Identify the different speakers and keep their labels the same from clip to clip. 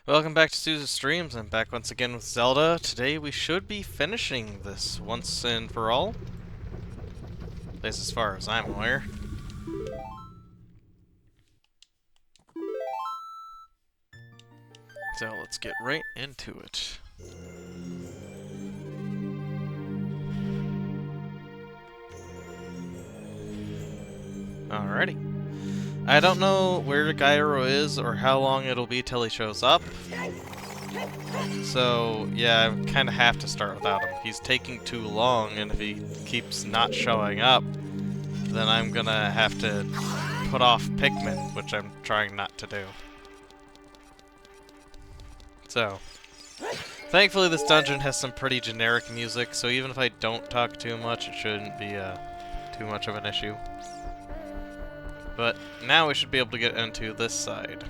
Speaker 1: Welcome back to Szuzu Streams. I'm back once again with Zelda. Today we should be finishing this once and for all. At least as far as I'm aware. So let's get right into it. Alrighty. I don't know where Gyro is or how long it'll be till he shows up. So, yeah, I kind of have to start without him. He's taking too long, and if he keeps not showing up, then I'm gonna have to put off Pikmin, which I'm trying not to do. So, thankfully this dungeon has some pretty generic music, so even if I don't talk too much, it shouldn't be too much of an issue. But now we should be able to get into this side.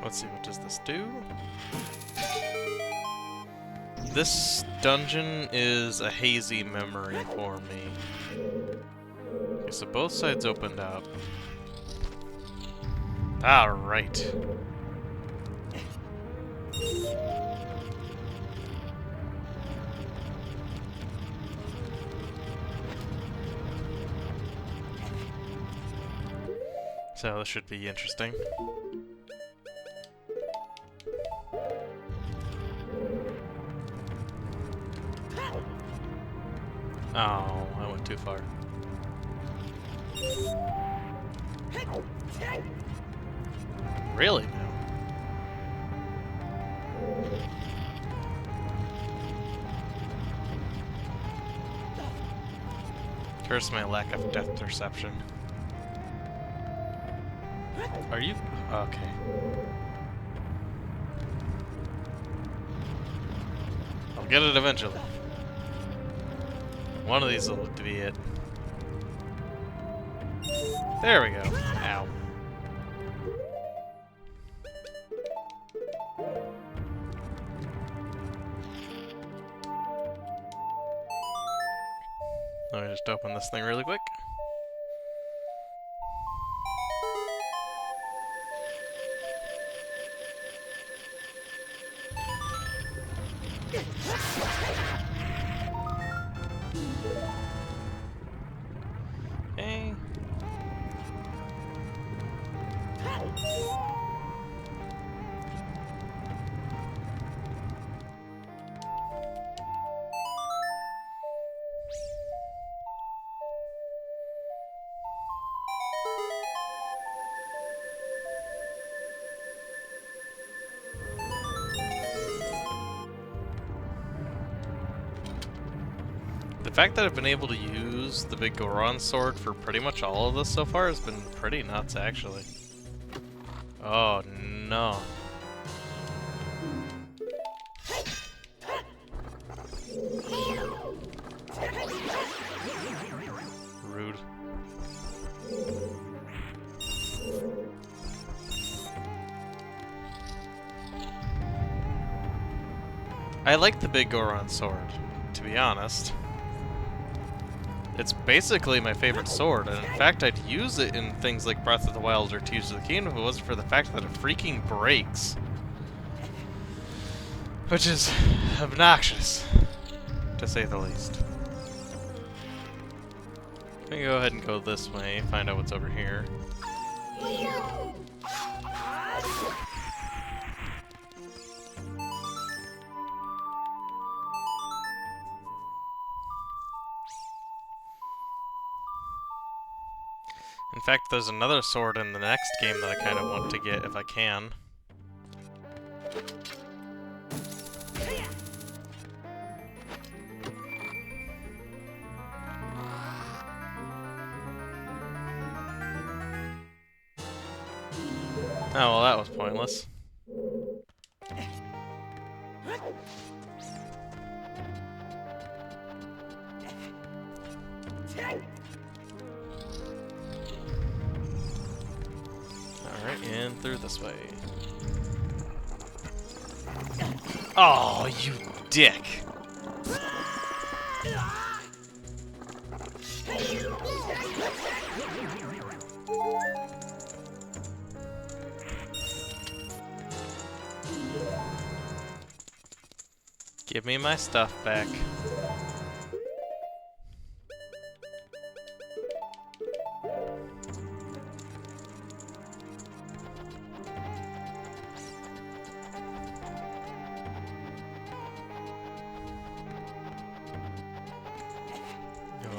Speaker 1: Let's see, what does this do? This dungeon is a hazy memory for me. Okay, so both sides opened up. Alright. So this should be interesting. Oh, I went too far. Really now? Curse my lack of depth perception. Are you? Okay. I'll get it eventually. One of these will be it. There we go. Ow. Let me just open this thing really quick. Okay. The fact that I've been able to use the big Goron sword for pretty much all of this so far has been pretty nuts, actually. Oh, no. Rude. I like the big Goron sword, to be honest. It's basically my favorite sword, and in fact I'd use it in things like Breath of the Wild or Tears of the Kingdom if it wasn't for the fact that it freaking breaks. Which is obnoxious, to say the least. I'm gonna go ahead and go this way, find out what's over here. In fact, there's another sword in the next game that I kind of want to get if I can. Oh, well, that was pointless. Alright, and through this way. Oh, you dick! Give me my stuff back.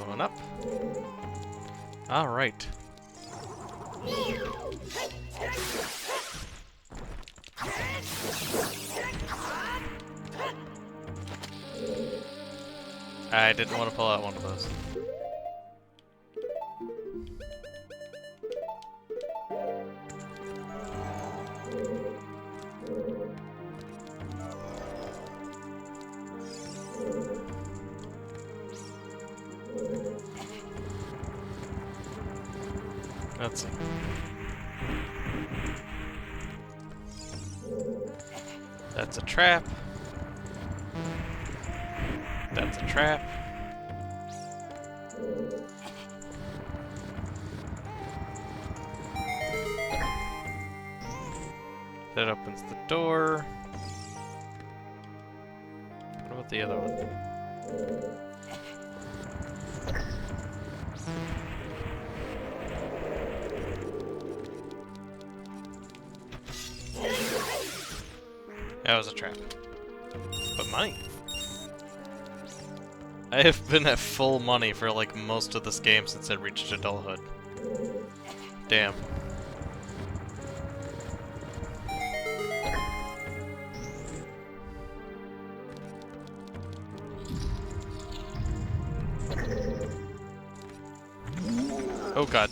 Speaker 1: Going up. All right. I didn't want to pull out one of those. Let's see. That's a trap. That's a trap. That opens the door. What about the other one? That was a trap. But money. I have been at full money for like most of this game since I reached adulthood. Damn. Oh god.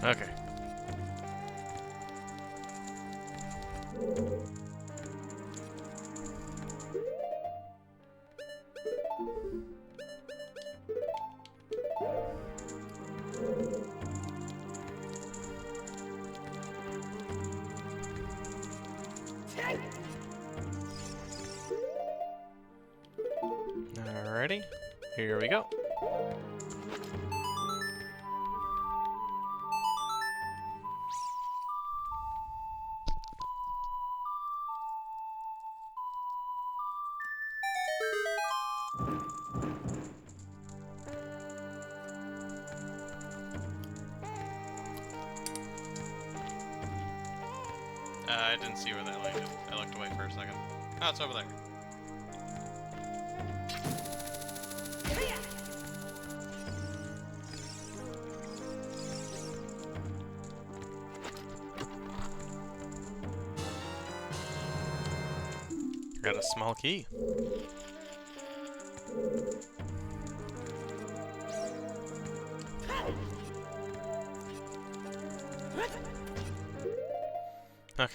Speaker 1: Okay. Alrighty, here we go. I didn't see where that landed. I looked away for a second. Oh, it's over there. Got a small key. Okay.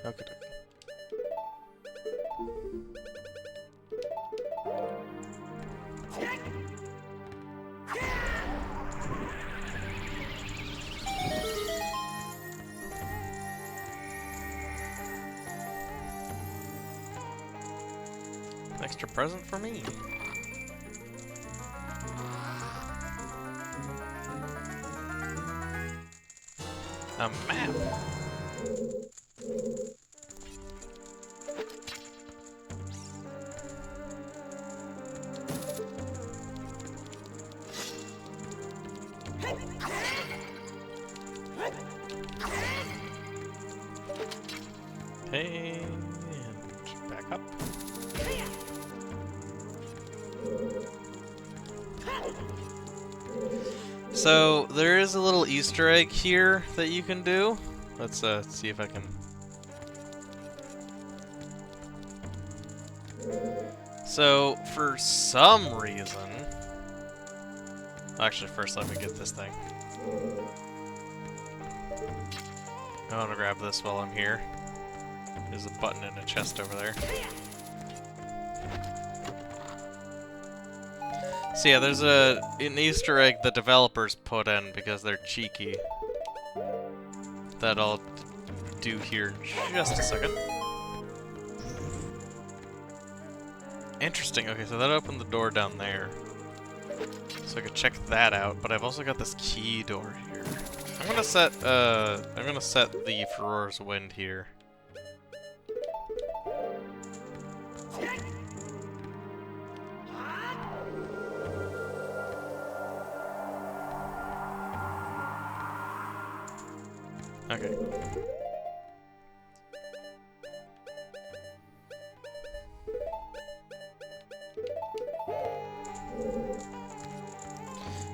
Speaker 1: Okay. Extra present for me. A map. Okay, and back up. So there is a little Easter egg here that you can do. Let's see if I can. So for some reason, actually, first let me get this thing. I want to grab this while I'm here. There's a button in a chest over there. So yeah, there's an Easter egg the developers put in because they're cheeky. That I'll do here in just a second. Interesting. Okay, so that opened the door down there. So I could check that out, but I've also got this key door here. I'm gonna set the Furor's Wind here. Okay.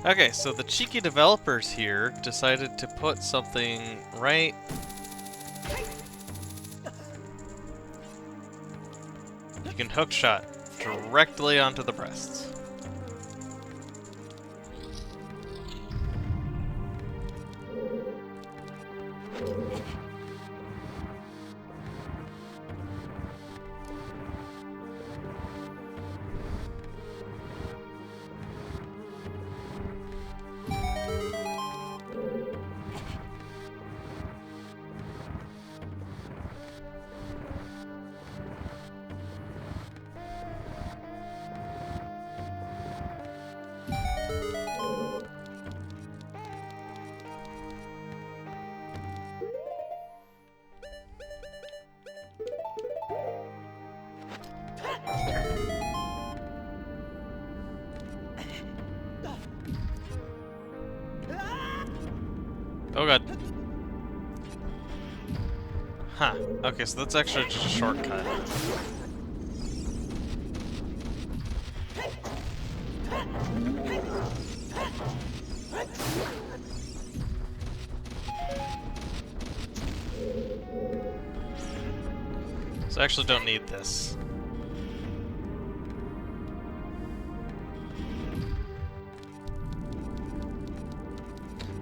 Speaker 1: Okay, so the cheeky developers here decided to put something right... You can hookshot directly onto the breasts. Oh god. Huh. Okay, so that's actually just a shortcut. So I actually don't need this.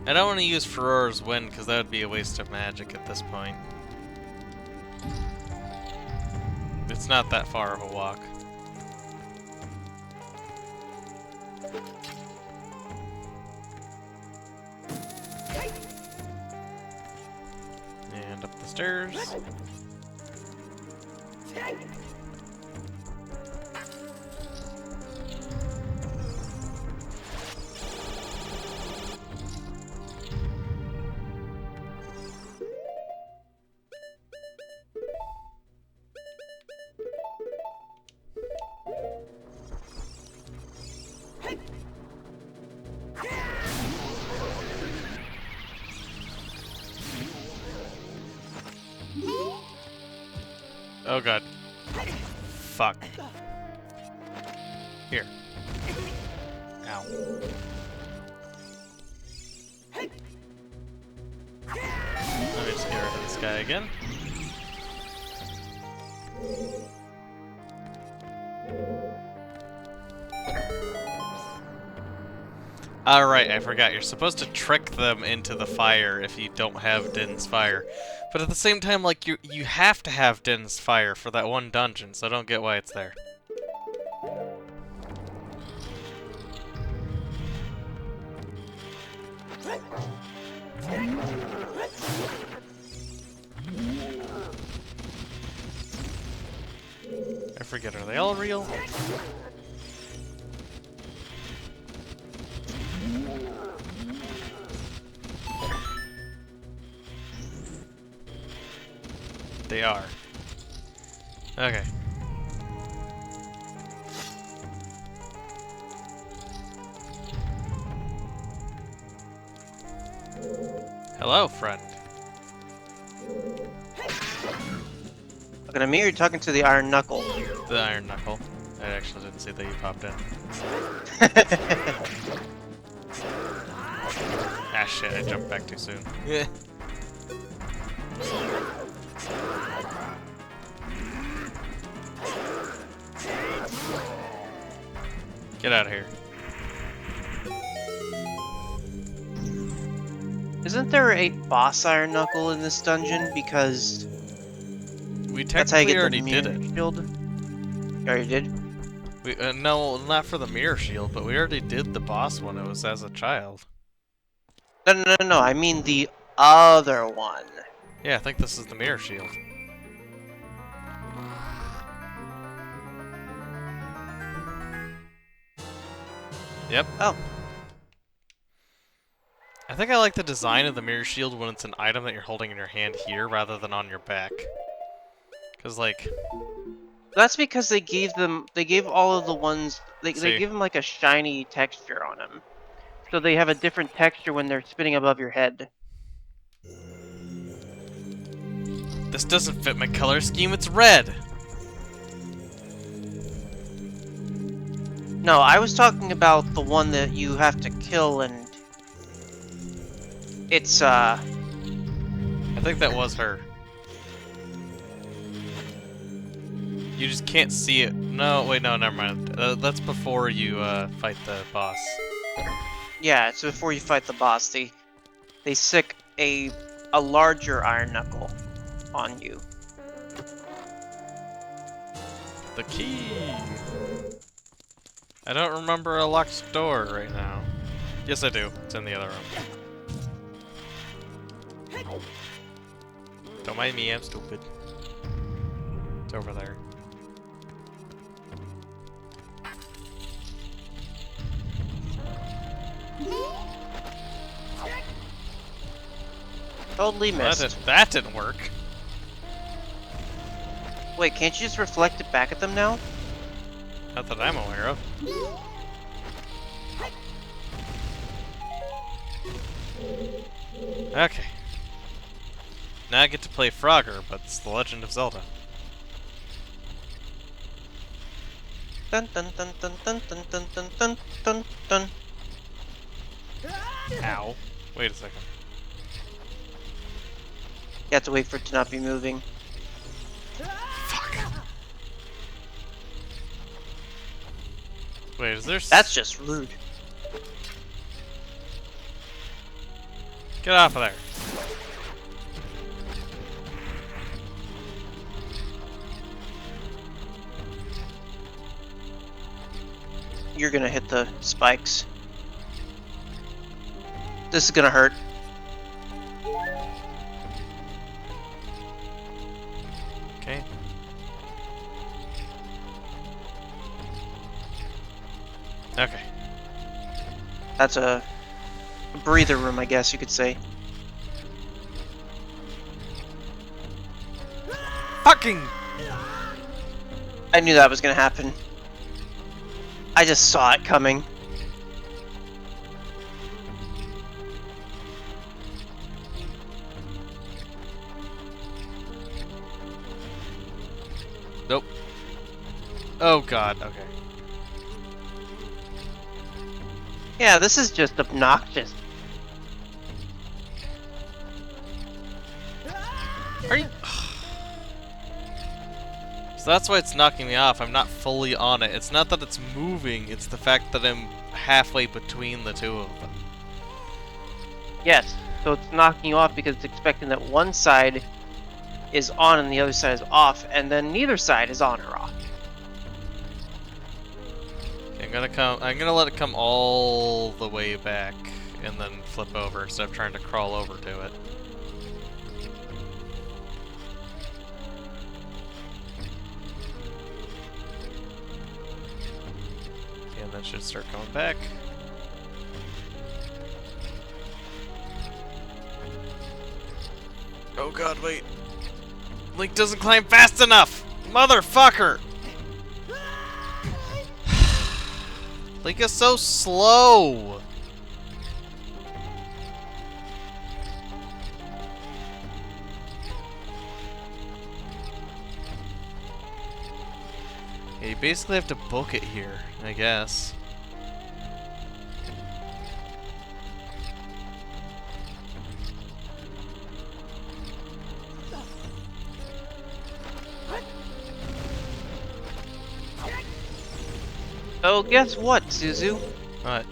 Speaker 1: I don't want to use Furor's Wind because that would be a waste of magic at this point. It's not that far of a walk. And up the stairs. Oh god. Fuck. Here. Ow. Let me just get rid of this guy again. Alright, I forgot. You're supposed to trick them into the fire if you don't have Din's fire. But at the same time, like, you have to have Din's fire for that one dungeon, so I don't get why it's there. I forget, are they all real? They are. Okay. Hello, friend.
Speaker 2: Looking at me, or you're talking to the Iron Knuckle?
Speaker 1: The Iron Knuckle. I actually didn't see that you popped in. Ah, shit, I jumped back too soon. Yeah. Get out of here.
Speaker 2: Isn't there a boss Iron Knuckle in this dungeon? Because
Speaker 1: We
Speaker 2: that's how you
Speaker 1: technically
Speaker 2: get
Speaker 1: already
Speaker 2: the
Speaker 1: did
Speaker 2: mirror
Speaker 1: it.
Speaker 2: shield. You already did?
Speaker 1: No, not for the mirror shield, but we already did the boss one. It was as a child.
Speaker 2: No. I mean the other one.
Speaker 1: Yeah, I think this is the mirror shield. Yep.
Speaker 2: Oh.
Speaker 1: I think I like the design of the mirror shield when it's an item that you're holding in your hand here rather than on your back. Cause like,
Speaker 2: That's because they gave all of the ones, they
Speaker 1: see,
Speaker 2: give them like a shiny texture on them. So they have a different texture when they're spinning above your head.
Speaker 1: this doesn't fit my color scheme. It's red.
Speaker 2: No, I was talking about the one that you have to kill and it's
Speaker 1: I think that was her. You just can't see it. No, wait, no, never mind. That's before you fight the boss.
Speaker 2: yeah, it's before you fight the boss. They stick a larger Iron Knuckle on you.
Speaker 1: The key. I don't remember a locked door right now. Yes, I do. It's in the other room. Don't mind me, I'm stupid. It's over there.
Speaker 2: Totally missed.
Speaker 1: That didn't work.
Speaker 2: Wait, can't you just reflect it back at them now?
Speaker 1: Not that I'm aware of. Okay. Now I get to play Frogger, but it's The Legend of Zelda.
Speaker 2: Dun dun dun dun dun dun dun dun dun dun dun.
Speaker 1: Ow. Wait a second.
Speaker 2: You have to wait for it to not be moving.
Speaker 1: Fuck. Wait, is there...
Speaker 2: That's just rude.
Speaker 1: Get off of there.
Speaker 2: You're gonna hit the spikes. This is gonna hurt.
Speaker 1: Okay. Okay.
Speaker 2: That's a breather room, I guess you could say.
Speaker 1: Fucking!
Speaker 2: I knew that was gonna happen. I just saw it coming.
Speaker 1: Nope. Oh god, okay.
Speaker 2: Yeah, this is just obnoxious.
Speaker 1: Are you... So that's why it's knocking me off. I'm not fully on it. It's not that it's moving, it's the fact that I'm halfway between the two of them.
Speaker 2: Yes, so it's knocking you off because it's expecting that one side is on and the other side is off, and then neither side is on or off.
Speaker 1: Okay, I'm gonna let it come all the way back and then flip over instead of trying to crawl over to it. Okay, and that should start coming back. Oh god, wait. Link doesn't climb fast enough! Motherfucker! Link is so slow! Yeah, you basically have to book it here, I guess.
Speaker 2: So guess what, Suzu?
Speaker 1: What?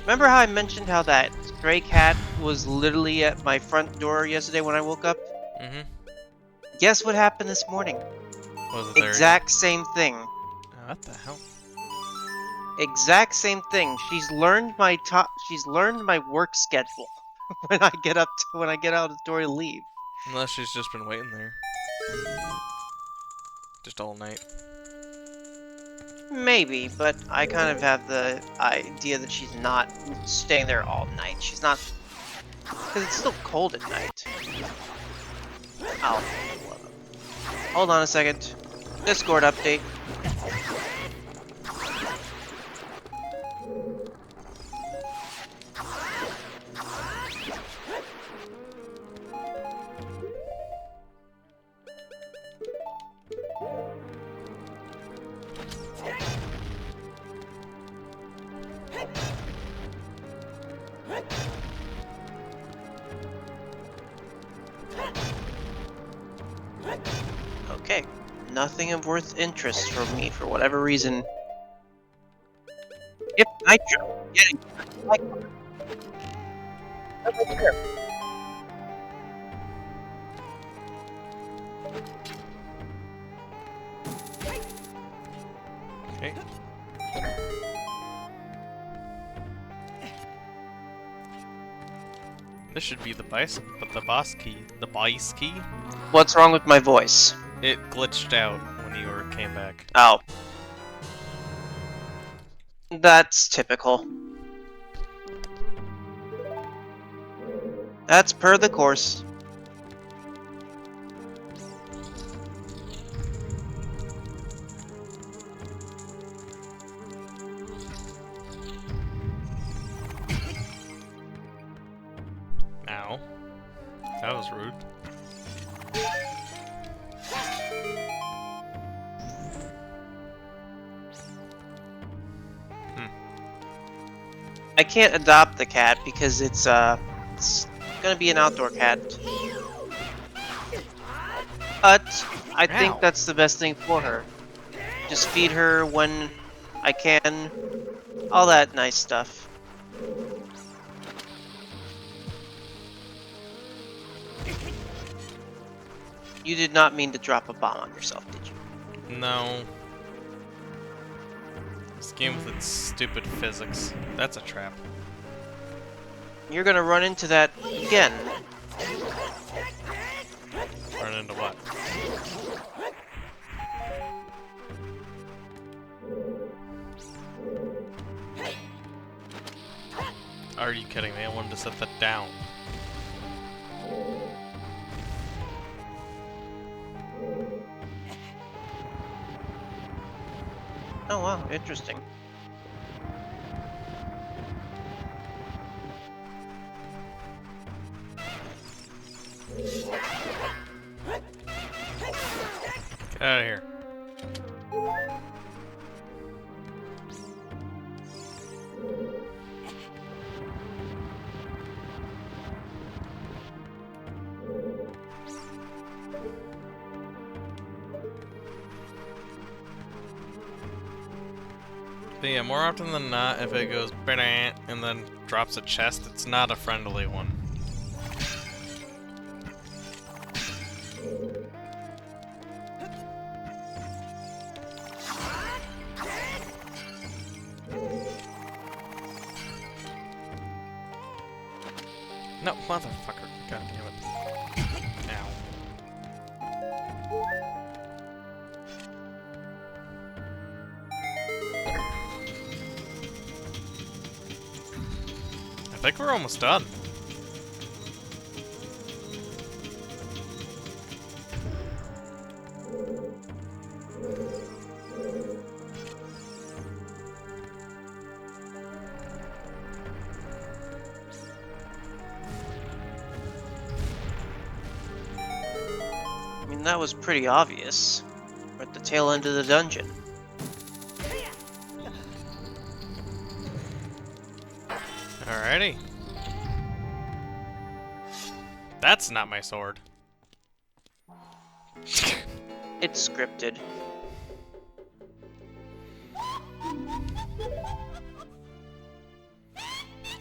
Speaker 2: Remember how I mentioned how that stray cat was literally at my front door yesterday when I woke up?
Speaker 1: Mm-hmm.
Speaker 2: Guess what happened this morning?
Speaker 1: Was it there again?
Speaker 2: Exact same thing.
Speaker 1: What the hell?
Speaker 2: Exact same thing. She's learned my work schedule when I get out of the door to leave.
Speaker 1: Unless she's just been waiting there. Just all night.
Speaker 2: Maybe, but I kind of have the idea that she's not staying there all night. She's not, because it's still cold at night. Ow. Hold on a second. Discord update. Okay. Nothing of worth interest for me for whatever reason. If Nitro getting
Speaker 1: Okay. This should be the boss key. The bice key?
Speaker 2: What's wrong with my voice?
Speaker 1: It glitched out when you came back.
Speaker 2: Oh. That's typical. That's per the course.
Speaker 1: Ow. That was rude.
Speaker 2: I can't adopt the cat because it's gonna be an outdoor cat. But I think
Speaker 1: Ow.
Speaker 2: that's the best thing for her. Just feed her when I can. All that nice stuff. You did not mean to drop a bomb on yourself, did you?
Speaker 1: No. This game with its stupid physics. That's a trap.
Speaker 2: You're gonna run into that again.
Speaker 1: Run into what? Are you kidding me? I wanted to set that down.
Speaker 2: Oh wow, interesting.
Speaker 1: Get out of here. But yeah, more often than not, if it goes "Ba-da," and then drops a chest, it's not a friendly one. No, motherfucker. God damn it. Ow. I think we're almost done.
Speaker 2: I mean, that was pretty obvious. We're at the tail end of the dungeon.
Speaker 1: Alrighty. That's not my sword.
Speaker 2: It's scripted.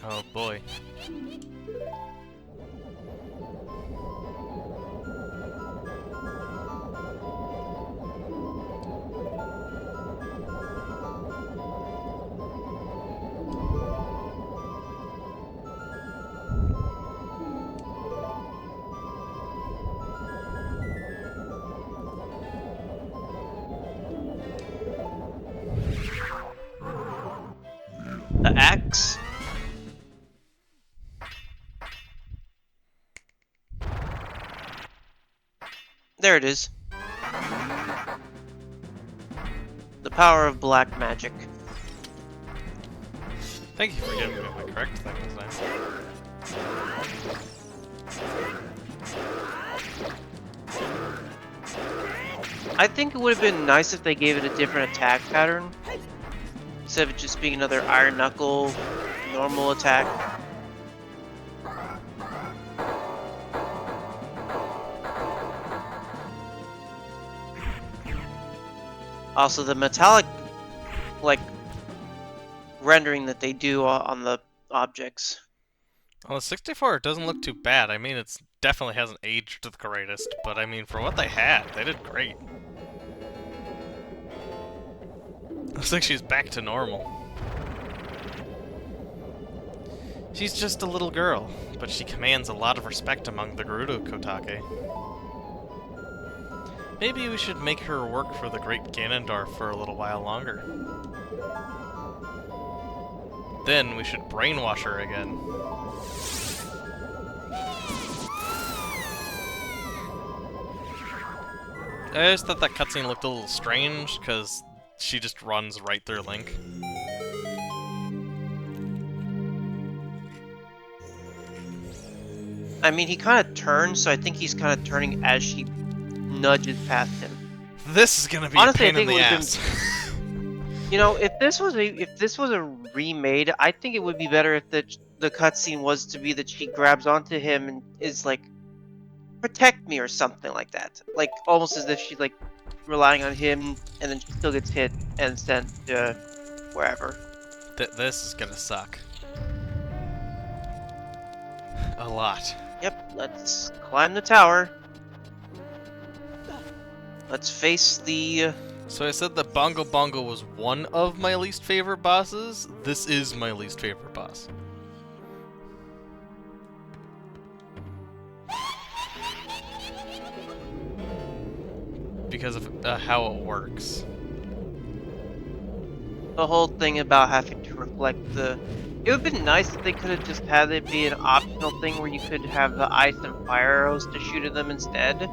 Speaker 1: Oh boy.
Speaker 2: The axe. There it is. The power of black magic.
Speaker 1: Thank you for giving me my correct thing. That's nice.
Speaker 2: I think it would have been nice if they gave it a different attack pattern. Instead of it just being another Iron Knuckle, normal attack. Also, the metallic, like, rendering that they do on the objects.
Speaker 1: On the 64, it doesn't look too bad. I mean, it definitely hasn't aged the greatest, but I mean, for what they had, they did great. Looks like she's back to normal. She's just a little girl, but she commands a lot of respect among the Gerudo Kotake. Maybe we should make her work for the great Ganondorf for a little while longer. Then we should brainwash her again. I just thought that cutscene looked a little strange, because she just runs right through Link.
Speaker 2: I mean, he kind of turns, so I think he's kind of turning as she nudges past him.
Speaker 1: This is gonna be
Speaker 2: Honestly,
Speaker 1: a pain in the ass.
Speaker 2: You know, if this was a remade, I think it would be better if the cutscene was to be that she grabs onto him and is like, protect me or something like that. Like almost as if she's like relying on him, and then she still gets hit and sent to wherever.
Speaker 1: This is gonna suck. A lot.
Speaker 2: Yep, let's climb the tower. Let's face the...
Speaker 1: So I said that Bongo Bongo was one of my least favorite bosses. This is my least favorite boss. Because of how it works.
Speaker 2: The whole thing about having to reflect the... It would have been nice if they could have just had it be an optional thing where you could have the ice and fire arrows to shoot at them instead.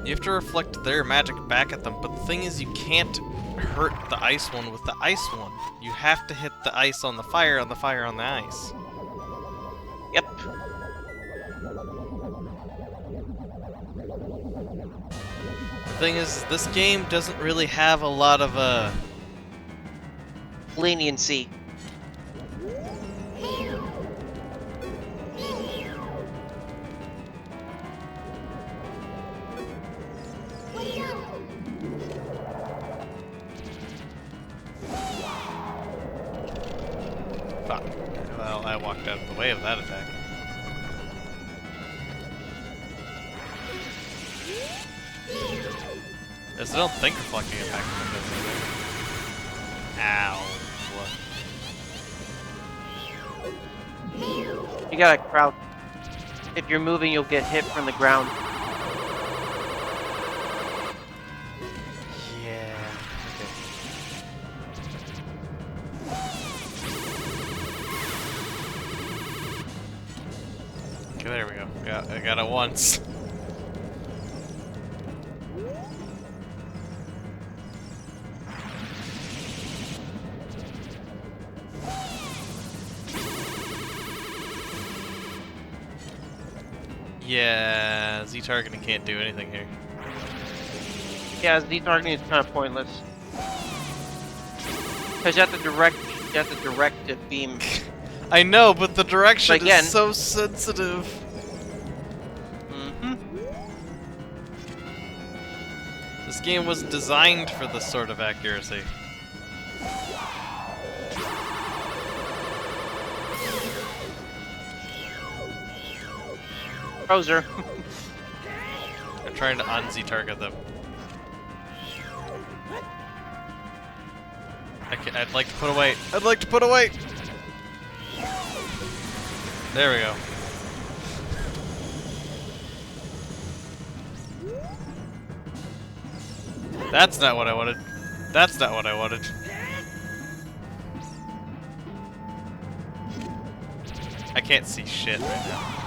Speaker 1: You have to reflect their magic back at them, but the thing is you can't hurt the ice one with the ice one. You have to hit the ice on the fire, on the fire, on the ice.
Speaker 2: Yep.
Speaker 1: The thing is, this game doesn't really have a lot of,
Speaker 2: leniency.
Speaker 1: Fuck. Well, I walked out of the way of that attack. I still don't think reflecting impact is anything. Ow.
Speaker 2: You gotta crouch. If you're moving, you'll get hit from the ground.
Speaker 1: Yeah. Okay, there we go. Yeah, I got it once. Yeah, Z-targeting can't do anything here.
Speaker 2: Yeah, Z-targeting is kind of pointless. Because you have to direct the beam.
Speaker 1: I know, but the direction
Speaker 2: But again,
Speaker 1: is so sensitive.
Speaker 2: Mm-hmm.
Speaker 1: This game was designed for this sort of accuracy.
Speaker 2: Froze her.
Speaker 1: I'm trying to unz target them. I'd like to put away. I'd like to put away. There we go. That's not what I wanted. That's not what I wanted. I can't see shit right now.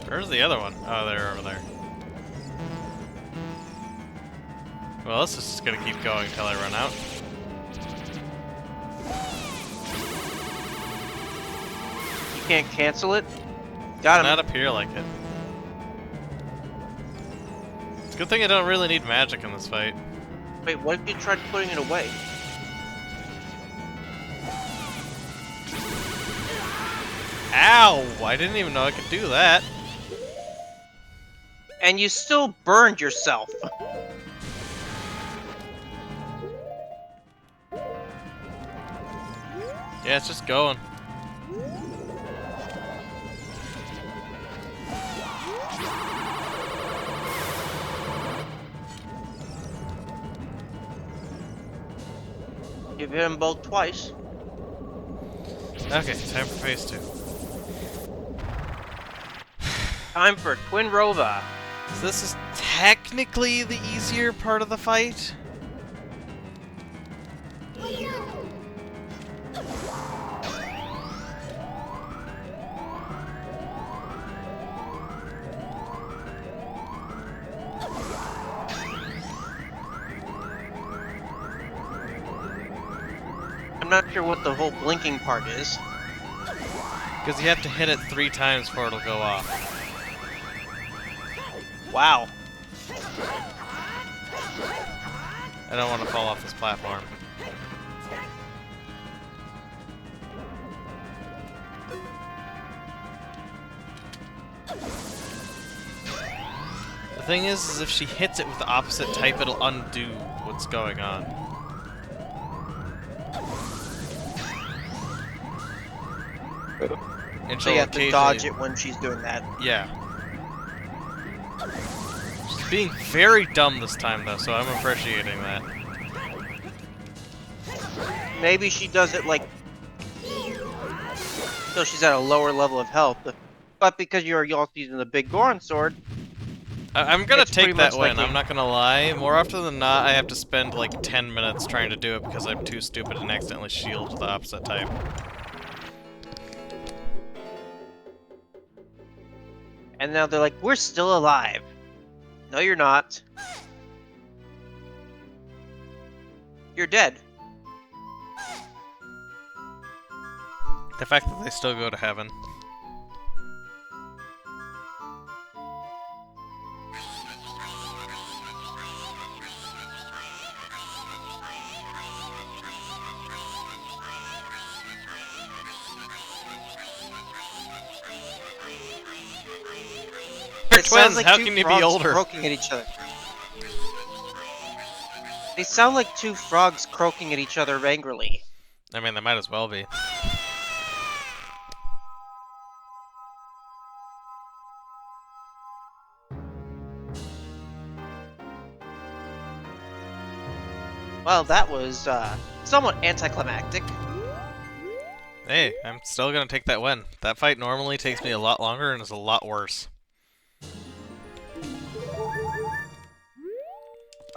Speaker 1: Where's the other one? Oh, they're over there. Well, this is just gonna keep going until I run out.
Speaker 2: You can't cancel it? Got
Speaker 1: Does
Speaker 2: him.
Speaker 1: not appear like it. It's a good thing I don't really need magic in this fight.
Speaker 2: Wait, what if you tried putting it away?
Speaker 1: Ow! I didn't even know I could do that.
Speaker 2: And you still burned yourself.
Speaker 1: Yeah, it's just going.
Speaker 2: You've hit them both twice.
Speaker 1: Okay, time for phase 2.
Speaker 2: Time for Twin Rova.
Speaker 1: So this is technically the easier part of the fight.
Speaker 2: I'm not sure what the whole blinking part is.
Speaker 1: Because you have to hit it 3 times before it'll go off.
Speaker 2: Wow.
Speaker 1: I don't want to fall off this platform. The thing is if she hits it with the opposite type, it'll undo what's going on. And
Speaker 2: So you have to dodge it when she's doing that.
Speaker 1: Yeah. She's being very dumb this time, though, so I'm appreciating that.
Speaker 2: Maybe she does it like so she's at a lower level of health. But because you're also using the big Goron sword,
Speaker 1: I'm gonna
Speaker 2: it's pretty
Speaker 1: take that
Speaker 2: much
Speaker 1: win,
Speaker 2: like
Speaker 1: I'm not gonna lie. More often than not, I have to spend like 10 minutes trying to do it because I'm too stupid and accidentally shield the opposite type.
Speaker 2: and now they're like, we're still alive. No, you're not. You're dead.
Speaker 1: The fact that they still go to heaven. They're
Speaker 2: It sounds
Speaker 1: twins,
Speaker 2: like
Speaker 1: how
Speaker 2: two
Speaker 1: can you be
Speaker 2: frogs
Speaker 1: older?
Speaker 2: croaking at each other. They sound like two frogs croaking at each other angrily.
Speaker 1: I mean, they might as well be.
Speaker 2: Well, that was somewhat anticlimactic.
Speaker 1: Hey, I'm still gonna take that win. That fight normally takes me a lot longer and is a lot worse.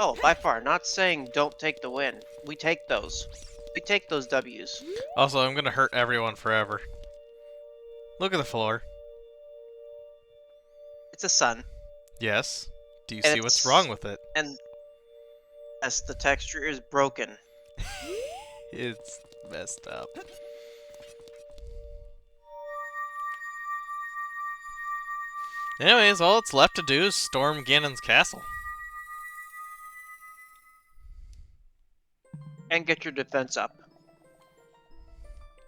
Speaker 2: Oh, by far, not saying don't take the win. We take those. We take those W's.
Speaker 1: Also, I'm gonna hurt everyone forever. Look at the floor.
Speaker 2: It's a sun.
Speaker 1: Yes. Do you
Speaker 2: And
Speaker 1: see what's
Speaker 2: it's-
Speaker 1: wrong with it?
Speaker 2: And yes, the texture is broken.
Speaker 1: It's messed up. Anyways, all that's left to do is storm Ganon's castle.
Speaker 2: And get your defense up.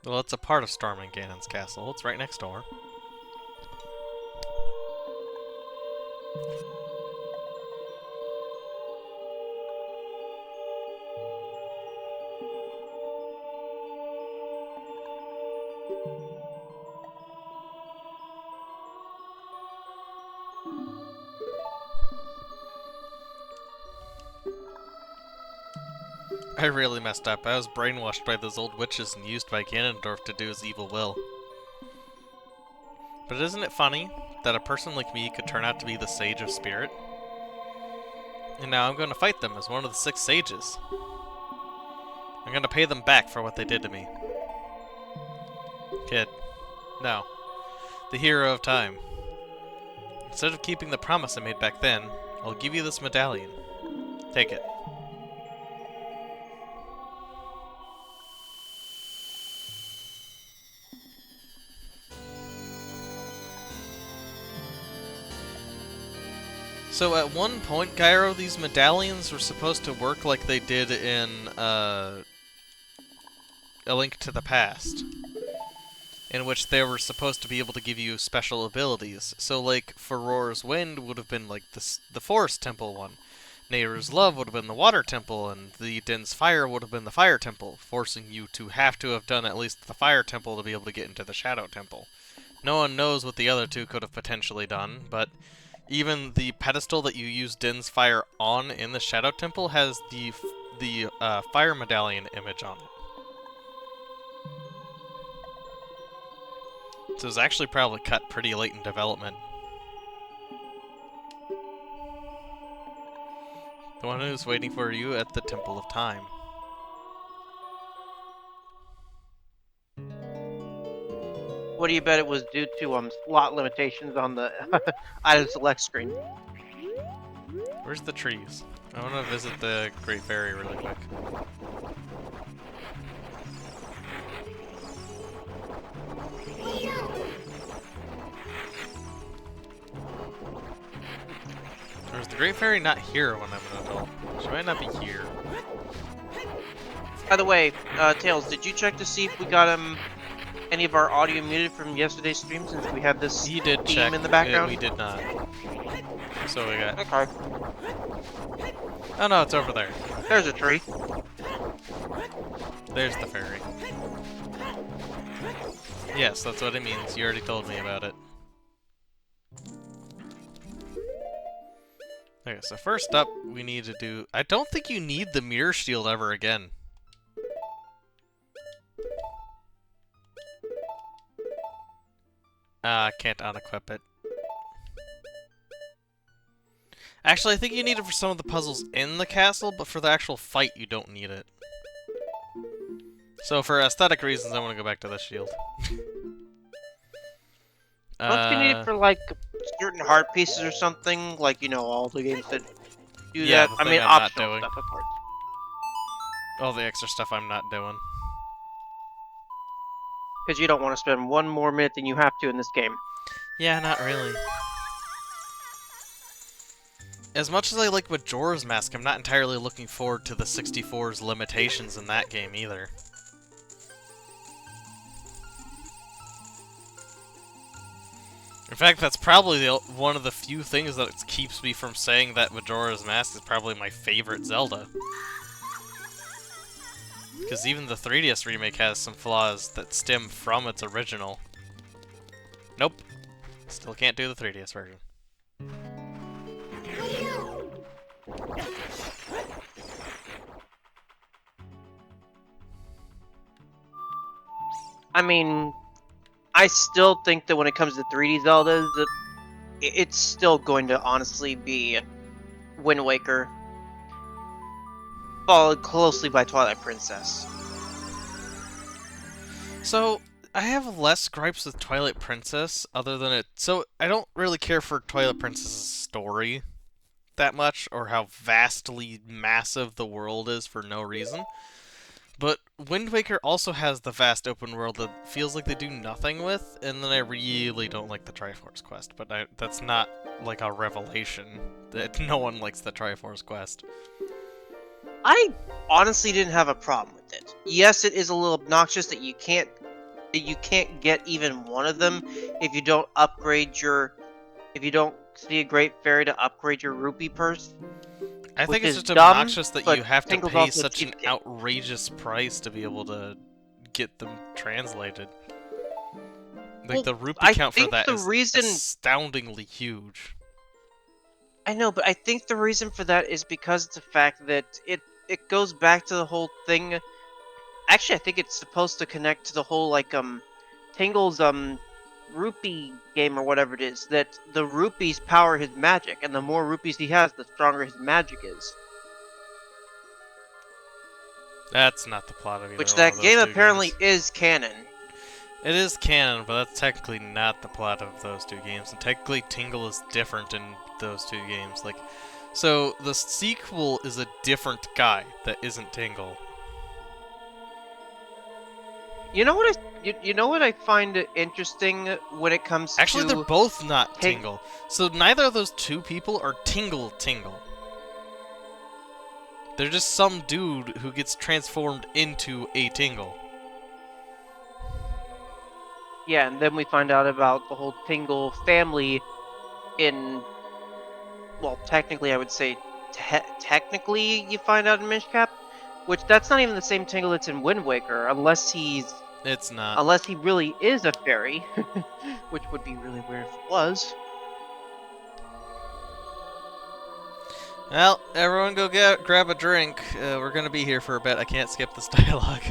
Speaker 1: Well, it's a part of storming Ganon's castle. It's right next door. I really messed up. I was brainwashed by those old witches and used by Ganondorf to do his evil will. But isn't it funny that a person like me could turn out to be the Sage of Spirit? And now I'm going to fight them as one of the 6 sages. I'm going to pay them back for what they did to me. Kid. No. The hero of time. Instead of keeping the promise I made back then, I'll give you this medallion. Take it. So at one point, Gyro, these medallions were supposed to work like they did in A Link to the Past, in which they were supposed to be able to give you special abilities. So like, Farore's Wind would have been like the Forest Temple one, Nehru's Love would have been the Water Temple, and the Din's Fire would have been the Fire Temple, forcing you to have done at least the Fire Temple to be able to get into the Shadow Temple. No one knows what the other two could have potentially done, but even the pedestal that you use Din's Fire on in the Shadow Temple has the Fire Medallion image on it. So it was actually probably cut pretty late in development. The one who's waiting for you at the Temple of Time.
Speaker 2: What do you bet it was due to slot limitations on the item select screen?
Speaker 1: Where's the trees? I want to visit the Great Fairy really quick. Or is the Great Fairy not here when I'm an adult? She might not be here.
Speaker 2: By the way, Tails, did you check to see if we got any of our audio muted from yesterday's stream since we had this
Speaker 1: He did
Speaker 2: theme
Speaker 1: check.
Speaker 2: in the background?
Speaker 1: We did not. So we got.
Speaker 2: Okay.
Speaker 1: Oh no, it's over there.
Speaker 2: There's a tree.
Speaker 1: There's the fairy. Yes, that's what it means. You already told me about it. Okay, so first up, we need to do... I don't think you need the mirror shield ever again. I can't unequip it. Actually, I think you need it for some of the puzzles in the castle, but for the actual fight, you don't need it. So for aesthetic reasons, I want to go back to the shield.
Speaker 2: Don't you need it for, like, certain heart pieces or something? Like, you know, all the games that do
Speaker 1: Yeah,
Speaker 2: that?
Speaker 1: the
Speaker 2: I mean,
Speaker 1: thing I'm not
Speaker 2: optional
Speaker 1: doing.
Speaker 2: stuff, of course.
Speaker 1: All the extra stuff I'm not doing.
Speaker 2: Because you don't want to spend one more minute than you have to in this game.
Speaker 1: Yeah, not really. As much as I like Majora's Mask, I'm not entirely looking forward to the 64's limitations in that game either. In fact, that's probably one of the few things that keeps me from saying that Majora's Mask is probably my favorite Zelda. Because even the 3DS remake has some flaws that stem from its original. Nope. Still can't do the 3DS version.
Speaker 2: I mean, I still think that when it comes to 3D Zeldas, it's still going to honestly be Wind Waker, followed closely by Twilight Princess.
Speaker 1: So, I have less gripes with Twilight Princess, other than it... So, I don't really care for Twilight Princess's story that much, or how vastly massive the world is for no reason. But Wind Waker also has the vast open world that feels like they do nothing with, and then I really don't like the Triforce Quest, but that's not like a revelation that no one likes the Triforce Quest.
Speaker 2: I honestly didn't have a problem with it. Yes, it is a little obnoxious that you can't get even one of them if you don't see a Great Fairy to upgrade your rupee purse.
Speaker 1: I think it's just
Speaker 2: dumb,
Speaker 1: obnoxious that you have to
Speaker 2: Tingle's
Speaker 1: pay
Speaker 2: also
Speaker 1: such an
Speaker 2: cheapskate.
Speaker 1: outrageous price to be able to get them translated. Like,
Speaker 2: Well,
Speaker 1: the rupee
Speaker 2: I
Speaker 1: count for
Speaker 2: think
Speaker 1: that
Speaker 2: the
Speaker 1: is
Speaker 2: reason-
Speaker 1: astoundingly huge.
Speaker 2: I know, but I think the reason for that is because of the fact that it goes back to the whole thing. Actually, I think it's supposed to connect to the whole like Tingle's rupee game or whatever it is. That the rupees power his magic, and the more rupees he has, the stronger his magic is.
Speaker 1: That's not the plot of either
Speaker 2: Which
Speaker 1: one of
Speaker 2: that
Speaker 1: those
Speaker 2: game
Speaker 1: two
Speaker 2: apparently
Speaker 1: games.
Speaker 2: is canon.
Speaker 1: It is canon, but that's technically not the plot of those two games. And technically, Tingle is different in those two games. Like, so the sequel is a different guy that isn't Tingle.
Speaker 2: You know what you know what I find interesting when it comes
Speaker 1: Actually, they're
Speaker 2: to
Speaker 1: both not
Speaker 2: Ting-
Speaker 1: Tingle. So neither of those two people are Tingle. They're just some dude who gets transformed into a Tingle.
Speaker 2: Yeah, and then we find out about the whole Tingle family in, well, technically I would say technically you find out in Minish Cap, which that's not even the same Tingle that's in Wind Waker, unless he really is a fairy, which would be really weird if it was.
Speaker 1: Well, everyone go grab a drink. We're gonna be here for a bit. I can't skip this dialogue.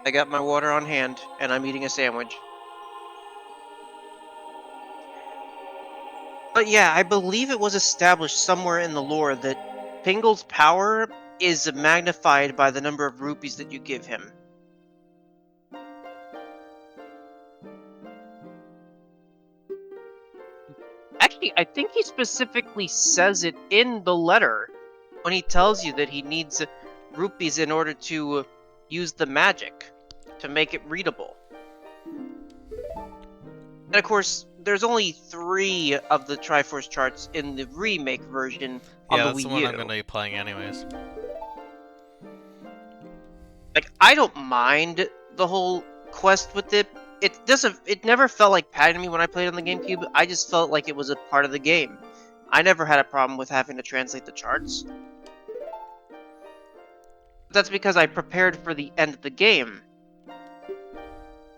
Speaker 2: I got my water on hand, and I'm eating a sandwich. But yeah, I believe it was established somewhere in the lore that Tingle's power is magnified by the number of rupees that you give him. Actually, I think he specifically says it in the letter when he tells you that he needs rupees in order to use the magic to make it readable. And of course, there's only 3 of the Triforce charts in the remake version on
Speaker 1: Yeah,
Speaker 2: the
Speaker 1: that's
Speaker 2: Wii
Speaker 1: the one
Speaker 2: U.
Speaker 1: I'm gonna be playing anyways.
Speaker 2: Like, I don't mind the whole quest with it. It never felt like padding me when I played on the GameCube. I just felt like it was a part of the game. I never had a problem with having to translate the charts. That's because I prepared for the end of the game.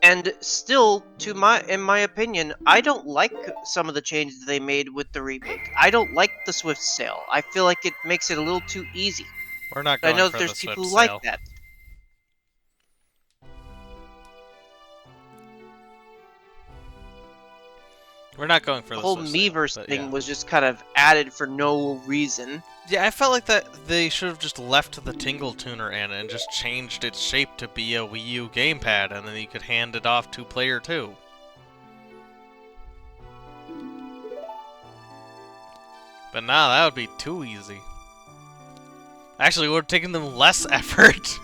Speaker 2: And still, in my opinion, I don't like some of the changes they made with the remake. I don't like the Swift Sail. I feel like it makes it a little too easy.
Speaker 1: We're not
Speaker 2: But I
Speaker 1: going
Speaker 2: know that
Speaker 1: for the
Speaker 2: there's people
Speaker 1: Swift
Speaker 2: who like
Speaker 1: Sail.
Speaker 2: that.
Speaker 1: We're not going for
Speaker 2: The
Speaker 1: the
Speaker 2: whole
Speaker 1: Swift Sail,
Speaker 2: Miiverse
Speaker 1: but
Speaker 2: thing
Speaker 1: yeah.
Speaker 2: was just kind of added for no reason.
Speaker 1: Yeah, I felt like that they should have just left the Tingle Tuner in and just changed its shape to be a Wii U gamepad, and then you could hand it off to player 2. But nah, that would be too easy. Actually, it would have taken them less effort.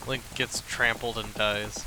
Speaker 1: Link gets trampled and dies.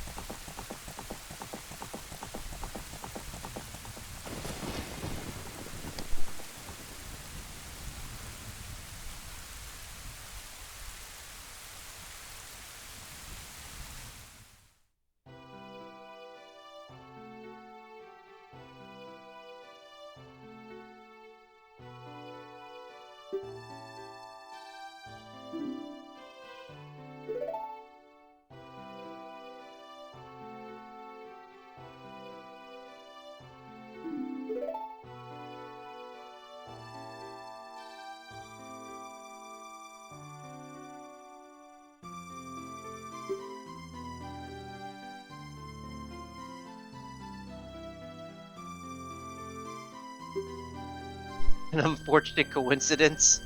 Speaker 2: An unfortunate coincidence.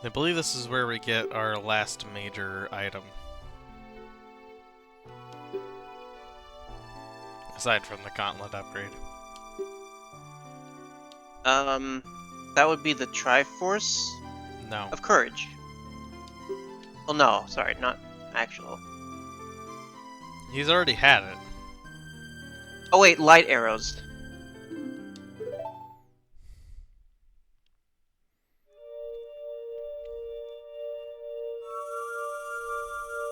Speaker 1: I believe this is where we get our last major item. Aside from the gauntlet upgrade.
Speaker 2: That would be the Triforce
Speaker 1: No.
Speaker 2: of Courage. Well, no, sorry, not actual.
Speaker 1: He's already had it.
Speaker 2: Oh wait, Light Arrows.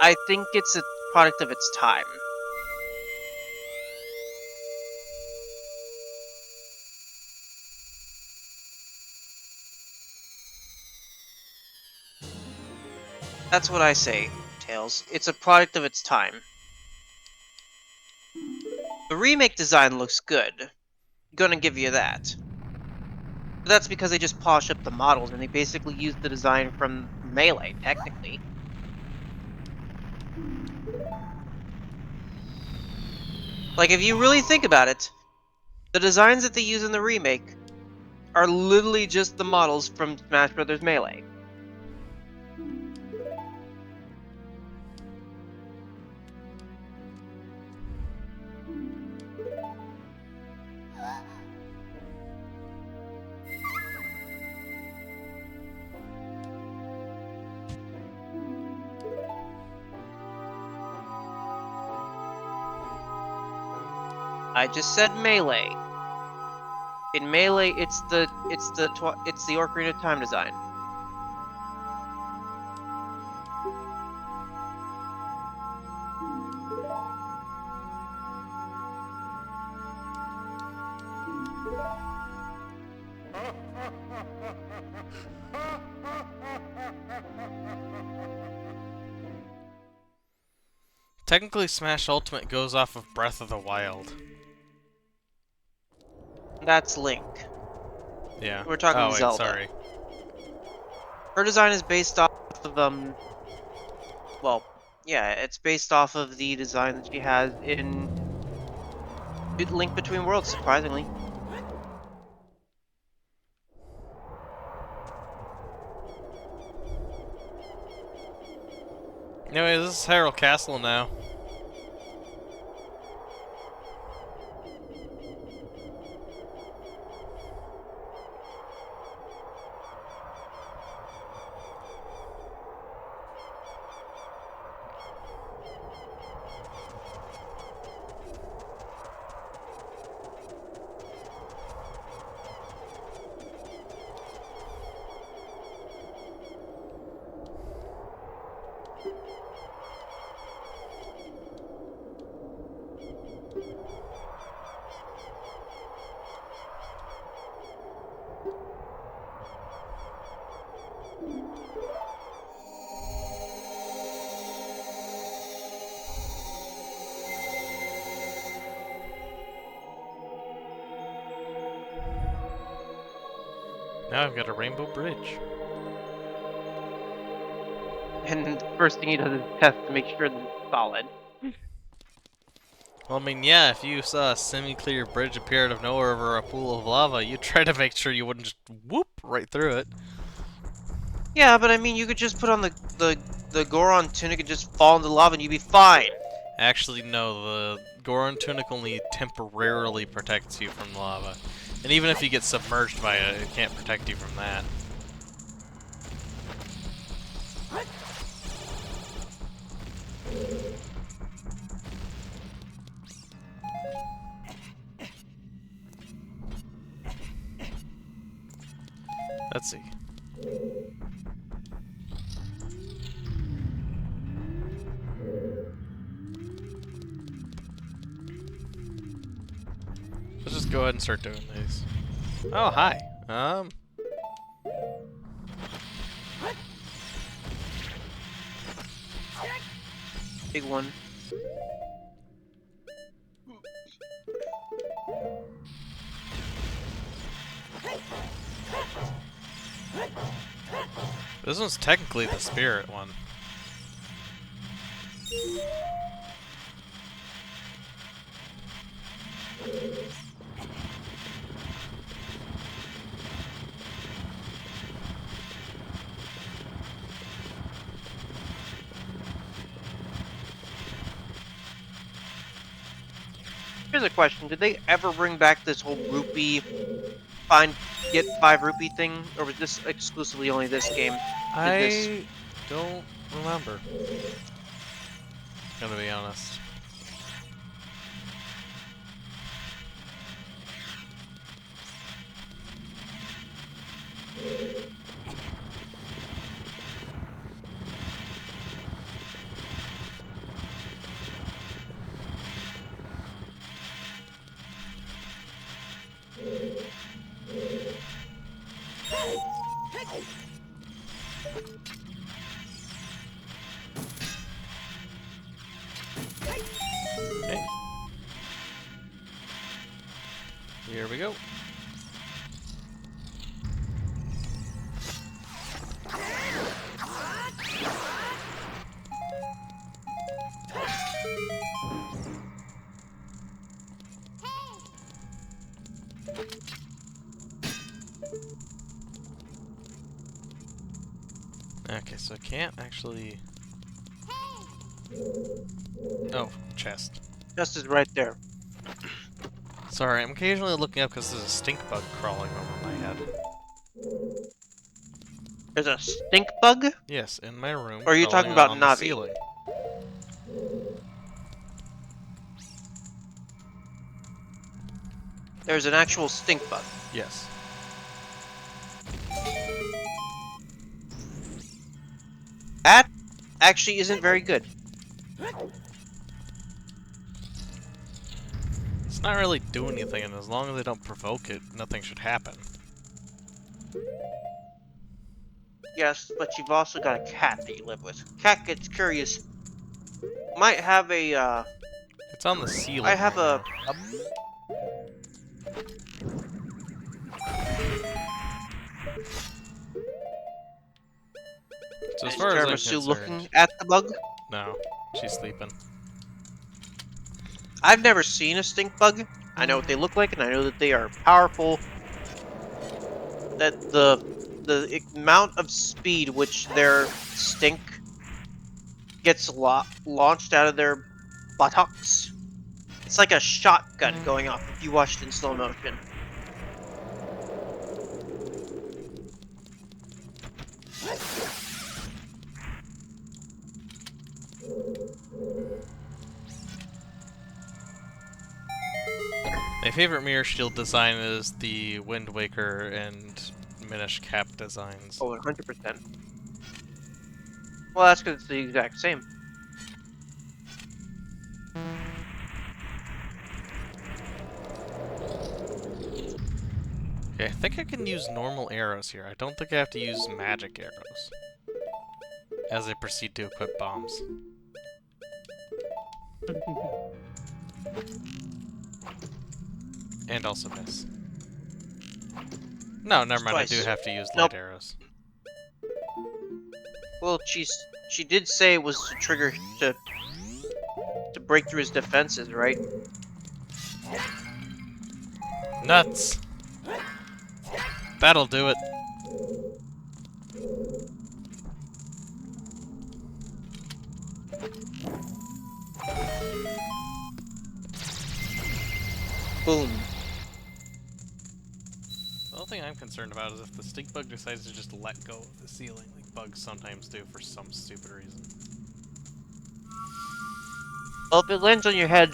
Speaker 2: I think it's a product of its time. That's what I say, Tails. It's a product of its time. The remake design looks good. Gonna give you that. But that's because they just polish up the models and they basically use the design from Melee, technically. Like, if you really think about it, the designs that they use in the remake are literally just the models from Smash Bros. Melee. I just said Melee. In Melee, it's the Ocarina of Time design.
Speaker 1: Technically, Smash Ultimate goes off of Breath of the Wild.
Speaker 2: That's Link.
Speaker 1: Yeah.
Speaker 2: We're talking
Speaker 1: Oh, wait,
Speaker 2: Zelda.
Speaker 1: sorry.
Speaker 2: Her design is based off of well, yeah, it's based off of the design that she has in Link Between Worlds, surprisingly.
Speaker 1: Anyway, this is Hyrule Castle now. Now I've got a rainbow bridge.
Speaker 2: And the first thing he does is test to make sure that it's solid.
Speaker 1: Well, I mean, yeah, if you saw a semi-clear bridge appear out of nowhere over a pool of lava, you'd try to make sure you wouldn't just whoop right through it.
Speaker 2: Yeah, but I mean, you could just put on the Goron tunic and just fall into lava and you'd be fine.
Speaker 1: Actually, no, the Goron tunic only temporarily protects you from lava. And even if you get submerged by it, it can't protect you from that. Let's see. Let's just go ahead and start doing these. Oh, hi.
Speaker 2: Big one.
Speaker 1: This one's technically the spirit one.
Speaker 2: Here's a question: did they ever bring back this whole rupee get 5 rupee thing, or was this exclusively only this game?
Speaker 1: I don't remember. Gonna be honest. we go. Okay, so I can't actually... Oh, chest.
Speaker 2: Just is right there.
Speaker 1: Sorry, I'm occasionally looking up because there's a stink bug crawling over my head.
Speaker 2: There's a stink bug?
Speaker 1: Yes, in my room.
Speaker 2: Or are you talking
Speaker 1: crawling
Speaker 2: about
Speaker 1: on the
Speaker 2: Navi?
Speaker 1: ceiling.
Speaker 2: There's an actual stink bug.
Speaker 1: Yes.
Speaker 2: That actually isn't very good.
Speaker 1: It's not really doing anything, and as long as they don't provoke it, nothing should happen.
Speaker 2: Yes, but you've also got a cat that you live with. Cat gets curious. Might have a,
Speaker 1: It's on the ceiling.
Speaker 2: I have
Speaker 1: right
Speaker 2: a
Speaker 1: So as
Speaker 2: is
Speaker 1: far as I'm
Speaker 2: Tiramisu
Speaker 1: concerned,
Speaker 2: looking at the bug?
Speaker 1: no, she's sleeping.
Speaker 2: I've never seen a stink bug. I know what they look like, and I know that they are powerful. That the amount of speed which their stink gets launched out of their buttocks. It's like a shotgun going off if you watched it in slow motion.
Speaker 1: My favorite mirror shield design is the Wind Waker and Minish Cap designs.
Speaker 2: Oh, 100%. Well, that's because it's the exact same.
Speaker 1: Okay, I think I can use normal arrows here. I don't think I have to use magic arrows as I proceed to equip bombs. And also miss. No, never mind.
Speaker 2: Twice.
Speaker 1: I do have to use
Speaker 2: Nope.
Speaker 1: light arrows.
Speaker 2: Well, she did say it was to trigger to break through his defenses, right?
Speaker 1: Nuts! That'll do it.
Speaker 2: Boom.
Speaker 1: The only thing I'm concerned about is if the stink bug decides to just let go of the ceiling, like bugs sometimes do for some stupid reason.
Speaker 2: Well, if it lands on your head,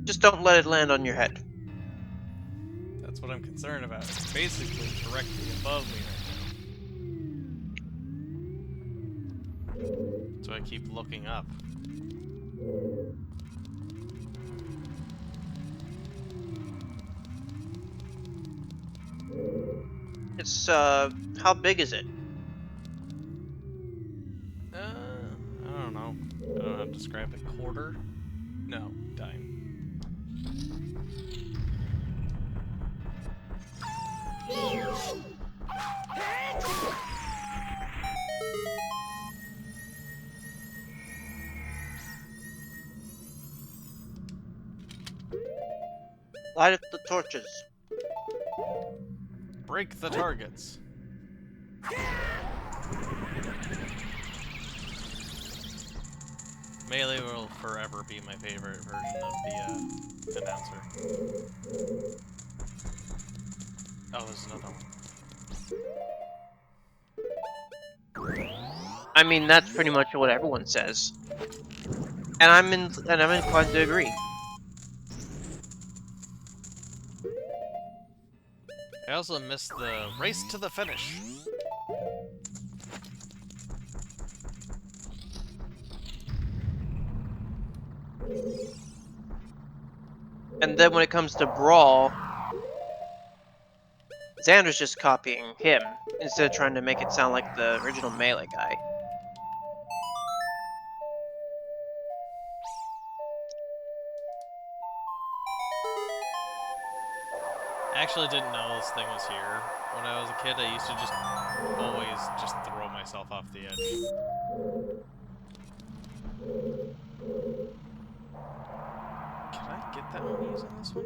Speaker 2: just don't let it land on your head.
Speaker 1: That's what I'm concerned about. It's basically directly above me right now. So I keep looking up.
Speaker 2: It's, how big is it?
Speaker 1: I don't know. I don't know how to describe it. Quarter? No, dime.
Speaker 2: Light up the torches.
Speaker 1: Break the targets. Melee will forever be my favorite version of the announcer. Oh, there's another one.
Speaker 2: I mean, that's pretty much what everyone says. And I'm inclined to agree.
Speaker 1: I also missed the race to the finish.
Speaker 2: And then when it comes to Brawl, Xander's just copying him instead of trying to make it sound like the original Melee guy.
Speaker 1: actually didn't know this thing was here. When I was a kid, I used to just always just throw myself off the edge. Can I get that one using this one?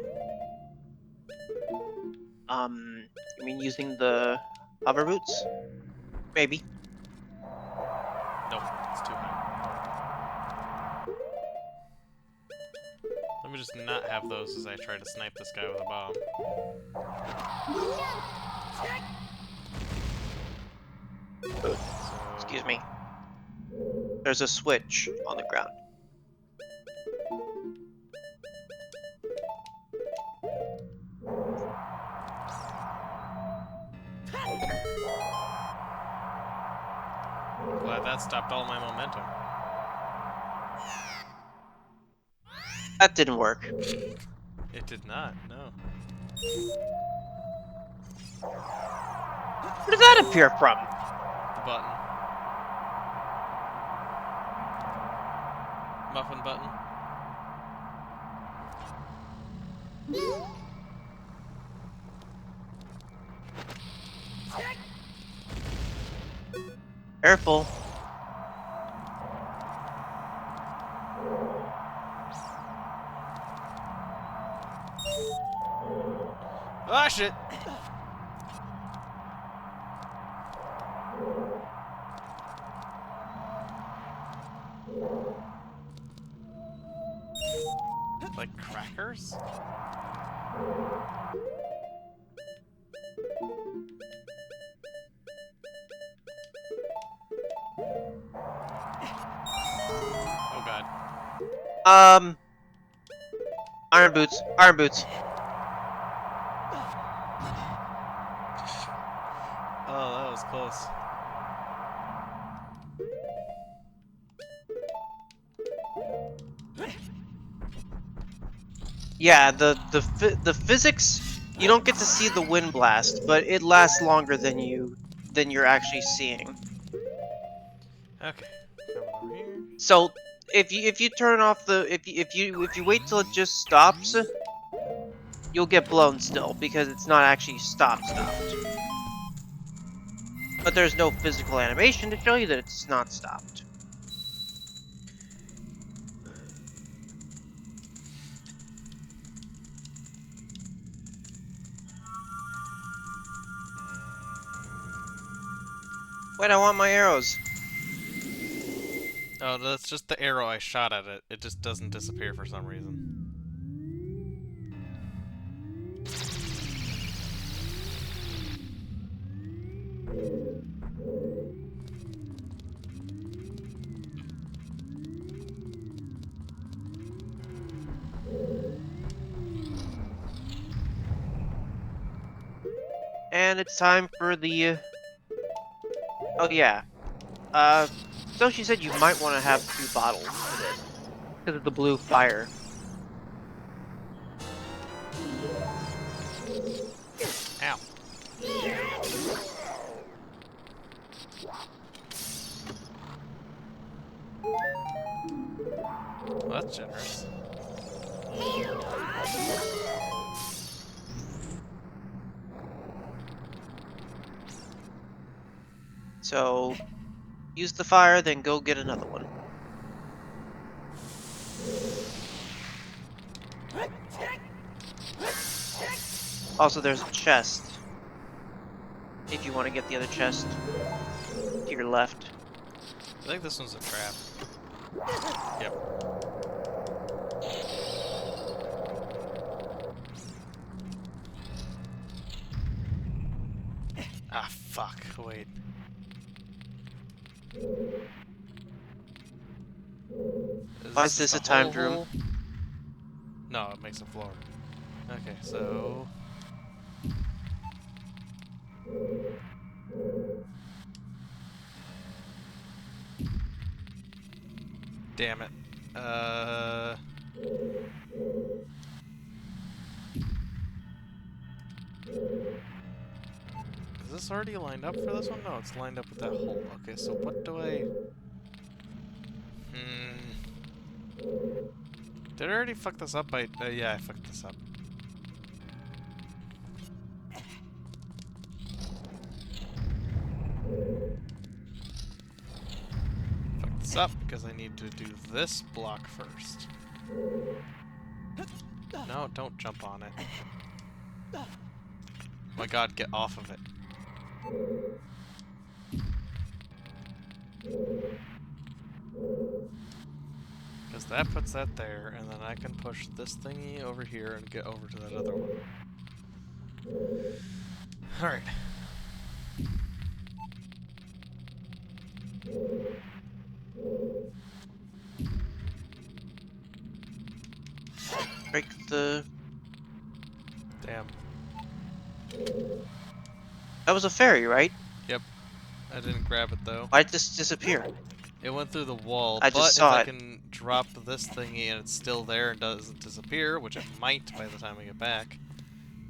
Speaker 2: You mean using the hover boots? Maybe.
Speaker 1: Nope, it's too high. Let me just not have those as I try to snipe this guy with a bomb. So,
Speaker 2: Excuse me. There's a switch on the ground.
Speaker 1: glad that stopped all my momentum.
Speaker 2: That didn't work.
Speaker 1: It did not, no.
Speaker 2: Where did that appear from?
Speaker 1: The button. Muffin button.
Speaker 2: Careful.
Speaker 1: Ah, shit! Like crackers? Oh god.
Speaker 2: Iron boots. Iron boots.
Speaker 1: Oh, that was close.
Speaker 2: Yeah, the physics, you don't get to see the wind blast, but it lasts longer than you're actually seeing.
Speaker 1: Okay. Coming over here.
Speaker 2: So if you turn off the if you wait till it just stops, you'll get blown still because it's not actually stopped. But there's no physical animation to show you that it's not stopped. Wait, I want my arrows.
Speaker 1: Oh, that's just the arrow I shot at it. It just doesn't disappear for some reason.
Speaker 2: And it's time for the oh yeah. So she said you might want to have 2 bottles for this because of the blue fire.
Speaker 1: Ow. Well, that's generous.
Speaker 2: So use the fire, then go get another one. Also, there's a chest. If you want to get the other chest to your left.
Speaker 1: I think this one's a trap. Yep. Ah, fuck. Wait.
Speaker 2: Why is this
Speaker 1: the
Speaker 2: a timed
Speaker 1: whole
Speaker 2: room?
Speaker 1: hole? No, it makes a floor. Okay, so... Damn it. Is this already lined up for this one? No, it's lined up with that hole. Okay, so what do I... Did I already fuck this up? Yeah, I fucked this up. this up because I need to do this block first. No, don't jump on it. Oh my god, get off of it. Because that puts that there, and then I can push this thingy over here and get over to that other one. Alright.
Speaker 2: Break the...
Speaker 1: Damn.
Speaker 2: That was a fairy, right?
Speaker 1: Yep. I didn't grab it though.
Speaker 2: Why'd this disappear?
Speaker 1: It went through the wall,
Speaker 2: I
Speaker 1: but
Speaker 2: just
Speaker 1: if
Speaker 2: saw
Speaker 1: I
Speaker 2: it.
Speaker 1: can drop this thingy and it's still there and doesn't disappear, which it might by the time I get back,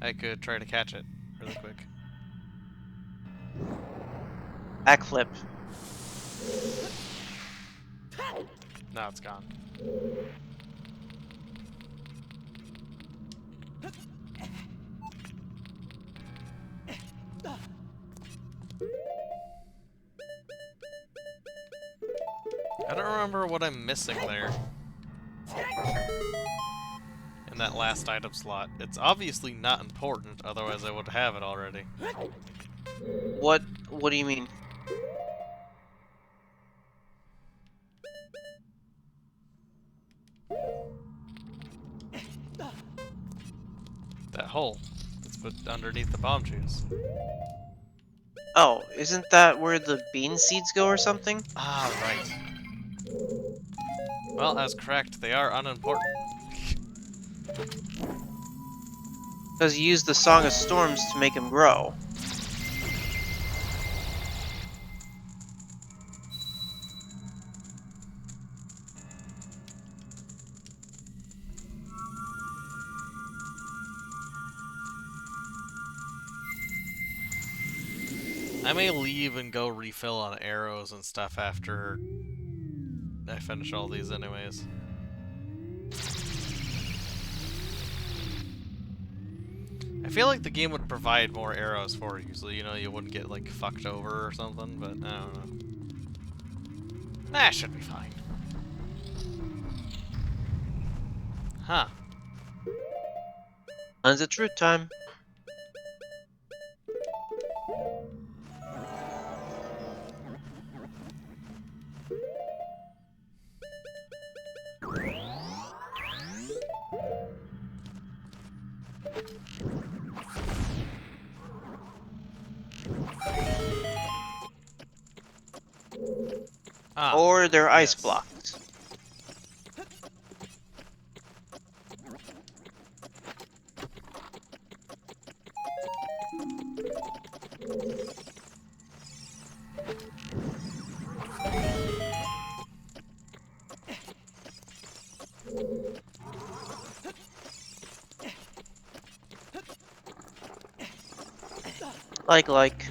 Speaker 1: I could try to catch it really quick.
Speaker 2: Backflip.
Speaker 1: Now it's gone. I don't remember what I'm missing there. In that last item slot. It's obviously not important, otherwise I would have it already.
Speaker 2: What do you mean?
Speaker 1: That hole. That's put underneath the bomb juice.
Speaker 2: Oh, isn't that where the bean seeds go or something?
Speaker 1: Ah, right. Well, as correct, they are unimportant.
Speaker 2: Because you use the Song of Storms to make them grow.
Speaker 1: I may leave and go refill on arrows and stuff after I finish all these anyways. I feel like the game would provide more arrows for you, so you know you wouldn't get like fucked over or something, but I don't know. That should be fine. Huh.
Speaker 2: When's it truth time?
Speaker 1: Ah,
Speaker 2: Or they're ice
Speaker 1: yes.
Speaker 2: blocks. Like.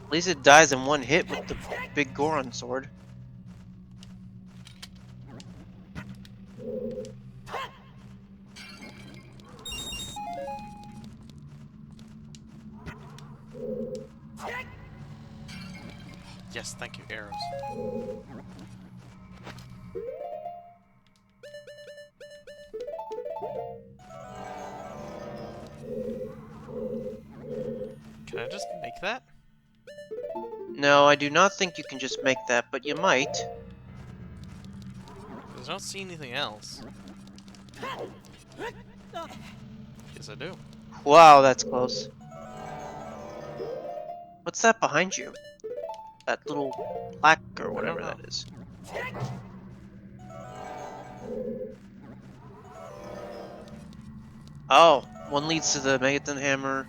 Speaker 2: At least it dies in one hit with the big Goron sword.
Speaker 1: Yes, thank you, arrows. Can I just make that?
Speaker 2: No, I do not think you can just make that, but you might.
Speaker 1: Because I don't see anything else. Yes, I do.
Speaker 2: Wow, that's close. What's that behind you? That little plaque or whatever that is. Oh, one leads to the Megaton Hammer.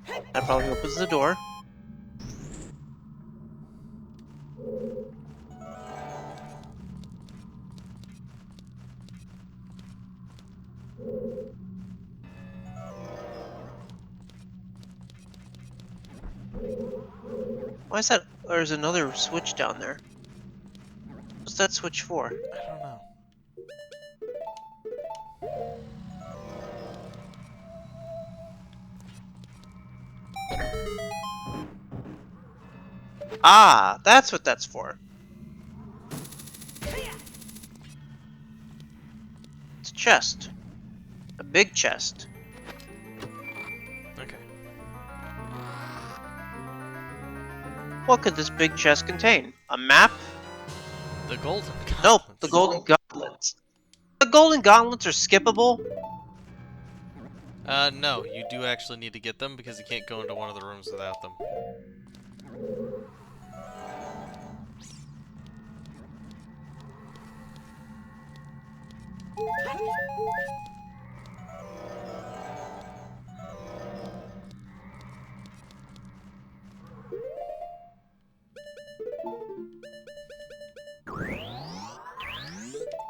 Speaker 1: Okay.
Speaker 2: That probably opens the door. Why is that? There's another switch down there. What's that switch for?
Speaker 1: I don't know.
Speaker 2: Ah, that's what that's for. It's a chest. A big chest.
Speaker 1: Okay.
Speaker 2: What could this big chest contain? A map?
Speaker 1: The golden gauntlets.
Speaker 2: Nope, the golden gauntlets. The golden gauntlets are skippable?
Speaker 1: No, you do actually need to get them because you can't go into one of the rooms without them.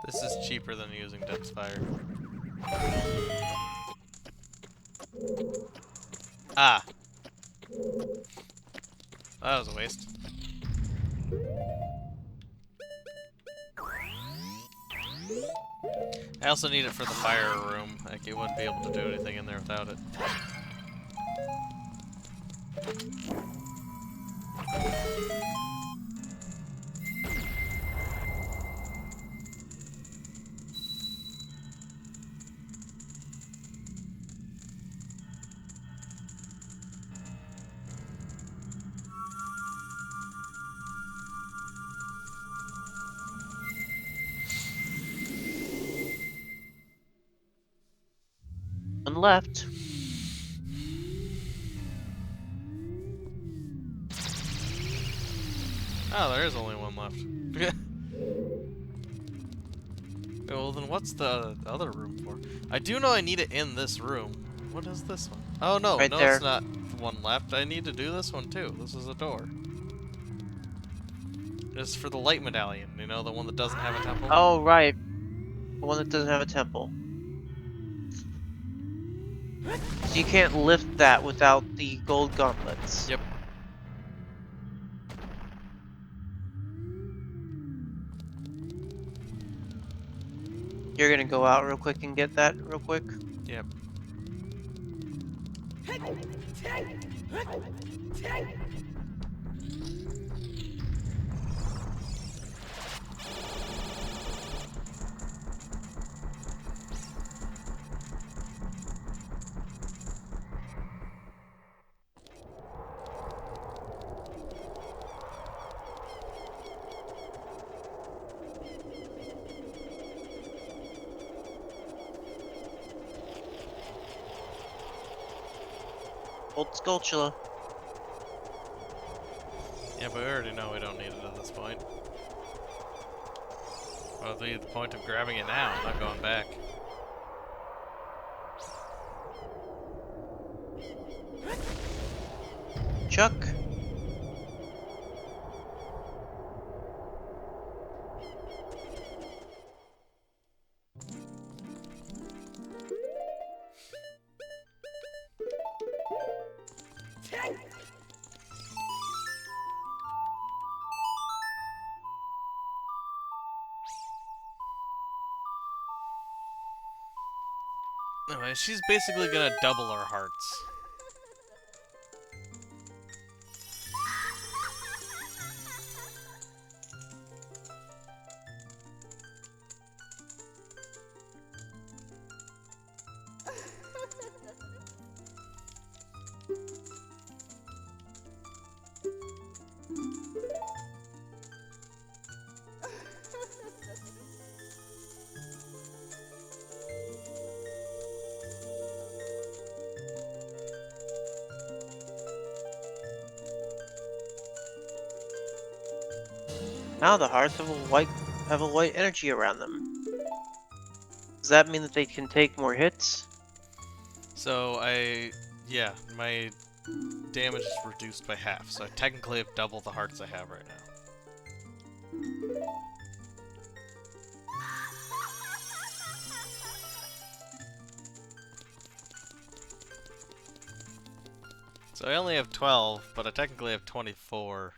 Speaker 1: This is cheaper than using Depth's Fire. Ah! That was a waste. I also need it for the fire room. Like, you wouldn't be able to do anything in there without it.
Speaker 2: One left.
Speaker 1: Oh, there is only one left. Well, then what's the other room for? I do know I need it in this room. What is this one? Oh, no.
Speaker 2: Right
Speaker 1: No,
Speaker 2: there.
Speaker 1: it's not one left. I need to do this one, too. This is a door. It's for the light medallion, you know, the one that doesn't have a temple.
Speaker 2: Oh, right. The one that doesn't have a temple. So you can't lift that without the gold gauntlets.
Speaker 1: Yep.
Speaker 2: You're gonna go out real quick and get that real quick?
Speaker 1: Yep.
Speaker 2: Old Skulltula.
Speaker 1: Yeah, but we already know we don't need it at this point. Well, the point of grabbing it now, not going back.
Speaker 2: Chuck.
Speaker 1: Anyway, she's basically gonna double our hearts.
Speaker 2: Now the hearts have a white energy around them. Does that mean that they can take more hits?
Speaker 1: So yeah, my damage is reduced by half, so I technically have double the hearts I have right now. So I only have 12, but I technically have 24.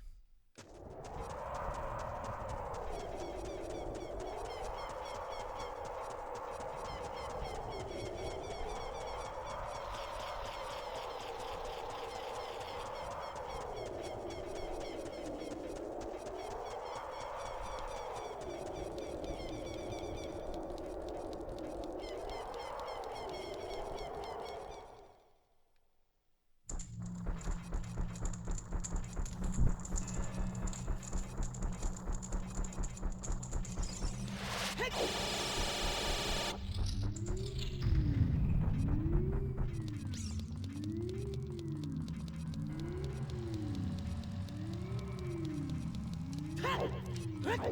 Speaker 1: I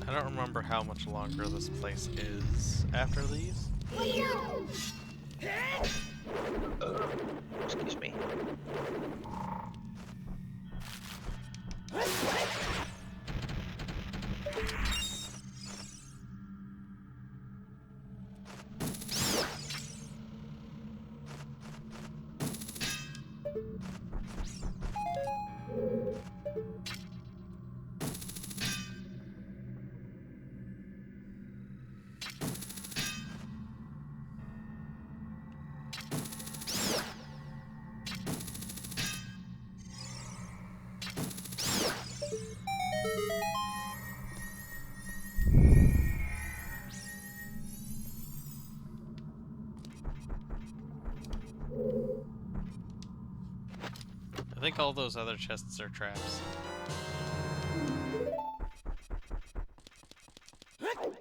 Speaker 1: don't remember how much longer this place is after these.
Speaker 2: Excuse me.
Speaker 1: I think all those other chests are traps. Right.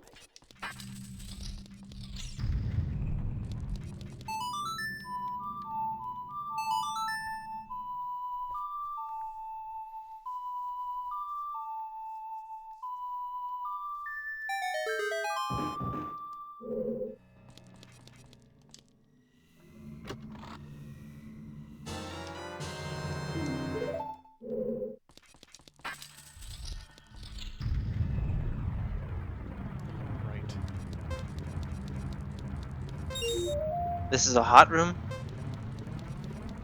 Speaker 2: This is a hot room?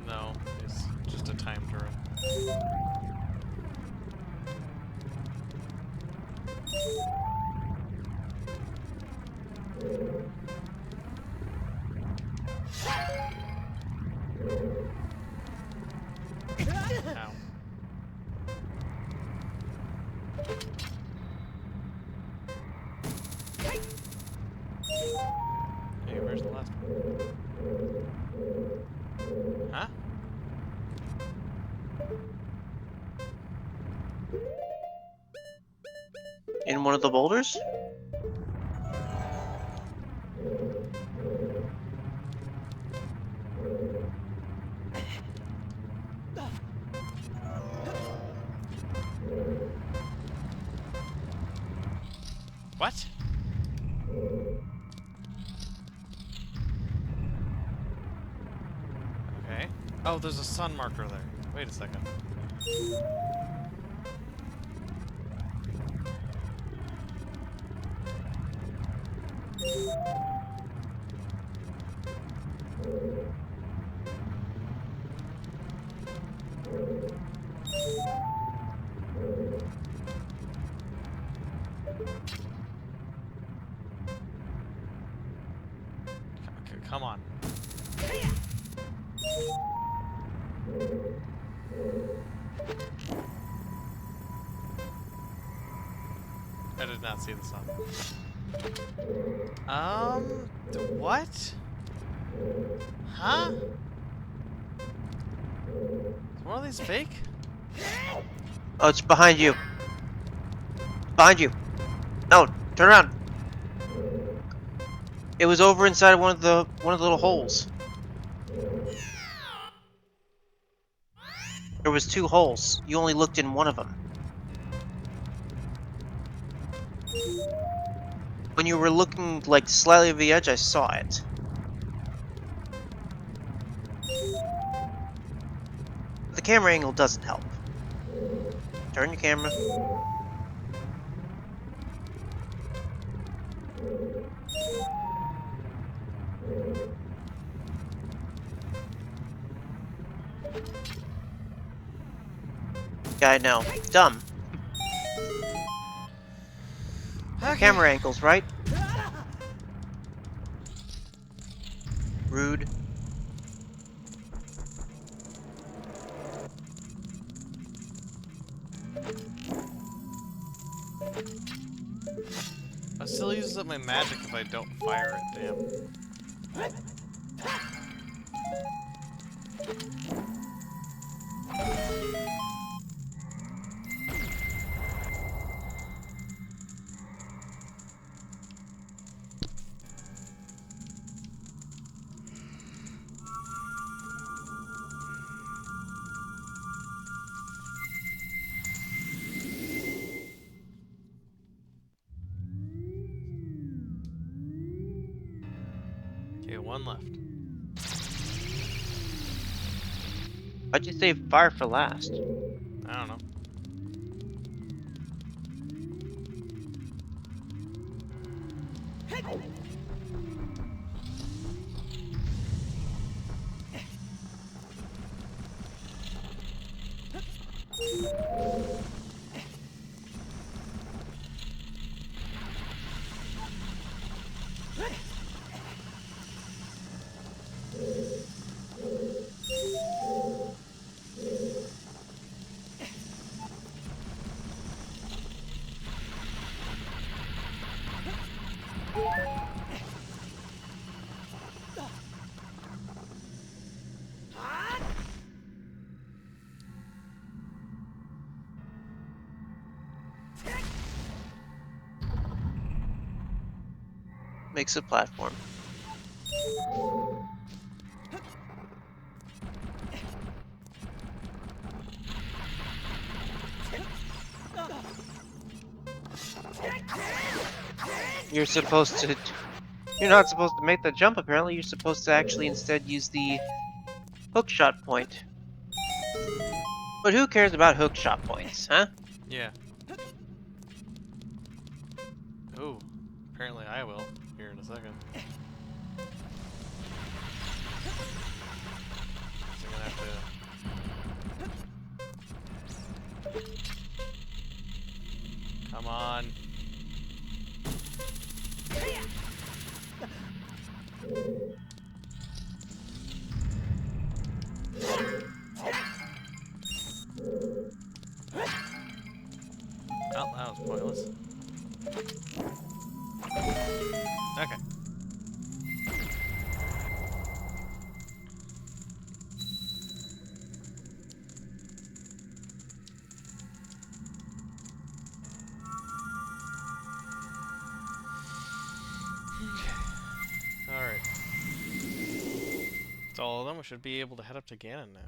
Speaker 1: No, it's just a timed room. Ow. Hey, where's the last one? Huh?
Speaker 2: In one of the boulders?
Speaker 1: What? Okay. Oh, there's a sun marker there. Wait a second. Come on. I did not see the sun. What? Huh? Is one of these fake?
Speaker 2: Oh, it's behind you. Behind you. No, turn around. It was over inside of one of the little holes. There was 2 holes. You only looked in one of them. When you were looking like slightly over the edge, I saw it. The camera angle doesn't help. Turn your camera. Yeah, I know. Dumb.
Speaker 1: Okay.
Speaker 2: Camera angles, right? Rude.
Speaker 1: I still uses up my magic if I don't fire it, damn. Okay, one left.
Speaker 2: Why'd you save fire for last?
Speaker 1: I don't know.
Speaker 2: Makes a platform. You're supposed to... You're not supposed to make the jump, apparently. You're supposed to actually instead use the hookshot point. But who cares about hookshot points, huh?
Speaker 1: Yeah. Ooh. Apparently I will. Here in a second. So I'm gonna have to... Come on. Well, that was pointless. Okay. Alright. That's all of them. We should be able to head up to Ganon now.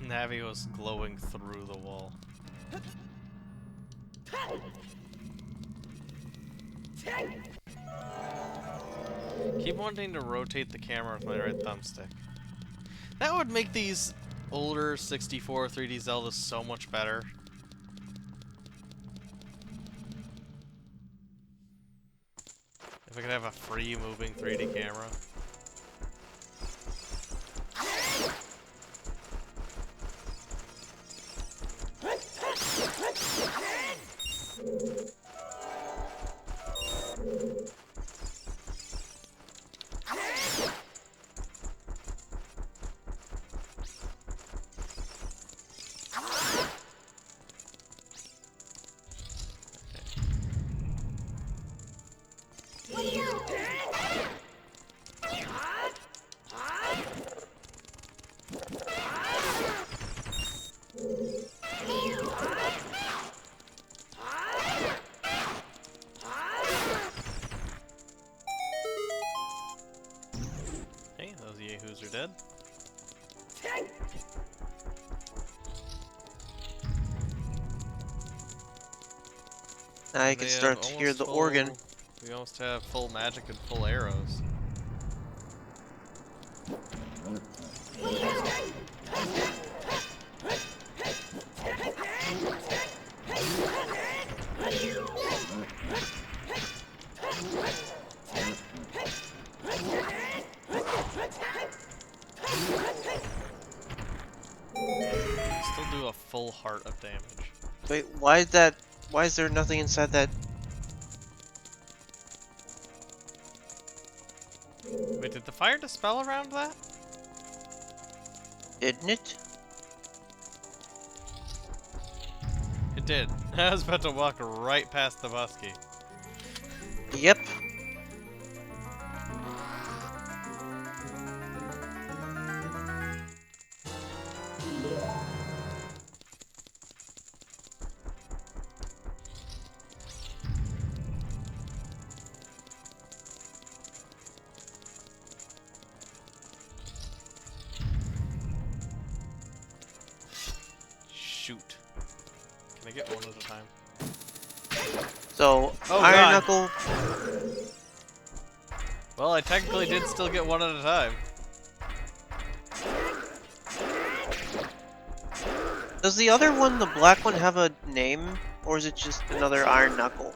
Speaker 1: Navi was glowing through the wall. Keep wanting to rotate the camera with my right thumbstick. That would make these older 64 3D Zeldas so much better. If I could have a free moving 3D camera. Hey, those yahoos are dead.
Speaker 2: Now you can start to hear the organ.
Speaker 1: We almost have full magic and full arrows. Still do a full heart of damage.
Speaker 2: Wait, why is that? Why is there nothing inside that?
Speaker 1: Wait, did the fire dispel around that?
Speaker 2: Didn't it?
Speaker 1: It did. I was about to walk right past the Busky.
Speaker 2: Yep.
Speaker 1: shoot. Can I get one at a time?
Speaker 2: So,
Speaker 1: Oh,
Speaker 2: Iron
Speaker 1: God.
Speaker 2: Knuckle.
Speaker 1: Well, I technically did still get one at a time.
Speaker 2: Does the other one, the black one, have a name? Or is it just another Iron Knuckle?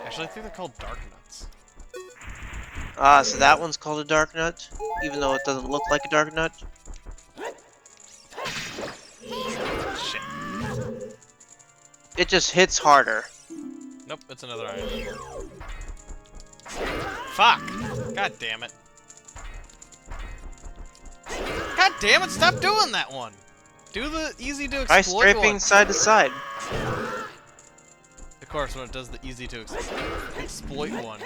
Speaker 1: Actually, I think they're called Dark Nuts.
Speaker 2: Ah, so that one's called a Dark Nut? Even though it doesn't look like a Dark Nut?
Speaker 1: Shit.
Speaker 2: It just hits harder.
Speaker 1: Nope, it's another iron. Fuck! God damn it. God damn it, stop doing that one! Do the easy to
Speaker 2: Try
Speaker 1: exploit
Speaker 2: scraping
Speaker 1: one.
Speaker 2: side to side.
Speaker 1: Of course, when it does the easy to exploit one.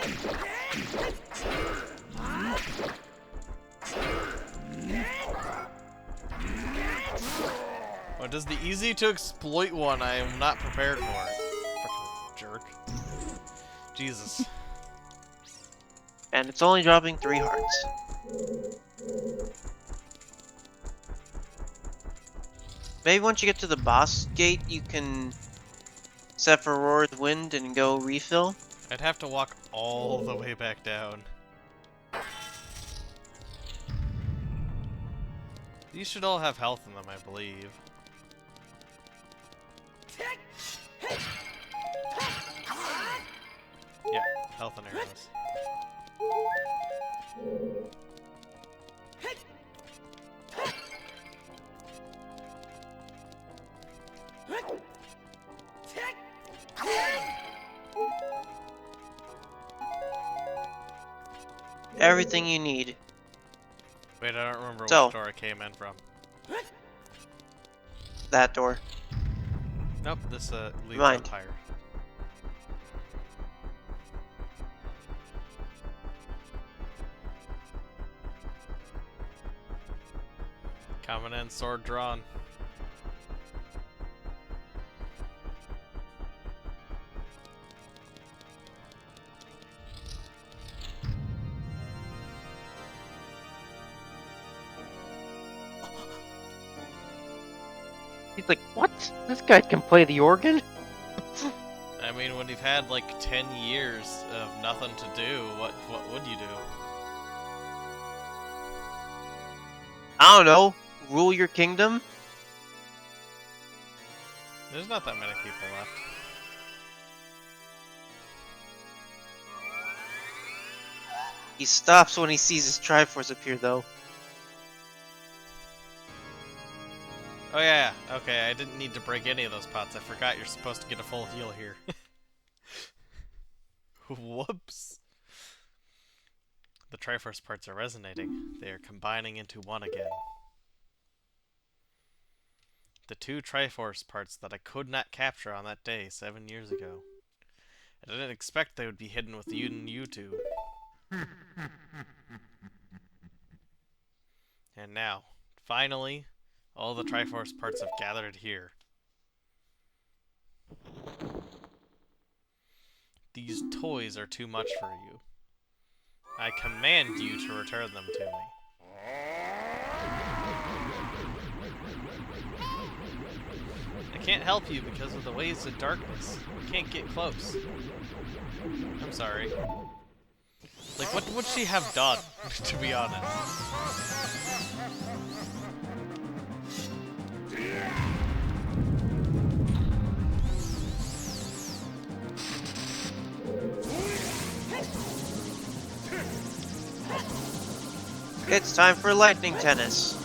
Speaker 1: When it does the easy to exploit one, I am not prepared for it. Frickin' jerk. Jesus.
Speaker 2: And it's only dropping 3 hearts. Maybe once you get to the boss gate, you can set for Roar's Wind and go refill.
Speaker 1: I'd have to walk all the way back down. These should all have health in them, I believe. Yeah, health and arrows.
Speaker 2: Everything you need.
Speaker 1: Wait, I don't remember
Speaker 2: So,
Speaker 1: which door I came in from.
Speaker 2: That door.
Speaker 1: Nope, this leads
Speaker 2: Mind.
Speaker 1: up higher. Coming in, sword drawn.
Speaker 2: He's like, what? This guy can play the organ?
Speaker 1: I mean, when you've had like 10 years of nothing to do, what would you do?
Speaker 2: I don't know. Rule your kingdom?
Speaker 1: There's not that many people left.
Speaker 2: He stops when he sees his Triforce appear, though.
Speaker 1: Oh yeah, okay, I didn't need to break any of those pots. I forgot you're supposed to get a full heal here. Whoops. The Triforce parts are resonating. They are combining into one again. The 2 Triforce parts that I could not capture on that day 7 years ago. I didn't expect they would be hidden with you two. And now, finally, all the Triforce parts have gathered here. These toys are too much for you. I command you to return them to me. I can't help you because of the ways of darkness. I can't get close. I'm sorry. Like, what would she have done, to be honest?
Speaker 2: It's time for lightning tennis.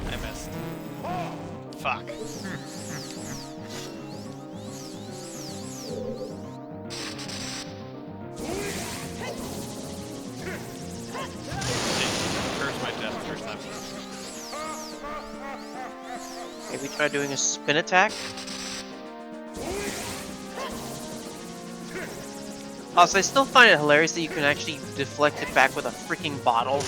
Speaker 1: I missed. Fuck. Where's my death first time?
Speaker 2: Maybe try doing a spin attack? Also, I still find it hilarious that you can actually deflect it back with a freaking bottle.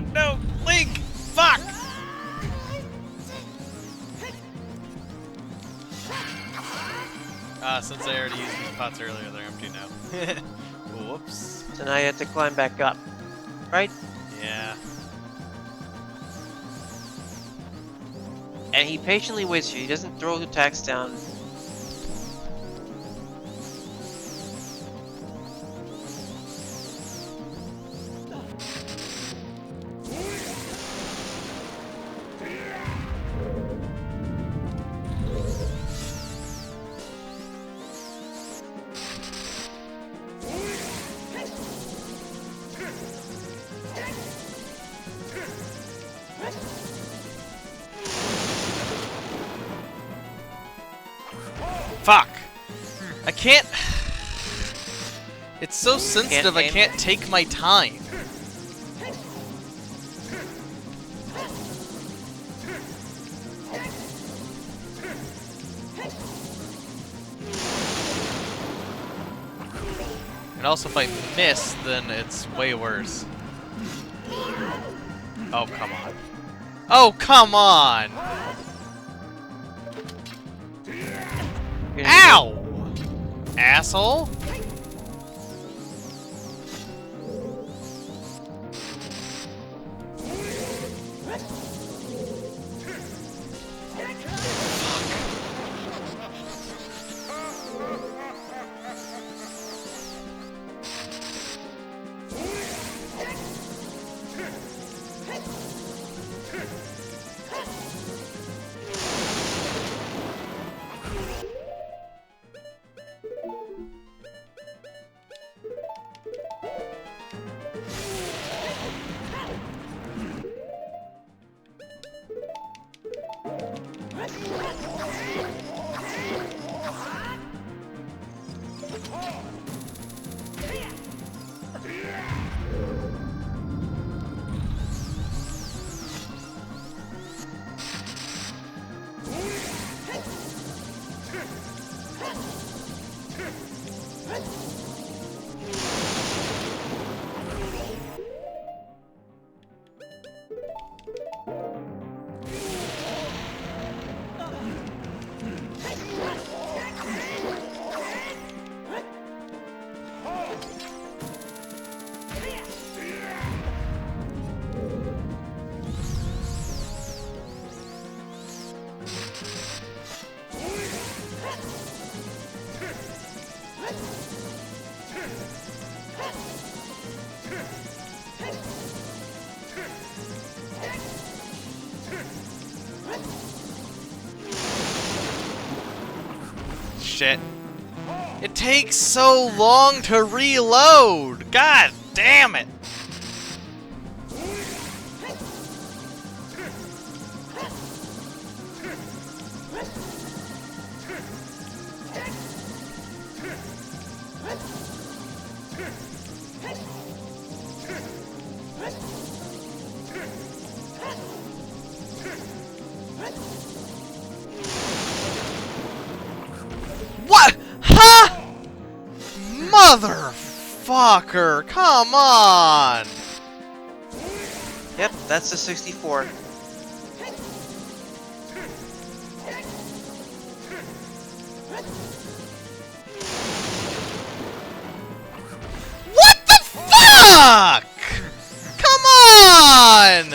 Speaker 1: god, no! Link! Fuck! Since I already used these pots earlier, they're empty now. Whoops.
Speaker 2: So now you have to climb back up, right?
Speaker 1: Yeah.
Speaker 2: And he patiently waits for you. He doesn't throw the attacks down.
Speaker 1: Fuck! I can't... It's so sensitive, I
Speaker 2: aim.
Speaker 1: can't take my time. And also if I miss, then it's way worse. Oh, come on. Oh, come on! Ow! Asshole! Shit. It takes so long to reload! God damn it! What? Huh? Motherfucker! Come on!
Speaker 2: Yep, that's the 64.
Speaker 1: What the fuck? Come on!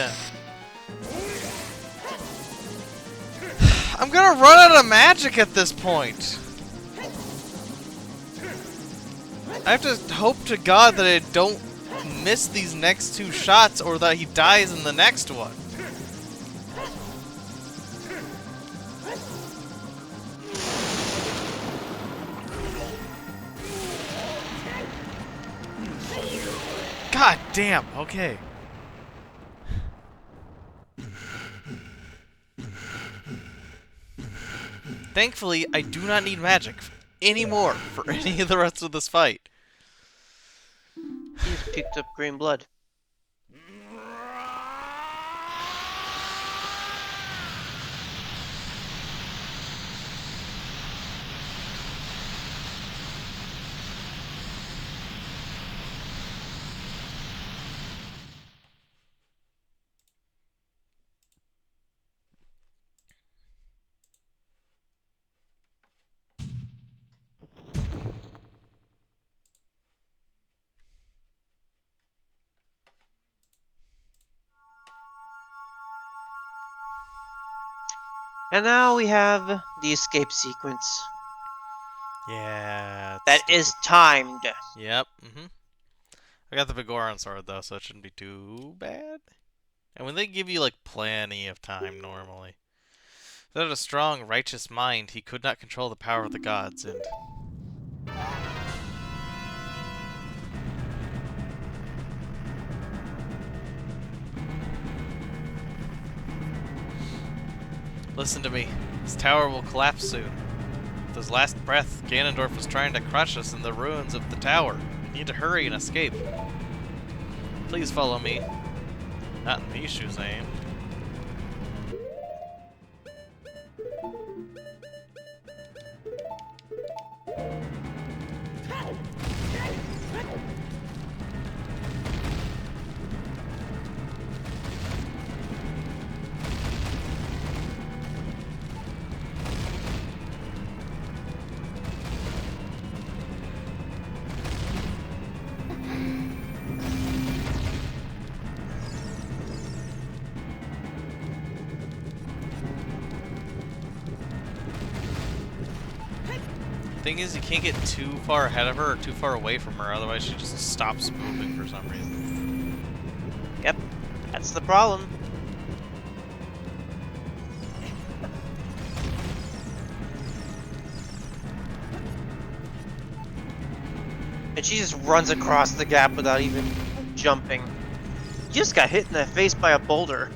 Speaker 1: I'm gonna run out of magic at this point. I have to hope to God that I don't miss these next two shots or that he dies in the next one. God damn, okay. Thankfully, I do not need magic anymore for any of the rest of this fight.
Speaker 2: He's picked up green blood. And now we have the escape sequence.
Speaker 1: Yeah, it's
Speaker 2: That
Speaker 1: stupid.
Speaker 2: is timed.
Speaker 1: Yep. I got the big Goron sword though, so it shouldn't be too bad. And when they give you like plenty of time normally. Without a strong, righteous mind, he could not control the power of the gods, and listen to me. This tower will collapse soon. With his last breath, Ganondorf was trying to crush us in the ruins of the tower. We need to hurry and escape. Please follow me. Not in these shoes, I ain't. Thing is, you can't get too far ahead of her or too far away from her, otherwise she just stops moving for some reason.
Speaker 2: Yep, that's the problem. And she just runs across the gap without even jumping. You just got hit in the face by a boulder.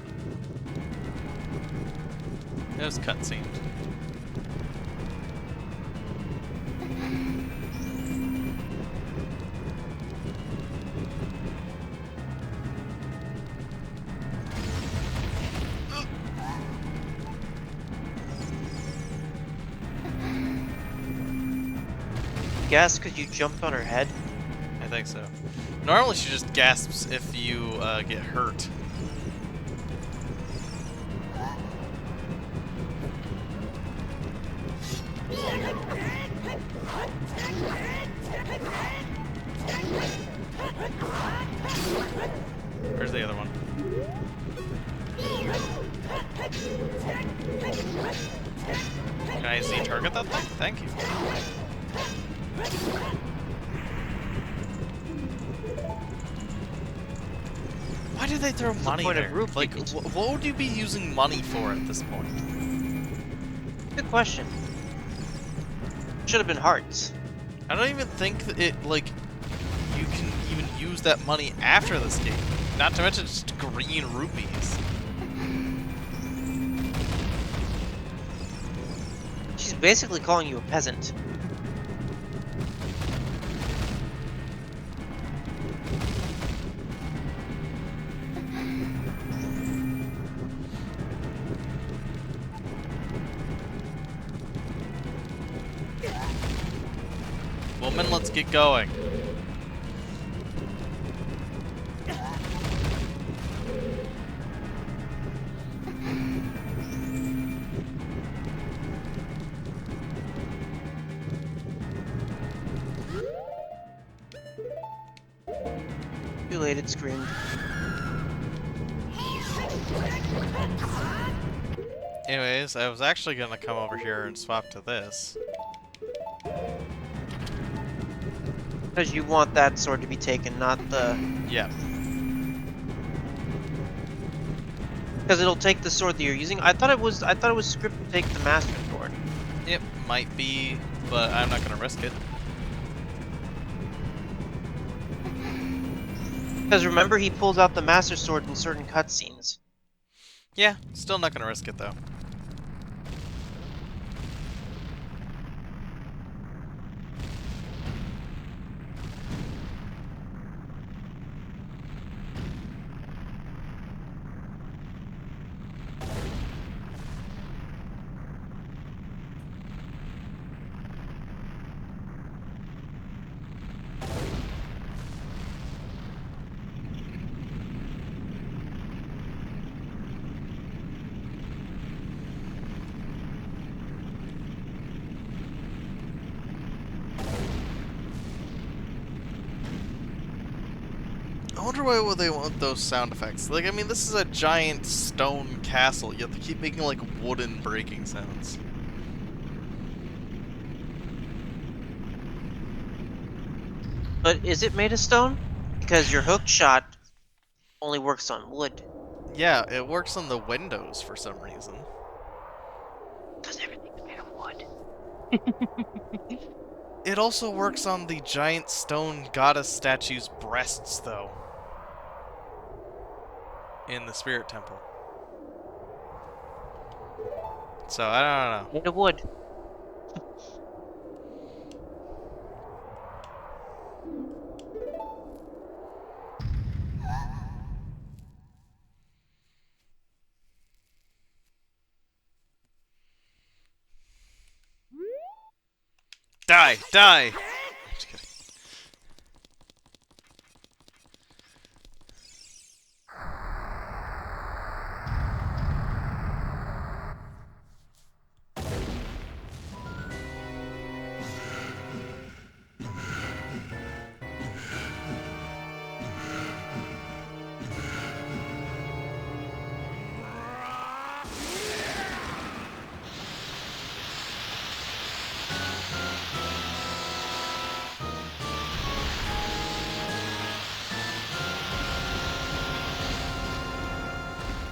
Speaker 1: It was cutscene.
Speaker 2: Guess because you jumped on her head?
Speaker 1: I think so. Normally she just gasps if you get hurt. Where's the other one? Can I Z-target that thing? Thank you. Why do they throw money
Speaker 2: point of
Speaker 1: there?
Speaker 2: rupee?
Speaker 1: Like, what would you be using money for at this point?
Speaker 2: Good question. Should have been hearts.
Speaker 1: I don't even think that it, like, you can even use that money after this game. Not to mention just green rupees.
Speaker 2: She's basically calling you a peasant.
Speaker 1: Woman, let's get going.
Speaker 2: Too late, it screamed.
Speaker 1: Anyways, I was actually gonna come over here and swap to this.
Speaker 2: Because you want that sword to be taken, not the...
Speaker 1: Yep.
Speaker 2: Because it'll take the sword that you're using. I thought it was script to take the Master Sword.
Speaker 1: It might be, but I'm not gonna risk it.
Speaker 2: Because remember, he pulls out the Master Sword in certain cutscenes.
Speaker 1: Yeah, still not gonna risk it though. wonder why would they want those sound effects. Like, I mean, this is a giant stone castle, yet they keep making, like, wooden breaking sounds.
Speaker 2: But is it made of stone? Because your hook shot only works on wood.
Speaker 1: Yeah, it works on the windows for some reason.
Speaker 2: Because everything's made of wood.
Speaker 1: It also works on the giant stone goddess statue's breasts, though. In the spirit temple. So, I don't know.
Speaker 2: Made of wood.
Speaker 1: Die! Die! Just kidding.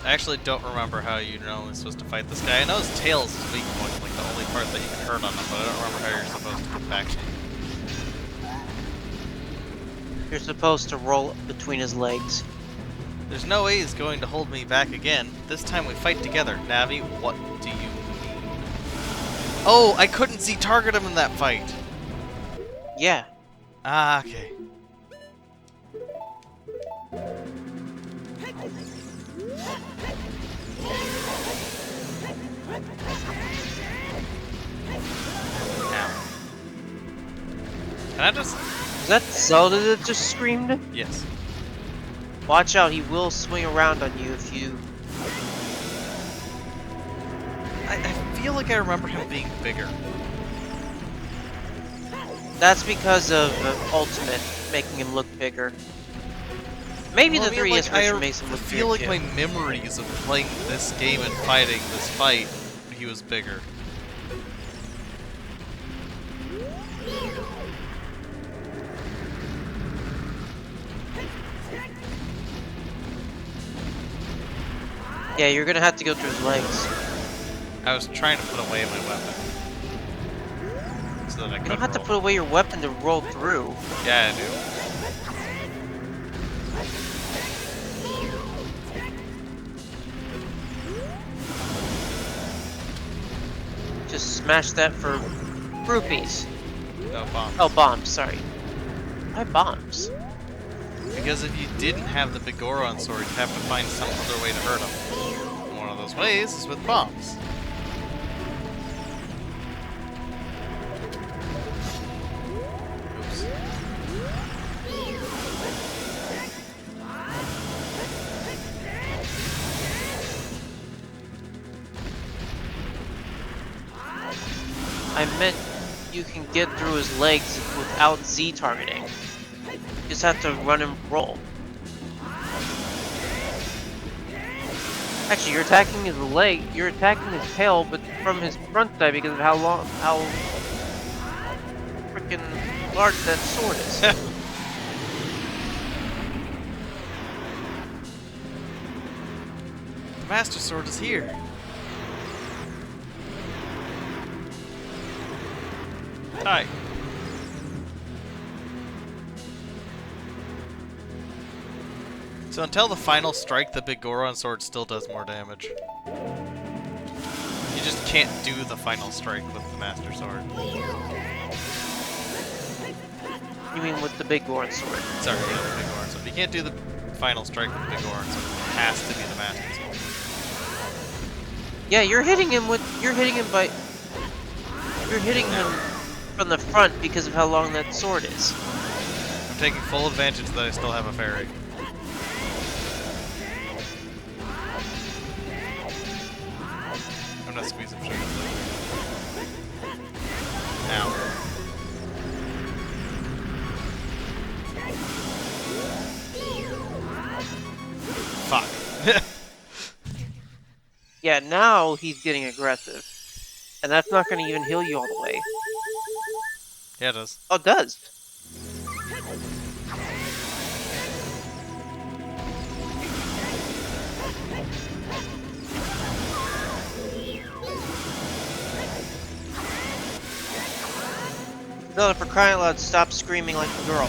Speaker 1: I actually don't remember how you're normally supposed to fight this guy. I know his tail's his weak point, like the only part that you can hurt on him, but I don't remember how you're supposed to get back to him.
Speaker 2: You're supposed to roll between his legs.
Speaker 1: There's no way he's going to hold me back again. This time we fight together. Navi, what do you need? Oh, I couldn't see target him in that fight.
Speaker 2: Yeah.
Speaker 1: Ah, okay. Now. Can I just...
Speaker 2: Is that Zelda that just screamed?
Speaker 1: Yes.
Speaker 2: Watch out, he will swing around on you if you...
Speaker 1: I feel like I remember him being bigger.
Speaker 2: That's because of Ultimate making him look bigger. Maybe
Speaker 1: Well,
Speaker 2: the
Speaker 1: I mean,
Speaker 2: 3DS
Speaker 1: like,
Speaker 2: version makes him
Speaker 1: I
Speaker 2: look
Speaker 1: feel
Speaker 2: bigger
Speaker 1: like
Speaker 2: too.
Speaker 1: my memories of playing this game and fighting this fight, he was bigger.
Speaker 2: Yeah, you're gonna have to go through his legs.
Speaker 1: I was trying to put away my weapon. So that I
Speaker 2: You
Speaker 1: could
Speaker 2: don't have to
Speaker 1: roll.
Speaker 2: put away your weapon to roll through.
Speaker 1: Yeah, I do.
Speaker 2: Just smash that for rupees.
Speaker 1: No bombs.
Speaker 2: Oh, bombs, sorry. Why bombs?
Speaker 1: Because if you didn't have the big Goron sword, you'd have to find some other way to hurt him. And one of those ways is with bombs. Oops.
Speaker 2: I meant you can get through his legs without Z targeting. You just have to run and roll. Actually, you're attacking his leg, you're attacking his tail, but from his front side because of how freaking large that sword is.
Speaker 1: The Master Sword is here. Hi. So until the final strike, the big Goron sword still does more damage. You just can't do the final strike with the Master Sword.
Speaker 2: You mean with the big Goron sword?
Speaker 1: Sorry, yeah, the big Goron sword. You can't do the final strike with the big Goron sword. It has to be the Master Sword.
Speaker 2: Yeah, you're hitting him from the front because of how long that sword is.
Speaker 1: I'm taking full advantage that I still have a fairy. I'm not squeezing shit. Ow.
Speaker 2: Yeah, now he's getting aggressive. And that's not going to even heal you all the way.
Speaker 1: Yeah, it does.
Speaker 2: Oh, it does. No, for crying out loud, stop screaming like a girl.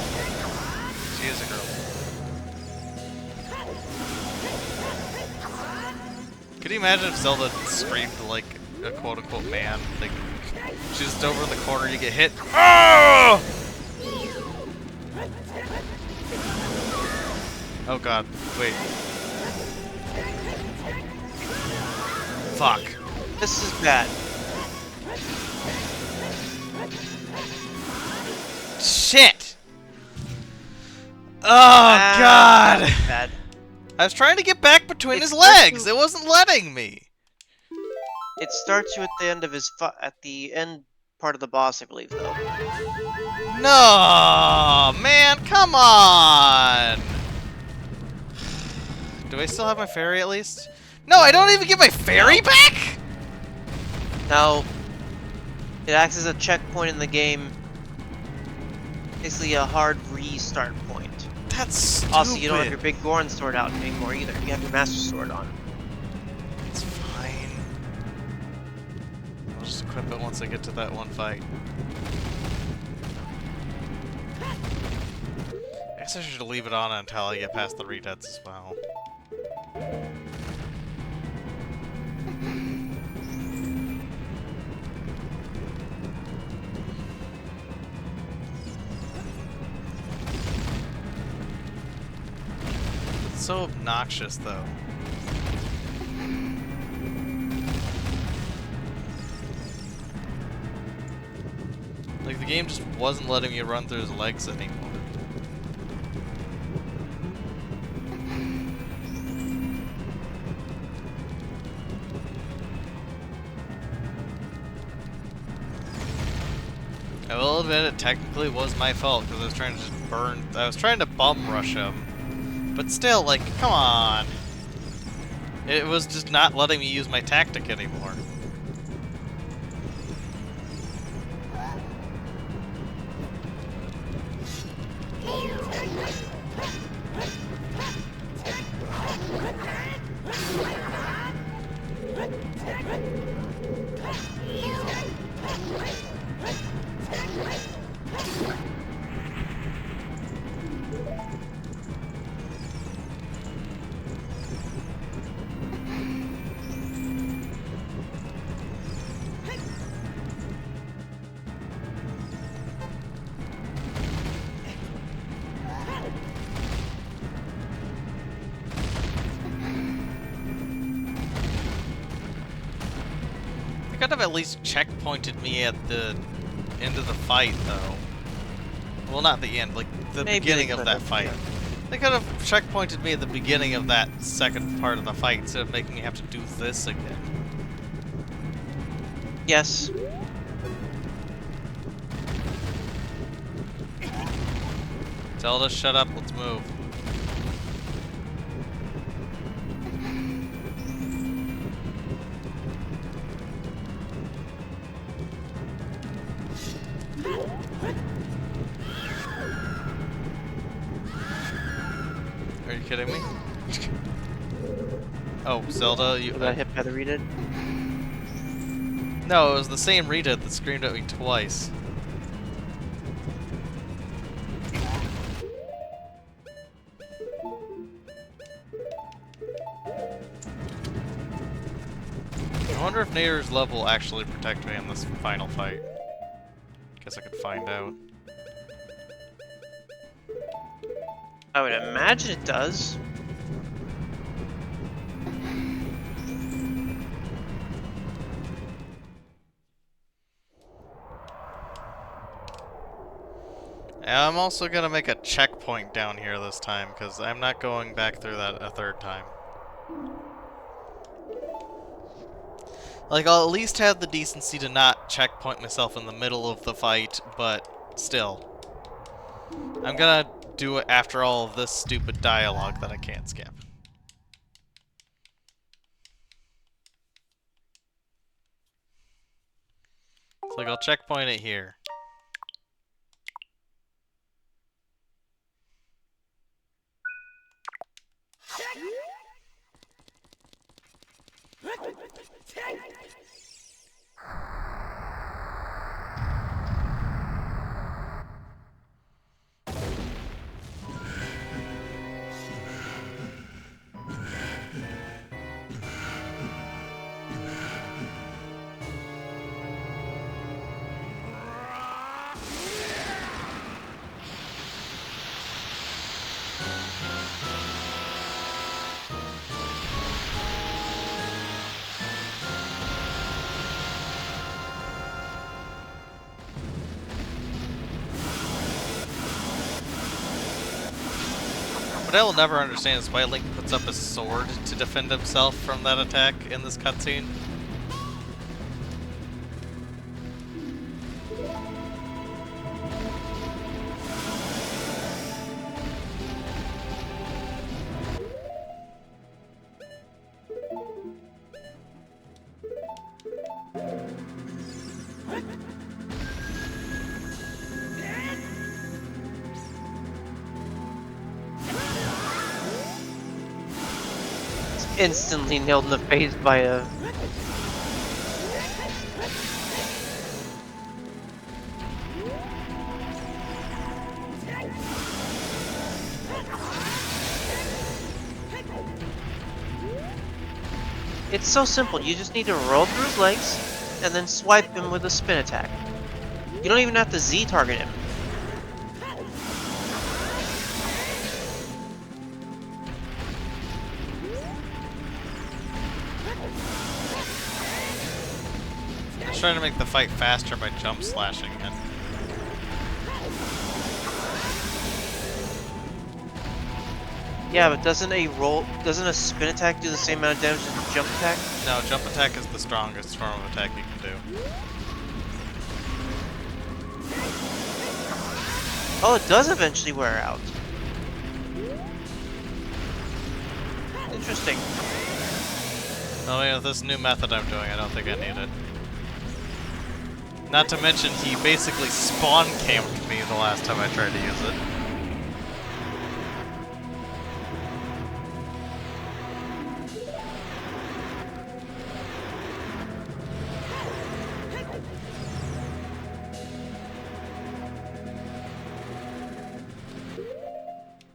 Speaker 1: She is a girl. Could you imagine if Zelda screamed like a quote-unquote man? Like, she's just over in the corner, you get hit. Oh! Oh god, wait. Fuck.
Speaker 2: This is bad.
Speaker 1: Shit! Oh god!
Speaker 2: Bad.
Speaker 1: I was trying to get back between his
Speaker 2: starts
Speaker 1: legs. It wasn't letting me.
Speaker 2: It starts you at the end of his at the end part of the boss, I believe, though.
Speaker 1: No, man, come on. Do I still have my fairy at least? No, I don't even get my fairy back?
Speaker 2: No. It acts as a checkpoint in the game. Basically a hard restart point.
Speaker 1: That's stupid.
Speaker 2: Also, you don't have your big Goron sword out anymore either. You have your Master Sword on.
Speaker 1: It's fine. I'll just equip it once I get to that one fight. I guess I should leave it on until I get past the redeads as well. It's so obnoxious, though. Like, the game just wasn't letting me run through his legs anymore. I will admit it technically was my fault because I was trying to just I was trying to bum rush him. But still, like, come on. It was just not letting me use my tactic anymore. They could have at least checkpointed me at the end of the fight, though. Well, not the end, like the beginning of that fight.
Speaker 2: Yeah.
Speaker 1: They could have checkpointed me at the beginning of that second part of the fight instead of making me have to do this again.
Speaker 2: Yes.
Speaker 1: Zelda, shut up, let's move. Are you kidding me? Oh, Zelda, you
Speaker 2: Got hit by the redead.
Speaker 1: No, it was the same redead that screamed at me twice. I wonder if Nader's love will actually protect me in this final fight. Guess I could find out.
Speaker 2: I would imagine it does.
Speaker 1: And I'm also gonna make a checkpoint down here this time, because I'm not going back through that a third time. Like, I'll at least have the decency to not checkpoint myself in the middle of the fight, but still. I'm gonna do it after all of this stupid dialogue that I can't skip. Like, I'll checkpoint it here. What I will never understand is why Link puts up a sword to defend himself from that attack in this cutscene.
Speaker 2: Instantly nailed in the face by a... It's so simple, you just need to roll through his legs, and then swipe him with a spin attack. You don't even have to Z target him.
Speaker 1: I'm trying to make the fight faster by jump slashing it.
Speaker 2: Yeah, but doesn't a spin attack do the same amount of damage as a jump attack?
Speaker 1: No, jump attack is the strongest form of attack you can do.
Speaker 2: Oh, it does eventually wear out. Interesting.
Speaker 1: I mean, with this new method I'm doing, I don't think I need it. Not to mention, he basically spawn camped me the last time I tried to use it.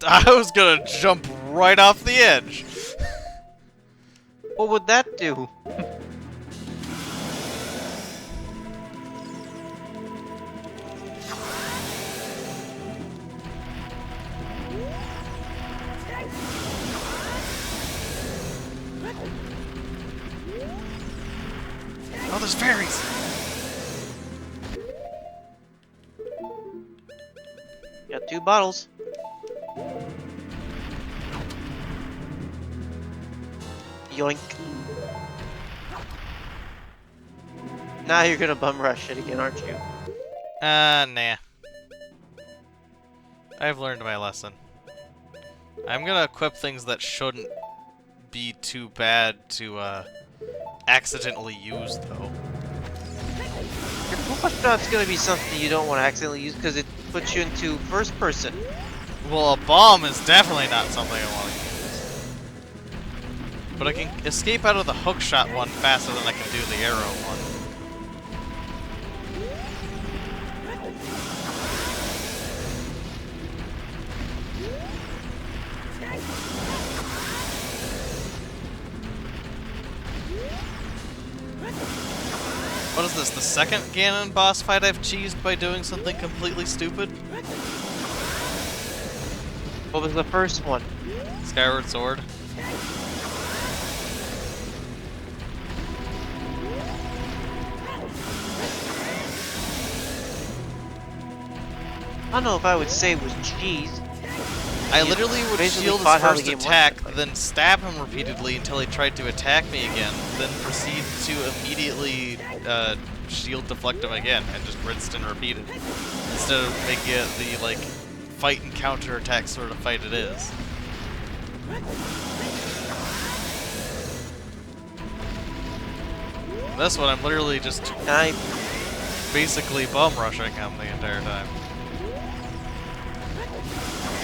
Speaker 1: I was gonna jump right off the edge.
Speaker 2: What would that do?
Speaker 1: Oh, there's fairies!
Speaker 2: Got 2 bottles. Yoink. Now you're gonna bum rush it again, aren't you?
Speaker 1: Nah. I've learned my lesson. I'm gonna equip things that shouldn't be too bad to, accidentally use, though.
Speaker 2: Your pull shot's gonna be something you don't want to accidentally use because it puts you into first person.
Speaker 1: Well, a bomb is definitely not something I want to use. But I can escape out of the hookshot one faster than I can do the arrow one. What is this, the second Ganon boss fight I've cheesed by doing something completely stupid?
Speaker 2: What was the first one?
Speaker 1: Skyward Sword.
Speaker 2: I don't know if I would say it was cheese.
Speaker 1: I literally would
Speaker 2: basically
Speaker 1: shield his
Speaker 2: fought how the
Speaker 1: first
Speaker 2: game
Speaker 1: attack,
Speaker 2: works.
Speaker 1: then stab him repeatedly until he tried to attack me again, then proceed to immediately shield deflect him again, and just rinsed and repeated. Instead of making it the, like, fight and counter attack sort of fight it is. This one, I'm literally just basically bum rushing him the entire time.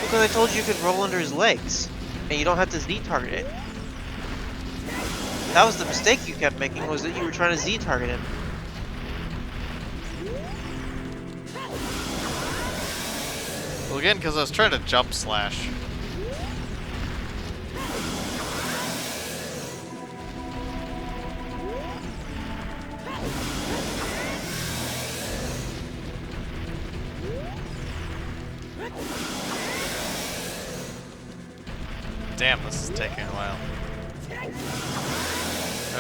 Speaker 2: Because I told you you could roll under his legs, and you don't have to Z-target it. That was the mistake you kept making, was that you were trying to Z-target him.
Speaker 1: Well, again, because I was trying to jump slash. Damn, this is taking a while.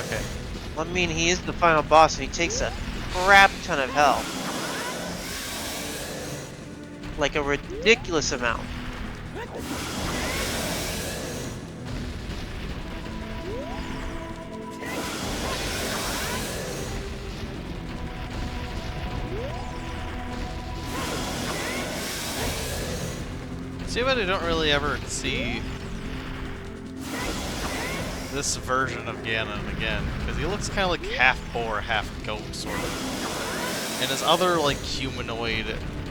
Speaker 1: Okay.
Speaker 2: Well, I mean, he is the final boss, and he takes a crap ton of health. Like a ridiculous amount.
Speaker 1: See, but I don't really ever see this version of Ganon again, because he looks kind of like half boar, half goat, sort of. And his other, like, humanoid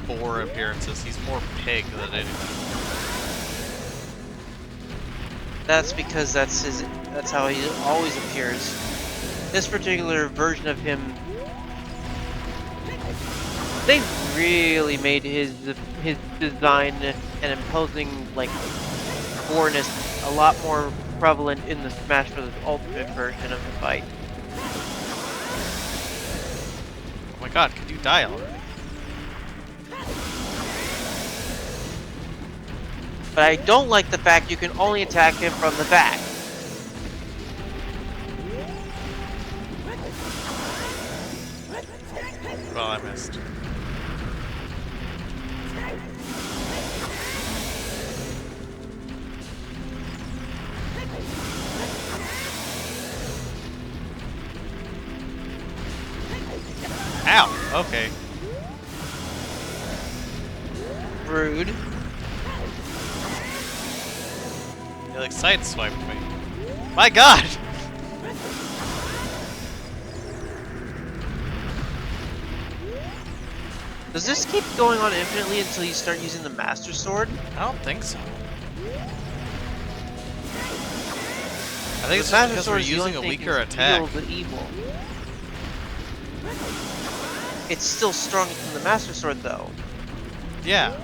Speaker 1: boar appearances, he's more pig than anything.
Speaker 2: That's because that's how he always appears. This particular version of him, they really made his design and imposing, like, boarness a lot more prevalent in the Smash Bros. Ultimate version of the fight.
Speaker 1: Oh my god, could you die already?
Speaker 2: But I don't like the fact you can only attack him from the back.
Speaker 1: Well, I missed. Ow! Okay.
Speaker 2: Rude.
Speaker 1: He like sideswiped me. My god!
Speaker 2: Does this keep going on infinitely until you start using the Master Sword?
Speaker 1: I don't think so. I think it's just
Speaker 2: Master
Speaker 1: because
Speaker 2: Sword
Speaker 1: we're
Speaker 2: is the
Speaker 1: using
Speaker 2: only
Speaker 1: a
Speaker 2: thing
Speaker 1: weaker
Speaker 2: that
Speaker 1: attack.
Speaker 2: heals the evil. It's still stronger than the Master Sword, though.
Speaker 1: Yeah.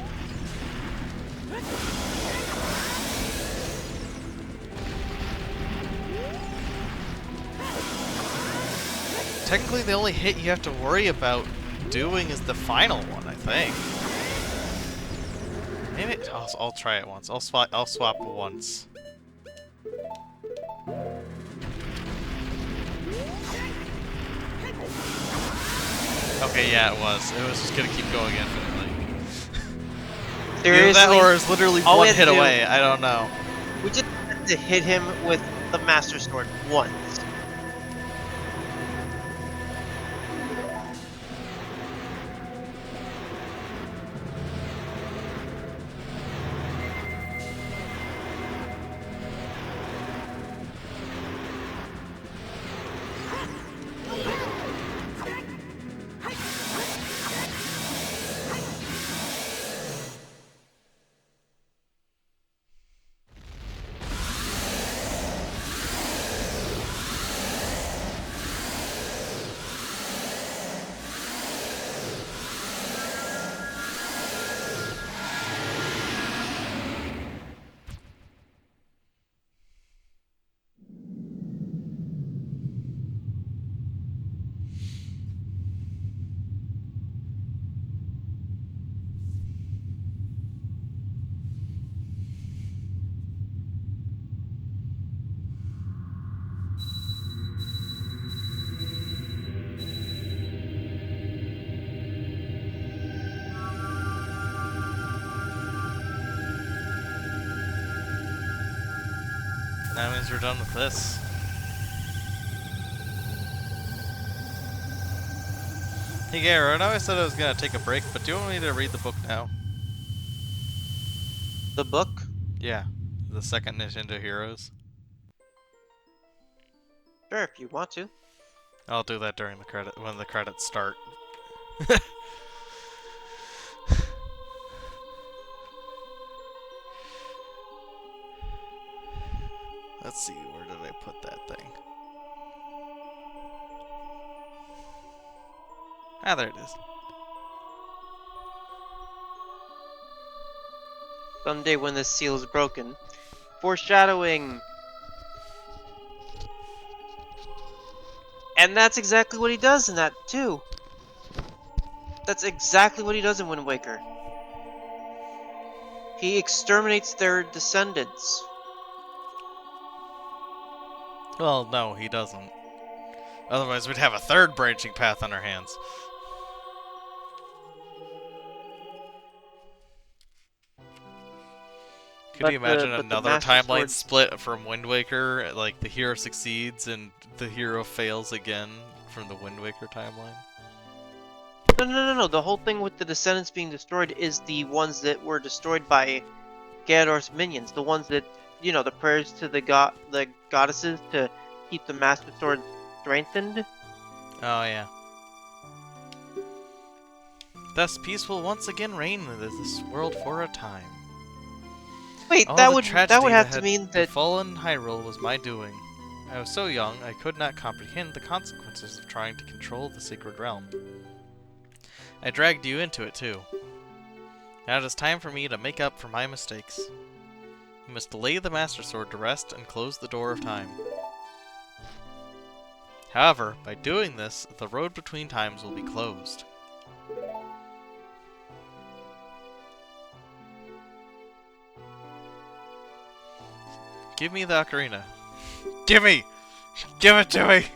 Speaker 1: Technically, the only hit you have to worry about doing is the final one, I think. Maybe I'll try it once. I'll swap once. Okay, yeah, it was. It was just gonna keep going infinitely. Either that or it's literally
Speaker 2: all we
Speaker 1: one
Speaker 2: had to
Speaker 1: hit
Speaker 2: do-
Speaker 1: away. I don't know.
Speaker 2: We just had to hit him with the Master Sword once.
Speaker 1: That means we're done with this. Hey Gary, I know I said I was gonna take a break, but do you want me to read the book now?
Speaker 2: The book?
Speaker 1: Yeah, the second Nintendo Heroes.
Speaker 2: Sure, if you want to.
Speaker 1: I'll do that during the when the credits start. Let's see, where did I put that thing? Ah, there it is.
Speaker 2: Someday when this seal is broken. Foreshadowing! And that's exactly what he does in that, too. That's exactly what he does in Wind Waker. He exterminates their descendants.
Speaker 1: Well, no, he doesn't. Otherwise, we'd have a third branching path on our hands. Could you imagine
Speaker 2: the
Speaker 1: another
Speaker 2: Master
Speaker 1: timeline
Speaker 2: Sword...
Speaker 1: split from Wind Waker? Like, the hero succeeds and the hero fails again from the Wind Waker timeline?
Speaker 2: No. The whole thing with the descendants being destroyed is the ones that were destroyed by Ganondorf's minions. The ones that, you know, the prayers to the goddesses to keep the Master Sword strengthened.
Speaker 1: Oh, yeah. Thus, peace will once again reign in this world for a time.
Speaker 2: Wait,
Speaker 1: All
Speaker 2: that
Speaker 1: the
Speaker 2: would
Speaker 1: tragedy
Speaker 2: have to
Speaker 1: had
Speaker 2: mean that...
Speaker 1: befallen Hyrule was my doing. I was so young, I could not comprehend the consequences of trying to control the sacred realm. I dragged you into it, too. Now it is time for me to make up for my mistakes. You must lay the Master Sword to rest and close the door of time. However, by doing this, the road between times will be closed. Give me the Ocarina. Give me! Give it to me!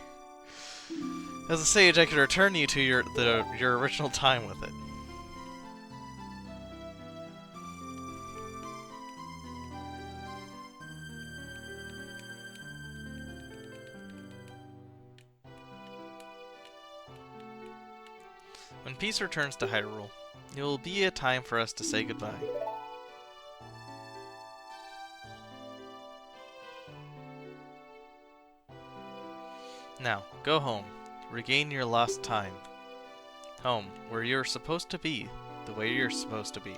Speaker 1: As a sage, I could return you to your original time with it. When peace returns to Hyrule, it will be a time for us to say goodbye. Now, go home. Regain your lost time. Home, where you're supposed to be, the way you're supposed to be.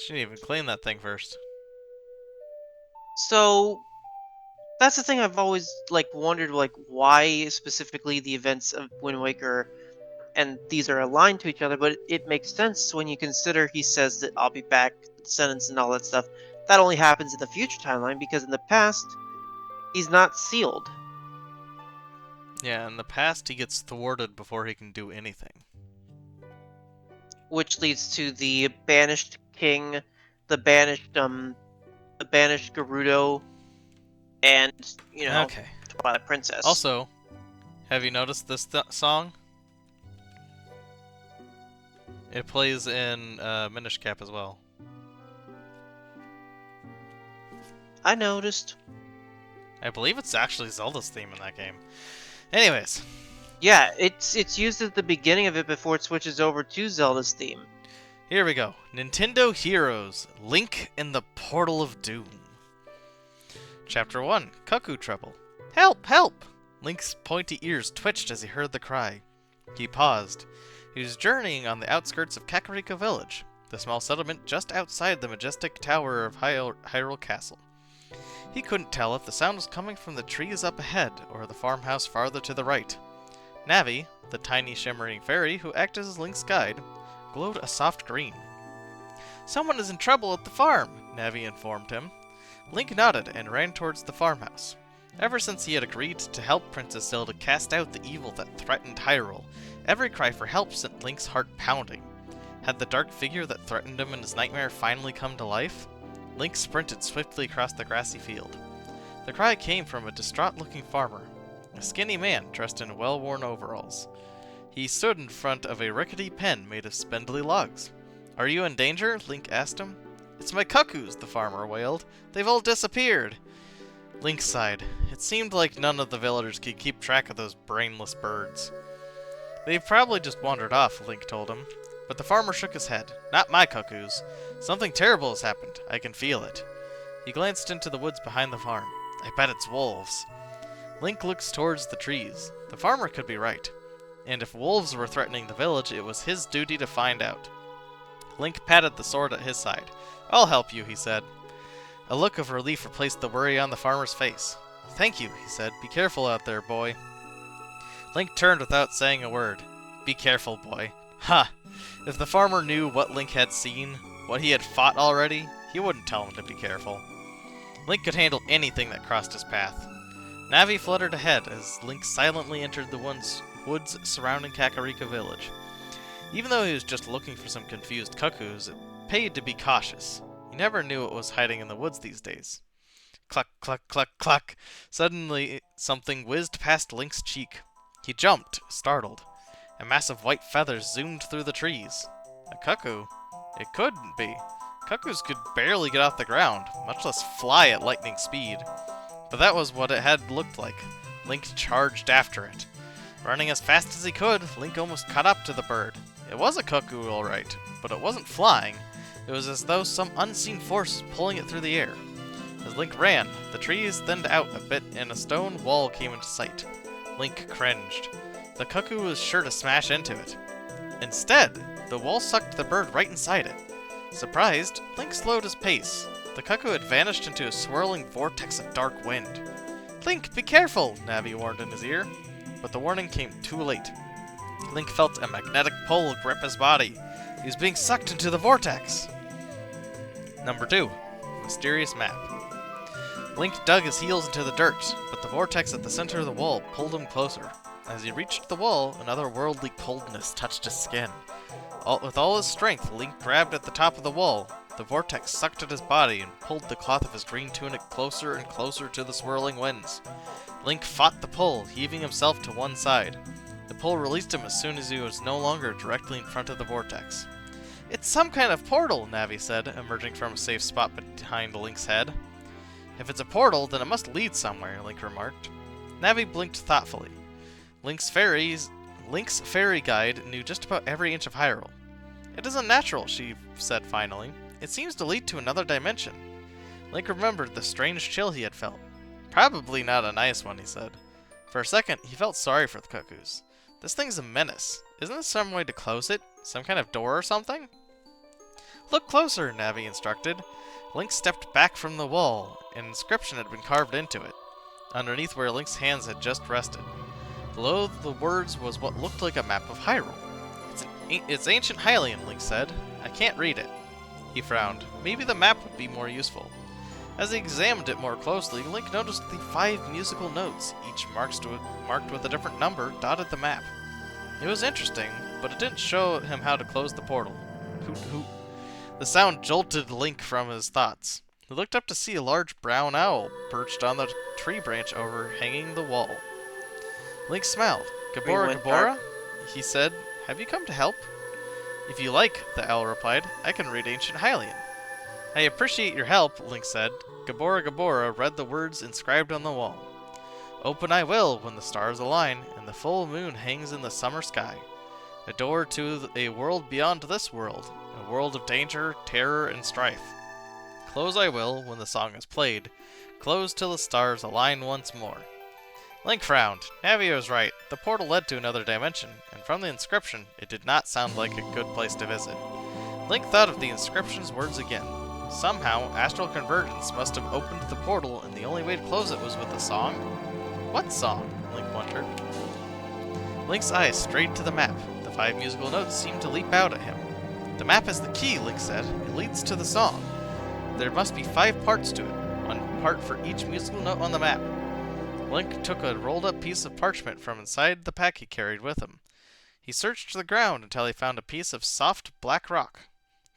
Speaker 1: Shouldn't even claim that thing first.
Speaker 2: So, that's the thing I've always, wondered, why specifically the events of Wind Waker and these are aligned to each other, but it makes sense when you consider he says that I'll be back, descendants and all that stuff. That only happens in the future timeline, because in the past, he's not sealed.
Speaker 1: Yeah, in the past he gets thwarted before he can do anything.
Speaker 2: Which leads to the banished king, the banished Gerudo, and,
Speaker 1: Okay.
Speaker 2: Twilight Princess.
Speaker 1: Also, have you noticed this song? It plays in Minish Cap as well.
Speaker 2: I noticed.
Speaker 1: I believe it's actually Zelda's theme in that game. Anyways.
Speaker 2: Yeah, it's used at the beginning of it before it switches over to Zelda's theme.
Speaker 1: Here we go. Nintendo Heroes. Link in the Portal of Doom. Chapter 1. Cuckoo Trouble. Help! Help! Link's pointy ears twitched as he heard the cry. He paused. He was journeying on the outskirts of Kakariko Village, the small settlement just outside the majestic tower of Hyrule Castle. He couldn't tell if the sound was coming from the trees up ahead or the farmhouse farther to the right. Navi, the tiny shimmering fairy who acted as Link's guide, glowed a soft green. Someone is in trouble at the farm, Navi informed him. Link nodded and ran towards the farmhouse. Ever since he had agreed to help Princess Zelda cast out the evil that threatened Hyrule, every cry for help sent Link's heart pounding. Had the dark figure that threatened him in his nightmare finally come to life? Link sprinted swiftly across the grassy field. The cry came from a distraught-looking farmer, a skinny man dressed in well-worn overalls. He stood in front of a rickety pen made of spindly logs. "Are you in danger?" Link asked him. "It's my cuckoos," the farmer wailed. "They've all disappeared." Link sighed. It seemed like none of the villagers could keep track of those brainless birds. "They've probably just wandered off," Link told him. But the farmer shook his head. Not my cuckoos. Something terrible has happened. I can feel it. He glanced into the woods behind the farm. I bet it's wolves. Link looks towards the trees. The farmer could be right. And if wolves were threatening the village, it was his duty to find out. Link patted the sword at his side. I'll help you, he said. A look of relief replaced the worry on the farmer's face. Thank you, he said. Be careful out there, boy. Link turned without saying a word. Be careful, boy. Ha! If the farmer knew what Link had seen, what he had fought already, he wouldn't tell him to be careful. Link could handle anything that crossed his path. Navi fluttered ahead as Link silently entered the woods surrounding Kakariko Village. Even though he was just looking for some confused cuckoos, it paid to be cautious. He never knew what was hiding in the woods these days. Cluck, cluck, cluck, cluck. Suddenly, something whizzed past Link's cheek. He jumped, startled. A mass of white feathers zoomed through the trees. A cuckoo? It couldn't be. Cuckoos could barely get off the ground, much less fly at lightning speed. But that was what it had looked like. Link charged after it. Running as fast as he could, Link almost caught up to the bird. It was a cuckoo, all right, but it wasn't flying. It was as though some unseen force was pulling it through the air. As Link ran, the trees thinned out a bit and a stone wall came into sight. Link cringed. The cuckoo was sure to smash into it. Instead, the wall sucked the bird right inside it. Surprised, Link slowed his pace. The cuckoo had vanished into a swirling vortex of dark wind. Link, be careful, Navi warned in his ear. But the warning came too late. Link felt a magnetic pull grip his body. He was being sucked into the vortex. Number 2. Mysterious Map. Link dug his heels into the dirt, but the vortex at the center of the wall pulled him closer. As he reached the wall, an otherworldly coldness touched his skin. With all his strength, Link grabbed at the top of the wall. The vortex sucked at his body and pulled the cloth of his green tunic closer and closer to the swirling winds. Link fought the pull, heaving himself to one side. The pull released him as soon as he was no longer directly in front of the vortex. It's some kind of portal, Navi said, emerging from a safe spot behind Link's head. If it's a portal, then it must lead somewhere, Link remarked. Navi blinked thoughtfully. Link's fairy guide knew just about every inch of Hyrule. It is unnatural, she said finally. It seems to lead to another dimension. Link remembered the strange chill he had felt. Probably not a nice one, he said. For a second, he felt sorry for the cuckoos. This thing's a menace. Isn't there some way to close it? Some kind of door or something? Look closer, Navi instructed. Link stepped back from the wall. An inscription had been carved into it, underneath where Link's hands had just rested. Below the words was what looked like a map of Hyrule. It's ancient Hylian, Link said. I can't read it. He frowned. Maybe the map would be more useful. As he examined it more closely, Link noticed the 5 musical notes, each marked with a different number, dotted the map. It was interesting, but it didn't show him how to close the portal. Hoot hoot. The sound jolted Link from his thoughts. He looked up to see a large brown owl perched on the tree branch overhanging the wall. Link smiled. Gabora, Gabora? He said, have you come to help? If you like, the owl replied, I can read ancient Hylian. I appreciate your help, Link said. Gabora Gabora read the words inscribed on the wall. Open I will when the stars align and the full moon hangs in the summer sky. A door to a world beyond this world, a world of danger, terror, and strife. Close I will when the song is played, close till the stars align once more. Link frowned. Navi was right. The portal led to another dimension, and from the inscription, it did not sound like a good place to visit. Link thought of the inscription's words again. Somehow, astral convergence must have opened the portal, and the only way to close it was with a song? What song? Link wondered. Link's eyes strayed to the map. The 5 musical notes seemed to leap out at him. The map is the key, Link said. It leads to the song. There must be 5 parts to it, one part for each musical note on the map. Link took a rolled-up piece of parchment from inside the pack he carried with him. He searched the ground until he found a piece of soft black rock.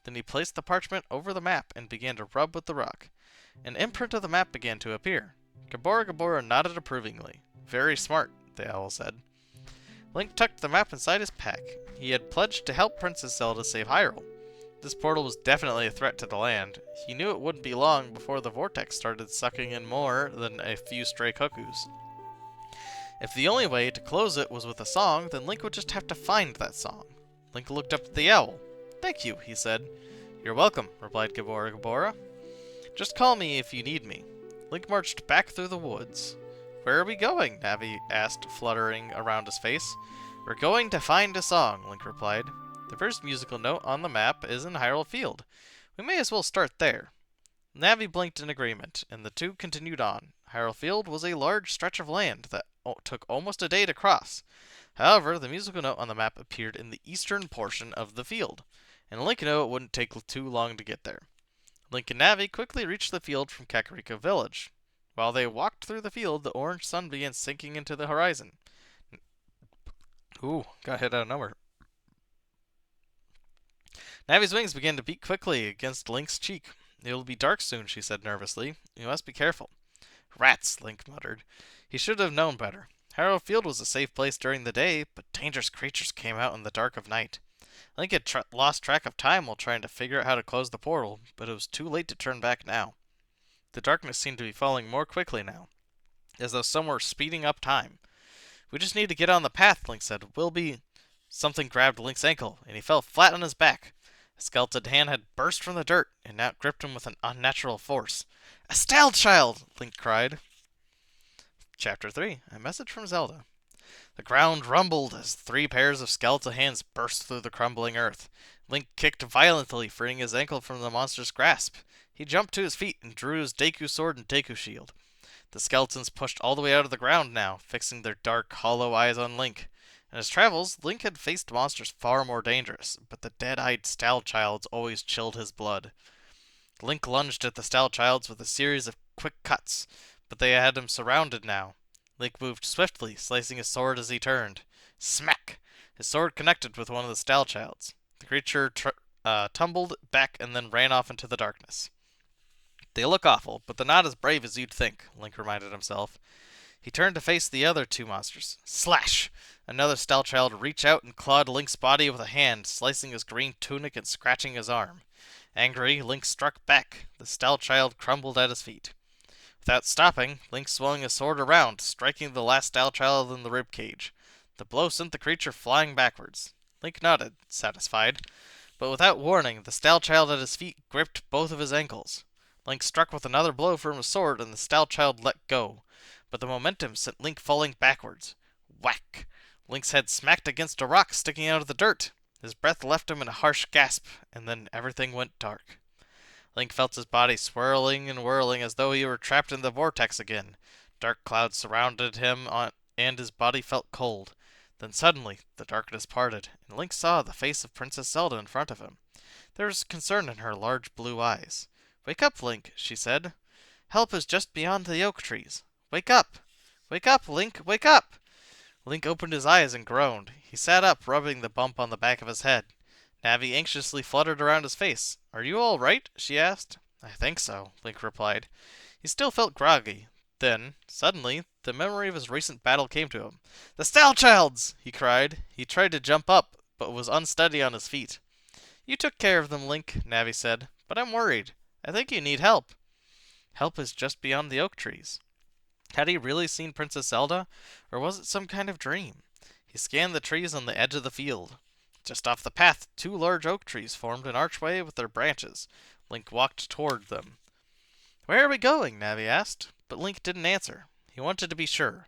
Speaker 1: Then he placed the parchment over the map and began to rub with the rock. An imprint of the map began to appear. Gabora Gabora nodded approvingly. Very smart, the owl said. Link tucked the map inside his pack. He had pledged to help Princess Zelda save Hyrule. This portal was definitely a threat to the land. He knew it wouldn't be long before the vortex started sucking in more than a few stray cuckoos. If the only way to close it was with a song, then Link would just have to find that song. Link looked up at the owl. Thank you, he said. You're welcome, replied Gabora Gabora. Just call me if you need me. Link marched back through the woods. Where are we going? Navi asked, fluttering around his face. We're going to find a song, Link replied. The first musical note on the map is in Hyrule Field. We may as well start there. Navi blinked in agreement, and the two continued on. Hyrule Field was a large stretch of land that took almost a day to cross. However, the musical note on the map appeared in the eastern portion of the field, and Link knew it wouldn't take too long to get there. Link and Navi quickly reached the field from Kakariko Village. While they walked through the field, the orange sun began sinking into the horizon. Ooh, got hit out of nowhere. Navi's wings began to beat quickly against Link's cheek. It will be dark soon, she said nervously. You must be careful. Rats, Link muttered. He should have known better. Hyrule Field was a safe place during the day, but dangerous creatures came out in the dark of night. Link had lost track of time while trying to figure out how to close the portal, but it was too late to turn back now. The darkness seemed to be falling more quickly now, as though some were speeding up time. We just need to get on the path, Link said. We'll be... Something grabbed Link's ankle, and he fell flat on his back. A skeleton hand had burst from the dirt, and now gripped him with an unnatural force. A Style Child! Link cried. Chapter 3. A Message from Zelda. The ground rumbled as 3 pairs of skeletal hands burst through the crumbling earth. Link kicked violently, freeing his ankle from the monster's grasp. He jumped to his feet and drew his Deku sword and Deku shield. The skeletons pushed all the way out of the ground now, fixing their dark, hollow eyes on Link. In his travels, Link had faced monsters far more dangerous, but the dead-eyed Style Childs always chilled his blood. Link lunged at the Style Childs with a series of quick cuts, but they had him surrounded now. Link moved swiftly, slicing his sword as he turned. Smack! His sword connected with one of the Style Childs. The creature tumbled back and then ran off into the darkness. They look awful, but they're not as brave as you'd think, Link reminded himself. He turned to face the other 2 monsters. Slash! Another Style Child reached out and clawed Link's body with a hand, slicing his green tunic and scratching his arm. Angry, Link struck back. The Style Child crumbled at his feet. Without stopping, Link swung his sword around, striking the last Style Child in the ribcage. The blow sent the creature flying backwards. Link nodded, satisfied. But without warning, the Style Child at his feet gripped both of his ankles. Link struck with another blow from his sword, and the Style Child let go. But the momentum sent Link falling backwards. Whack! Link's head smacked against a rock sticking out of the dirt. His breath left him in a harsh gasp, and then everything went dark. Link felt his body swirling and whirling as though he were trapped in the vortex again. Dark clouds surrounded him, and his body felt cold. Then suddenly, the darkness parted, and Link saw the face of Princess Zelda in front of him. There was concern in her large blue eyes. Wake up, Link, she said. Help is just beyond the oak trees. Wake up! Wake up, Link! Wake up! Link opened his eyes and groaned. He sat up, rubbing the bump on the back of his head. Navi anxiously fluttered around his face. Are you all right? She asked. I think so, Link replied. He still felt groggy. Then, suddenly, the memory of his recent battle came to him. The Style Childs! He cried. He tried to jump up, but was unsteady on his feet. You took care of them, Link, Navi said, but I'm worried. I think you need help. Help is just beyond the oak trees. Had he really seen Princess Zelda, or was it some kind of dream? He scanned the trees on the edge of the field. Just off the path, 2 large oak trees formed an archway with their branches. Link walked toward them. Where are we going? Navi asked, but Link didn't answer. He wanted to be sure.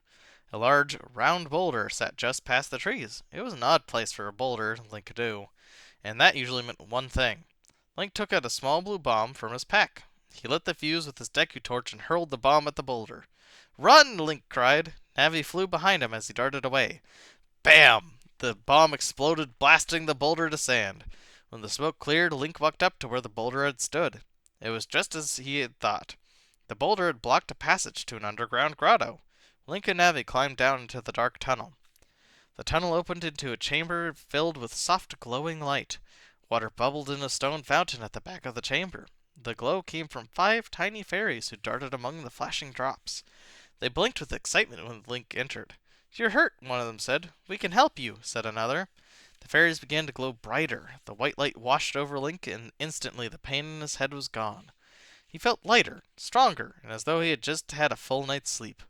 Speaker 1: A large, round boulder sat just past the trees. It was an odd place for a boulder, Link knew, and that usually meant one thing. Link took out a small blue bomb from his pack. He lit the fuse with his Deku torch and hurled the bomb at the boulder. Run! Link cried. Navi flew behind him as he darted away. Bam! The bomb exploded, blasting the boulder to sand. When the smoke cleared, Link walked up to where the boulder had stood. It was just as he had thought. The boulder had blocked a passage to an underground grotto. Link and Navi climbed down into the dark tunnel. The tunnel opened into a chamber filled with soft, glowing light. Water bubbled in a stone fountain at the back of the chamber. The glow came from 5 tiny fairies who darted among the flashing drops. They blinked with excitement when Link entered. You're hurt, one of them said. We can help you, said another. The fairies began to glow brighter. The white light washed over Link, and instantly the pain in his head was gone. He felt lighter, stronger, and as though he had just had a full night's sleep.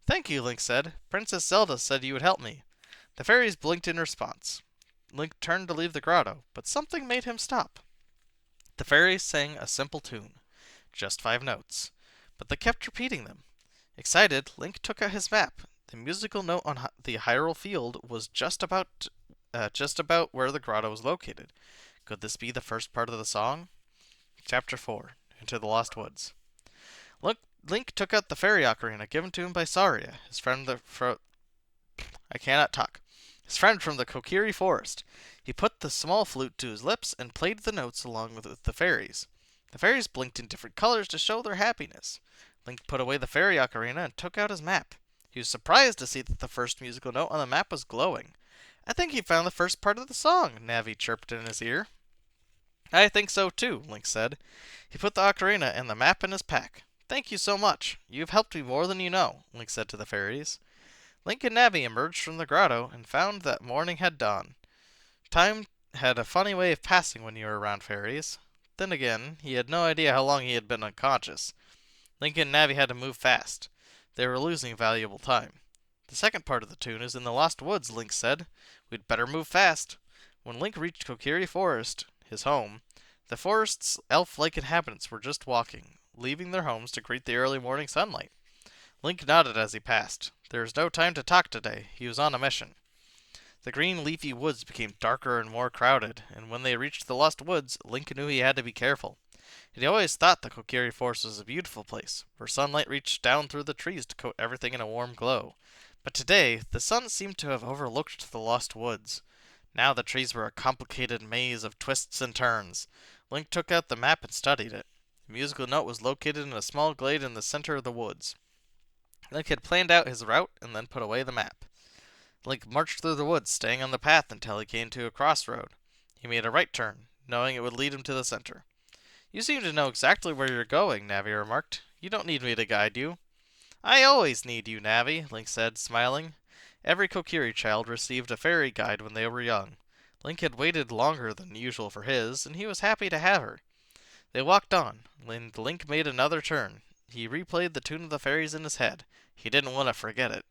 Speaker 1: Thank you, Link said. Princess Zelda said you would help me. The fairies blinked in response. Link turned to leave the grotto, but something made him stop. The fairies sang a simple tune, just 5 notes, but they kept repeating them. Excited, Link took out his map. The musical note on the Hyrule Field was just about where the grotto was located. Could this be the first part of the song? Chapter 4: Into the Lost Woods. Link took out the fairy ocarina given to him by Saria, his friend I cannot talk. His friend from the Kokiri Forest. He put the small flute to his lips and played the notes along with the fairies. The fairies blinked in different colors to show their happiness. Link put away the fairy ocarina and took out his map. He was surprised to see that the first musical note on the map was glowing. I think he found the first part of the song, Navi chirped in his ear. I think so too, Link said. He put the ocarina and the map in his pack. Thank you so much. You've helped me more than you know, Link said to the fairies. Link and Navi emerged from the grotto and found that morning had dawned. Time had a funny way of passing when you were around fairies. Then again, he had no idea how long he had been unconscious. Link and Navi had to move fast. They were losing valuable time. The second part of the tune is in the Lost Woods, Link said. We'd better move fast. When Link reached Kokiri Forest, his home, the forest's elf-like inhabitants were just walking, leaving their homes to greet the early morning sunlight. Link nodded as he passed. There was no time to talk today. He was on a mission. The green leafy woods became darker and more crowded, and when they reached the Lost Woods, Link knew he had to be careful. He always thought the Kokiri Forest was a beautiful place, where sunlight reached down through the trees to coat everything in a warm glow. But today, the sun seemed to have overlooked the Lost Woods. Now the trees were a complicated maze of twists and turns. Link took out the map and studied it. The musical note was located in a small glade in the center of the woods. Link had planned out his route and then put away the map. Link marched through the woods, staying on the path until he came to a crossroad. He made a right turn, knowing it would lead him to the center. You seem to know exactly where you're going, Navi remarked. You don't need me to guide you. I always need you, Navi, Link said, smiling. Every Kokiri child received a fairy guide when they were young. Link had waited longer than usual for his, and he was happy to have her. They walked on, and Link made another turn. He replayed the tune of the fairies in his head. He didn't want to forget it.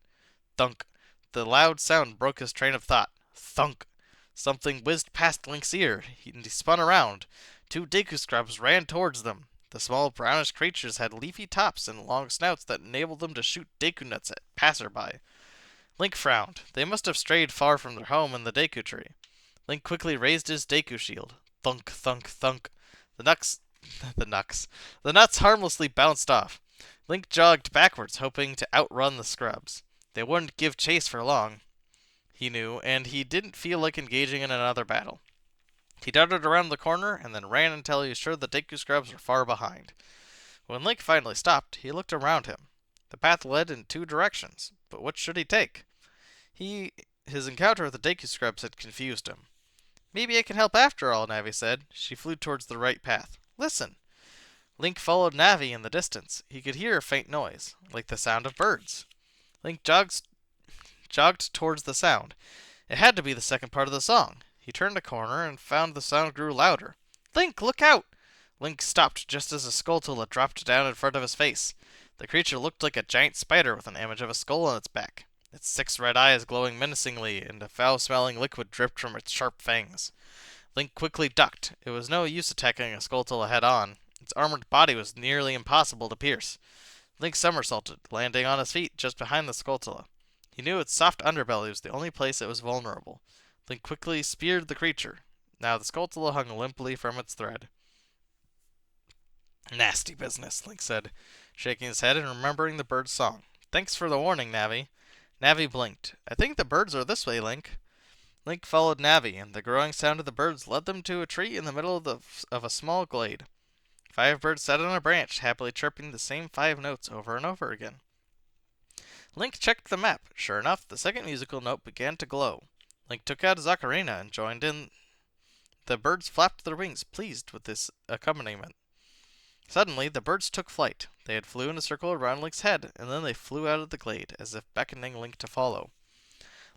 Speaker 1: Thunk. The loud sound broke his train of thought. Thunk. Something whizzed past Link's ear, and he spun around. 2 Deku Scrubs ran towards them. The small brownish creatures had leafy tops and long snouts that enabled them to shoot Deku nuts at passerby. Link frowned. They must have strayed far from their home in the Deku tree. Link quickly raised his Deku shield. Thunk, thunk, thunk. The nuts harmlessly bounced off. Link jogged backwards, hoping to outrun the scrubs. They wouldn't give chase for long, he knew, and he didn't feel like engaging in another battle. He darted around the corner and then ran until he was sure the Deku Scrubs were far behind. When Link finally stopped, he looked around him. The path led in 2 directions, but which should he take? His encounter with the Deku Scrubs had confused him. Maybe I can help after all, Navi said. She flew towards the right path. Listen. Link followed Navi in the distance. He could hear a faint noise, like the sound of birds. Link jogged towards the sound. It had to be the second part of the song. He turned a corner and found the sound grew louder. Link, look out! Link stopped just as a Skulltula dropped down in front of his face. The creature looked like a giant spider with an image of a skull on its back. Its 6 red eyes glowing menacingly, and a foul-smelling liquid dripped from its sharp fangs. Link quickly ducked. It was no use attacking a Skulltula head-on. Its armored body was nearly impossible to pierce. Link somersaulted, landing on his feet just behind the Skulltula. He knew its soft underbelly was the only place it was vulnerable. Link quickly speared the creature. Now the Skulltula hung limply from its thread. Nasty business, Link said, shaking his head and remembering the bird's song. Thanks for the warning, Navi. Navi blinked. I think the birds are this way, Link. Link followed Navi, and the growing sound of the birds led them to a tree in the middle of a small glade. 5 birds sat on a branch, happily chirping the same 5 notes over and over again. Link checked the map. Sure enough, the second musical note began to glow. Link took out his ocarina and joined in. The birds flapped their wings, pleased with this accompaniment. Suddenly, the birds took flight. They had flew in a circle around Link's head, and then they flew out of the glade, as if beckoning Link to follow.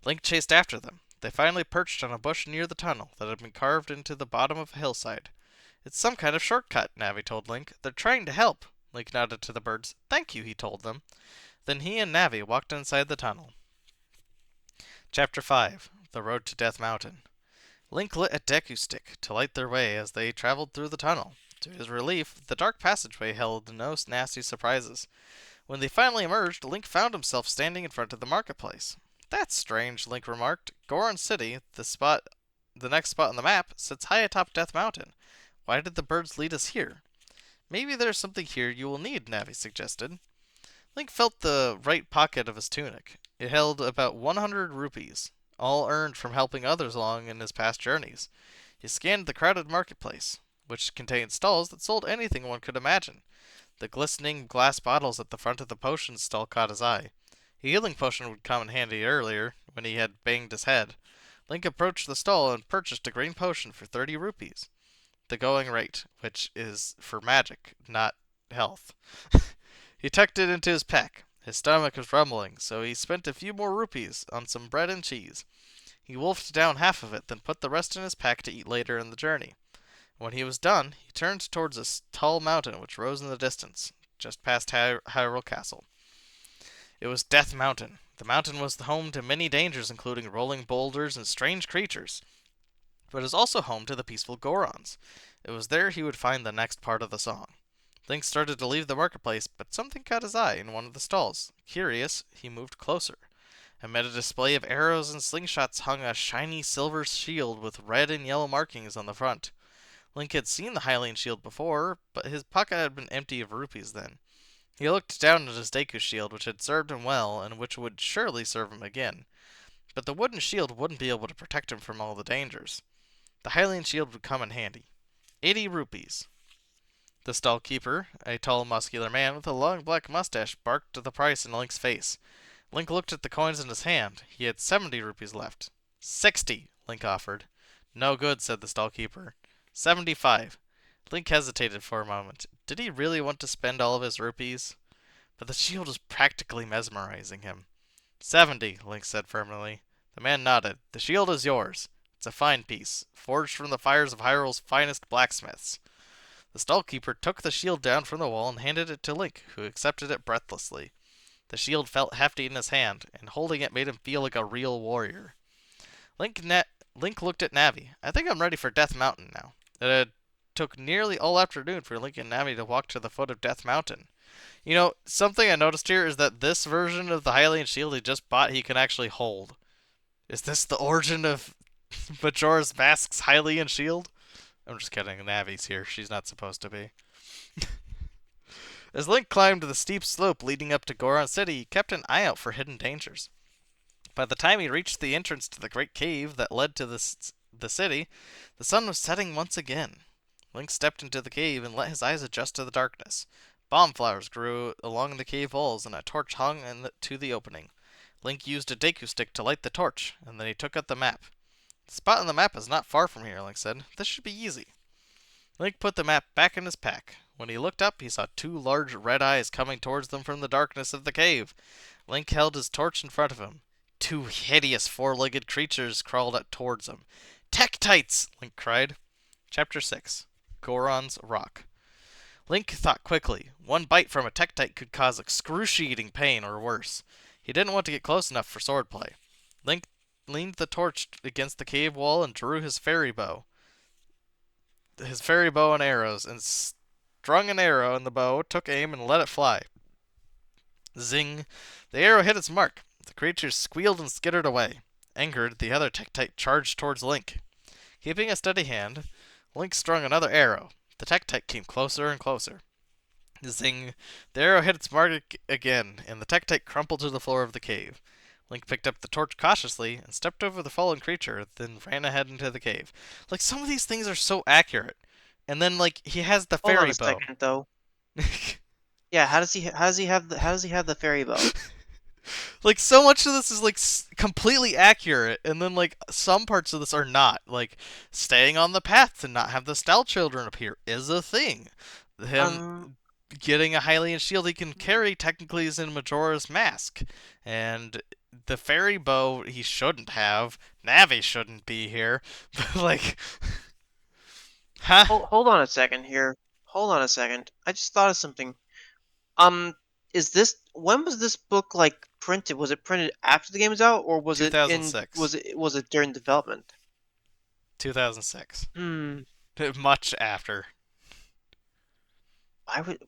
Speaker 1: Link chased after them. They finally perched on a bush near the tunnel that had been carved into the bottom of a hillside. It's some kind of shortcut, Navi told Link. They're trying to help. Link nodded to the birds. Thank you, he told them. Then he and Navi walked inside the tunnel. Chapter 5: The Road to Death Mountain. Link lit a Deku stick to light their way as they traveled through the tunnel. To his relief, the dark passageway held no nasty surprises. When they finally emerged, Link found himself standing in front of the marketplace. That's strange, Link remarked. Goron City, the next spot on the map, sits high atop Death Mountain. Why did the birds lead us here? Maybe there's something here you will need, Navi suggested. Link felt the right pocket of his tunic. It held about 100 rupees, all earned from helping others along in his past journeys. He scanned the crowded marketplace, which contained stalls that sold anything one could imagine. The glistening glass bottles at the front of the potions stall caught his eye. A healing potion would come in handy earlier, when he had banged his head. Link approached the stall and purchased a green potion for 30 rupees. The going rate, which is for magic, not health. He tucked it into his pack. His stomach was rumbling, so he spent a few more rupees on some bread and cheese. He wolfed down half of it, then put the rest in his pack to eat later in the journey. When he was done, he turned towards a tall mountain which rose in the distance, just past Hyrule Castle. It was Death Mountain. The mountain was the home to many dangers, including rolling boulders and strange creatures, but it was also home to the peaceful Gorons. It was there he would find the next part of the song. Link started to leave the marketplace, but something caught his eye in one of the stalls. Curious, he moved closer. Amid a display of arrows and slingshots hung a shiny silver shield with red and yellow markings on the front. Link had seen the Hylian shield before, but his pocket had been empty of rupees then. He looked down at his Deku shield, which had served him well, and which would surely serve him again. But the wooden shield wouldn't be able to protect him from all the dangers. The Hylian shield would come in handy. 80 rupees. The stall keeper, a tall, muscular man with a long black mustache, barked the price in Link's face. Link looked at the coins in his hand. He had 70 rupees left. 60, Link offered. No good, said the stall keeper. 75. Link hesitated for a moment. Did he really want to spend all of his rupees? But the shield was practically mesmerizing him. 70, Link said firmly. The man nodded. The shield is yours. It's a fine piece, forged from the fires of Hyrule's finest blacksmiths. The stallkeeper took the shield down from the wall and handed it to Link, who accepted it breathlessly. The shield felt hefty in his hand, and holding it made him feel like a real warrior. Link looked at Navi. I think I'm ready for Death Mountain now. It took nearly all afternoon for Link and Navi to walk to the foot of Death Mountain. You know, something I noticed here is that this version of the Hylian shield he just bought, he can actually hold. Is this the origin of Majora's Mask's Hylian shield? I'm just kidding. Navi's here. She's not supposed to be. As Link climbed the steep slope leading up to Goron City, he kept an eye out for hidden dangers. By the time he reached the entrance to the great cave that led to the city, the sun was setting once again. Link stepped into the cave and let his eyes adjust to the darkness. Bomb flowers grew along the cave walls, and a torch hung to the opening. Link used a Deku stick to light the torch, and then he took out the map. The spot on the map is not far from here, Link said. This should be easy. Link put the map back in his pack. When he looked up, he saw two large red eyes coming towards them from the darkness of the cave. Link held his torch in front of him. Two hideous four-legged creatures crawled up towards him. Tektites! Link cried. Chapter 6. Goron's Rock. Link thought quickly. One bite from a Tektite could cause excruciating pain or worse. He didn't want to get close enough for swordplay. Link leaned the torch against the cave wall and drew his fairy bow. And arrows, and strung an arrow in the bow, took aim, and let it fly. Zing! The arrow hit its mark. The creatures squealed and skittered away. Angered, the other Tektite charged towards Link. Keeping a steady hand, Link strung another arrow. The Tektite came closer and closer. Zing! The arrow hit its mark again, and the Tektite crumpled to the floor of the cave. Link picked up the torch cautiously and stepped over the fallen creature, then ran ahead into the cave. Like, some of these things are so accurate. And then, like, he has the
Speaker 2: Hold on
Speaker 1: fairy
Speaker 2: a
Speaker 1: bow.
Speaker 2: second, though. Yeah, how does he have the fairy bow?
Speaker 1: Like, so much of this is like completely accurate, and then like some parts of this are not. Like, staying on the path to not have the Stout Children appear is a thing. Him getting a Hylian shield he can carry technically is in Majora's Mask, and the fairy bow he shouldn't have. Navi shouldn't be here, but like, huh?
Speaker 2: Hold on a second here. Hold on a second. I just thought of something. When was this book like printed? Was it printed after the game was out, or was it
Speaker 1: 2006.
Speaker 2: was it during development?
Speaker 1: 2006.
Speaker 2: Hmm.
Speaker 1: Much after.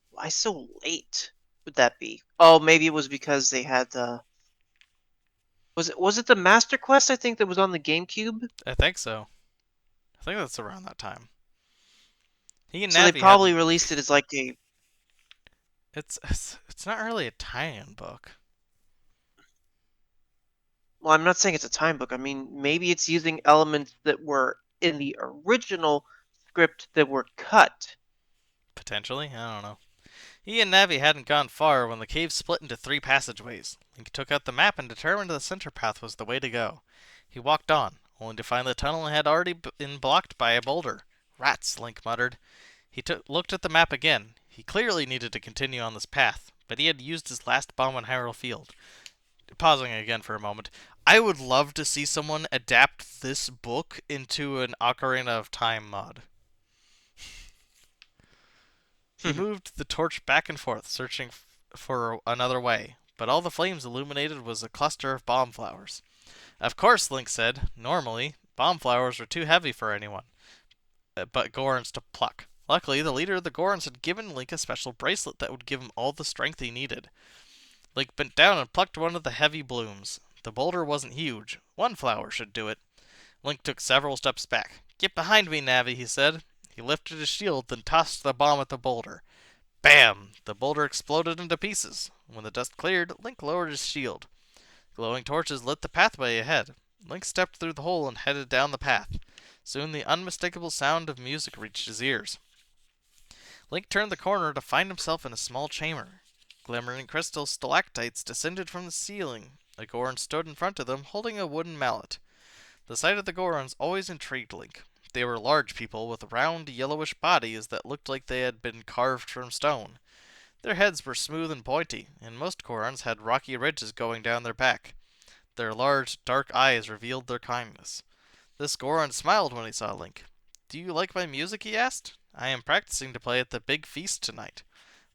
Speaker 2: Why so late would that be? Oh, maybe it was because they had the. Was it the Master Quest? I think that was on the GameCube.
Speaker 1: I think so. I think that's around that time. He and
Speaker 2: So they
Speaker 1: Navi
Speaker 2: probably
Speaker 1: hadn't.
Speaker 2: released it as like a.
Speaker 1: It's not really a tie-in book.
Speaker 2: Well, I'm not saying it's a time book. I mean, maybe it's using elements that were in the original script that were cut.
Speaker 1: Potentially, I don't know. He and Navi hadn't gone far when the cave split into three passageways. Link took out the map and determined the center path was the way to go. He walked on, only to find the tunnel had already been blocked by a boulder. Rats, Link muttered. He looked at the map again. He clearly needed to continue on this path, but he had used his last bomb on Hyrule Field. Pausing again for a moment. I would love to see someone adapt this book into an Ocarina of Time mod. He moved the torch back and forth, searching for another way, but all the flames illuminated was a cluster of bomb flowers. Of course, Link said. Normally, bomb flowers were too heavy for anyone but Gorons to pluck. Luckily, the leader of the Gorons had given Link a special bracelet that would give him all the strength he needed. Link bent down and plucked one of the heavy blooms. The boulder wasn't huge. One flower should do it. Link took several steps back. Get behind me, Navi, he said. He lifted his shield, then tossed the bomb at the boulder. Bam! The boulder exploded into pieces. When the dust cleared, Link lowered his shield. Glowing torches lit the pathway ahead. Link stepped through the hole and headed down the path. Soon the unmistakable sound of music reached his ears. Link turned the corner to find himself in a small chamber. Glimmering crystal stalactites descended from the ceiling. A Goron stood in front of them, holding a wooden mallet. The sight of the Gorons always intrigued Link. They were large people with round, yellowish bodies that looked like they had been carved from stone. Their heads were smooth and pointy, and most Gorons had rocky ridges going down their back. Their large, dark eyes revealed their kindness. This Goron smiled when he saw Link. Do you like my music? He asked. I am practicing to play at the big feast tonight.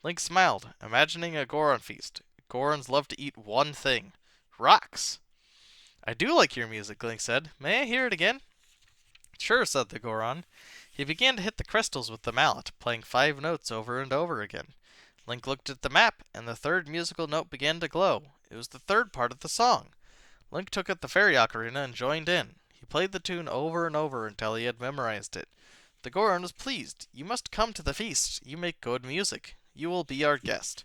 Speaker 1: Link smiled, imagining a Goron feast. Gorons love to eat one thing: rocks. I do like your music, Link said. May I hear it again? Sure, said the Goron. He began to hit the crystals with the mallet, playing 5 notes over and over again. Link looked at the map, and the third musical note began to glow. It was the third part of the song. Link took up the fairy ocarina and joined in. He played the tune over and over until he had memorized it. The Goron was pleased. You must come to the feast. You make good music. You will be our guest.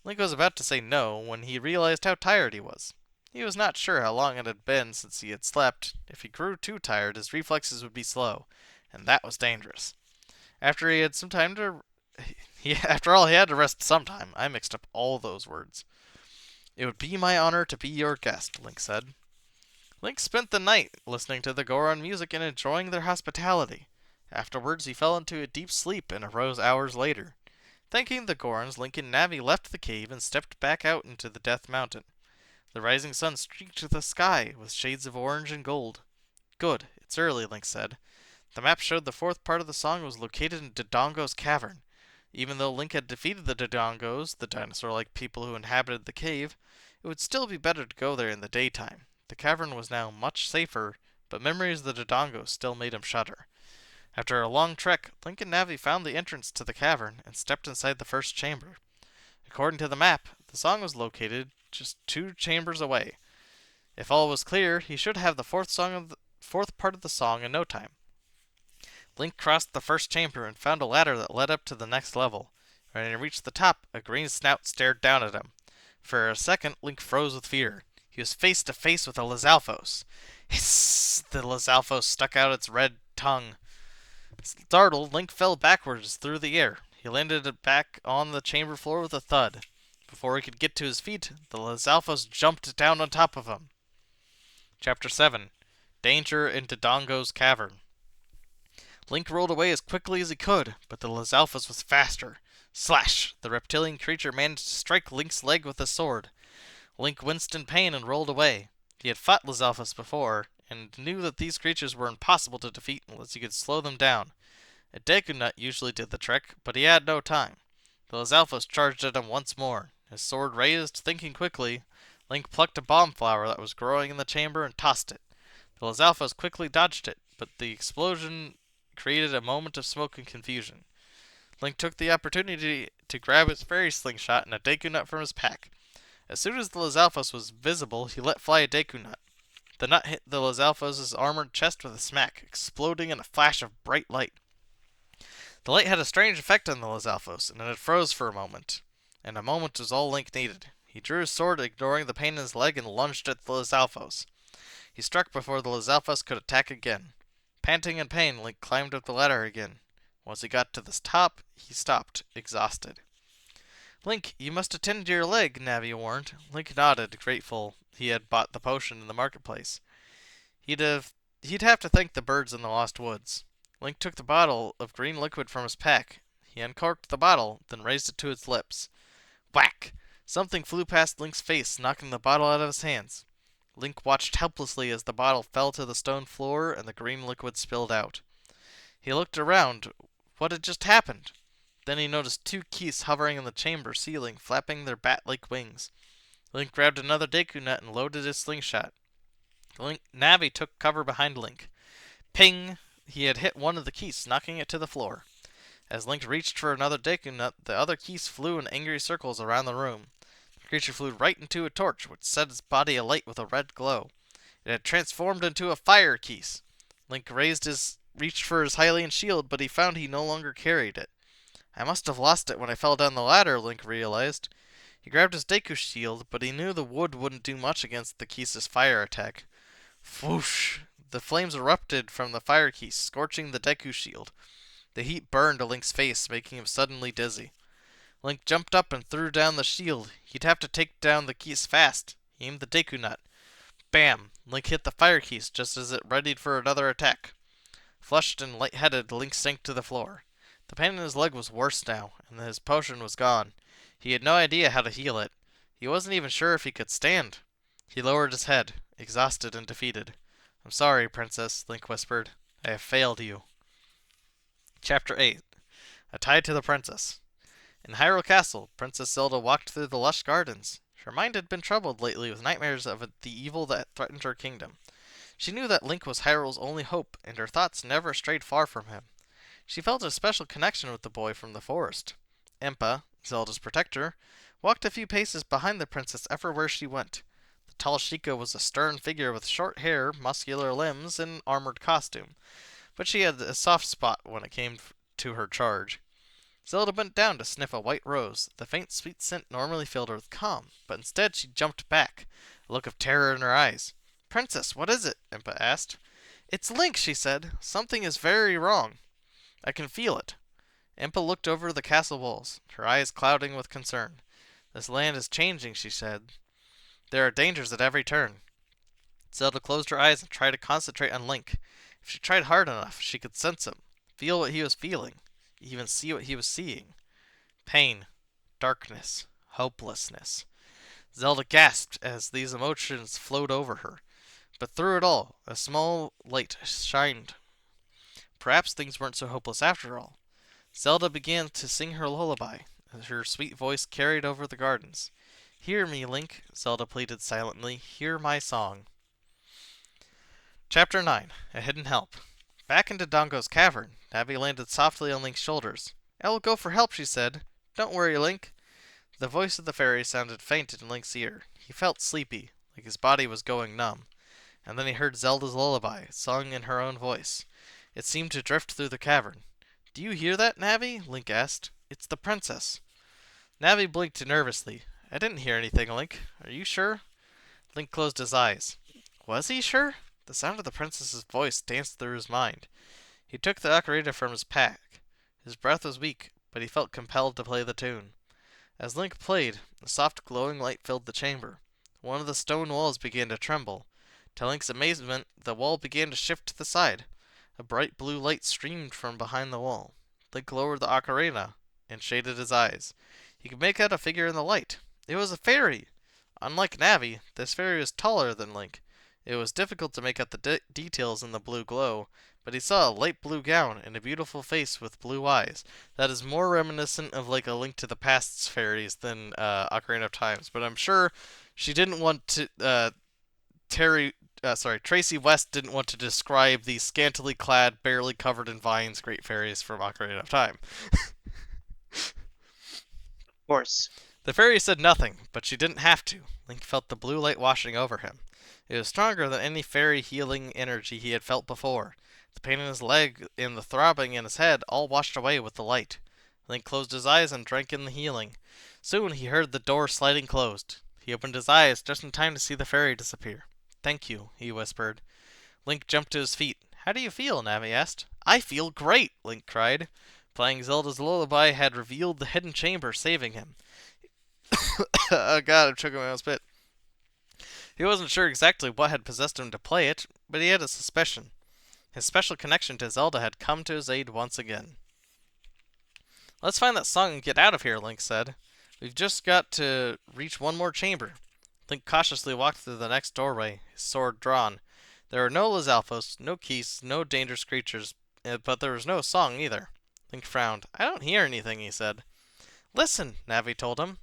Speaker 1: Link was about to say no when he realized how tired he was. He was not sure how long it had been since he had slept. If he grew too tired, his reflexes would be slow, and that was dangerous. After he had some time to after all, he had to rest sometime. I mixed up all those words. It would be my honor to be your guest, Link said. Link spent the night listening to the Goron music and enjoying their hospitality. Afterwards, he fell into a deep sleep and arose hours later. Thanking the Gorons, Link and Navi left the cave and stepped back out into the Death Mountain. The rising sun streaked the sky with shades of orange and gold. Good, it's early, Link said. The map showed the fourth part of the song was located in Dodongo's cavern. Even though Link had defeated the Dodongos, the dinosaur-like people who inhabited the cave, it would still be better to go there in the daytime. The cavern was now much safer, but memories of the Dodongos still made him shudder. After a long trek, Link and Navi found the entrance to the cavern and stepped inside the first chamber. According to the map, the song was located just 2 chambers away. If all was clear, he should have the fourth part of the song in no time. Link crossed the first chamber and found a ladder that led up to the next level. When he reached the top, a green snout stared down at him. For a second, Link froze with fear. He was face to face with a Lizalfos. Hiss! The Lizalfos stuck out its red tongue. Startled, Link fell backwards through the air. He landed back on the chamber floor with a thud. Before he could get to his feet, the Lizalfos jumped down on top of him. Chapter 7. Danger in Dodongo's Cavern. Link rolled away as quickly as he could, but the Lizalfos was faster. Slash! The reptilian creature managed to strike Link's leg with a sword. Link winced in pain and rolled away. He had fought Lizalfos before, and knew that these creatures were impossible to defeat unless he could slow them down. A Deku Nut usually did the trick, but he had no time. The Lizalfos charged at him once more. His sword raised, thinking quickly, Link plucked a bomb flower that was growing in the chamber and tossed it. The Lizalfos quickly dodged it, but the explosion created a moment of smoke and confusion. Link took the opportunity to grab his fairy slingshot and a Deku Nut from his pack. As soon as the Lizalfos was visible, he let fly a Deku Nut. The nut hit the Lizalfos' armored chest with a smack, exploding in a flash of bright light. The light had a strange effect on the Lizalfos, and it froze for a moment. And a moment was all Link needed. He drew his sword, ignoring the pain in his leg, and lunged at the Lizalfos. He struck before the Lizalfos could attack again. Panting in pain, Link climbed up the ladder again. Once he got to the top, he stopped, exhausted. Link, you must attend to your leg, Navi warned. Link nodded, grateful he had bought the potion in the marketplace. He'd have to thank the birds in the Lost Woods. Link took the bottle of green liquid from his pack. He uncorked the bottle, then raised it to his lips. Whack! Something flew past Link's face, knocking the bottle out of his hands. Link watched helplessly as the bottle fell to the stone floor and the green liquid spilled out. He looked around. What had just happened? Then he noticed two geese hovering in the chamber ceiling, flapping their bat-like wings. Link grabbed another Deku Nut and loaded his slingshot. Navi took cover behind Link. Ping! He had hit one of the geese, knocking it to the floor. As Link reached for another Deku Nut, the other geese flew in angry circles around the room. The creature flew right into a torch, which set its body alight with a red glow. It had transformed into a fire geese. Link reached for his Hylian shield, but he found he no longer carried it. I must have lost it when I fell down the ladder, Link realized. He grabbed his Deku shield, but he knew the wood wouldn't do much against the geese's fire attack. Whoosh! The flames erupted from the fire geese, scorching the Deku shield. The heat burned Link's face, making him suddenly dizzy. Link jumped up and threw down the shield. He'd have to take down the geese fast. He aimed the Deku Nut. Bam! Link hit the fire geese just as it readied for another attack. Flushed and lightheaded, Link sank to the floor. The pain in his leg was worse now, and his potion was gone. He had no idea how to heal it. He wasn't even sure if he could stand. He lowered his head, exhausted and defeated. I'm sorry, Princess, Link whispered. I have failed you. Chapter 8. A Tie to the Princess. In Hyrule Castle, Princess Zelda walked through the lush gardens. Her mind had been troubled lately with nightmares of the evil that threatened her kingdom. She knew that Link was Hyrule's only hope, and her thoughts never strayed far from him. She felt a special connection with the boy from the forest. Impa, Zelda's protector, walked a few paces behind the princess everywhere she went. The tall Sheikah was a stern figure with short hair, muscular limbs, and armored costume, but she had a soft spot when it came to her charge. Zelda bent down to sniff a white rose. The faint sweet scent normally filled her with calm, but instead she jumped back, a look of terror in her eyes. Princess, what is it? Impa asked. It's Link, she said. Something is very wrong. I can feel it. Impa looked over the castle walls, her eyes clouding with concern. This land is changing, she said. There are dangers at every turn. Zelda closed her eyes and tried to concentrate on Link. If she tried hard enough, she could sense him, feel what he was feeling, even see what he was seeing. Pain, darkness, hopelessness. Zelda gasped as these emotions flowed over her. But through it all, a small light shined. Perhaps things weren't so hopeless after all. Zelda began to sing her lullaby, as her sweet voice carried over the gardens. Hear me, Link, Zelda pleaded silently. Hear my song. Chapter 9. A Hidden Help. Back into Dongo's cavern, Navi landed softly on Link's shoulders. I will go for help, she said. Don't worry, Link. The voice of the fairy sounded faint in Link's ear. He felt sleepy, like his body was going numb. And then he heard Zelda's lullaby, sung in her own voice. It seemed to drift through the cavern. Do you hear that, Navi? Link asked. It's the princess. Navi blinked nervously. I didn't hear anything, Link. Are you sure? Link closed his eyes. Was he sure? The sound of the princess's voice danced through his mind. He took the ocarina from his pack. His breath was weak, but he felt compelled to play the tune. As Link played, a soft glowing light filled the chamber. One of the stone walls began to tremble. To Link's amazement, the wall began to shift to the side. A bright blue light streamed from behind the wall. Link lowered the ocarina and shaded his eyes. He could make out a figure in the light. It was a fairy! Unlike Navi, this fairy was taller than Link. It was difficult to make out the details in the blue glow, but he saw a light blue gown and a beautiful face with blue eyes. That is more reminiscent of like a Link to the Past's fairies than Ocarina of Time's, but I'm sure she didn't want to Tracy West didn't want to describe the scantily clad, barely covered in vines great fairies from Ocarina of Time.
Speaker 2: Of course.
Speaker 1: The fairy said nothing, but she didn't have to. Link felt the blue light washing over him. It was stronger than any fairy healing energy he had felt before. The pain in his leg and the throbbing in his head all washed away with the light. Link closed his eyes and drank in the healing. Soon he heard the door sliding closed. He opened his eyes just in time to see the fairy disappear. "Thank you," he whispered. Link jumped to his feet. "How do you feel?" Navi asked. "I feel great!" Link cried. Playing Zelda's lullaby had revealed the hidden chamber, saving him. Oh god, I'm choking my own spit. He wasn't sure exactly what had possessed him to play it, but he had a suspicion. His special connection to Zelda had come to his aid once again. "Let's find that song and get out of here," Link said. "We've just got to reach one more chamber." Link cautiously walked through the next doorway, his sword drawn. There were no Lizalfos, no Keys, no dangerous creatures, but there was no song either. Link frowned. "I don't hear anything," he said. "Listen," Navi told him.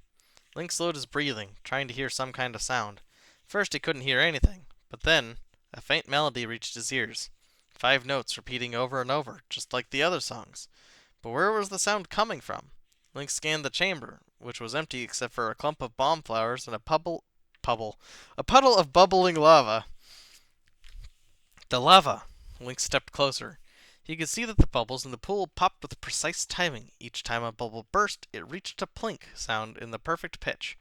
Speaker 1: Link slowed his breathing, trying to hear some kind of sound. First he couldn't hear anything, but then a faint melody reached his ears. 5 notes repeating over and over, just like the other songs. But where was the sound coming from? Link scanned the chamber, which was empty except for a clump of bomb flowers and a puddle of bubbling lava. The lava! Link stepped closer. He could see that the bubbles in the pool popped with precise timing. Each time a bubble burst, it reached a plink sound in the perfect pitch.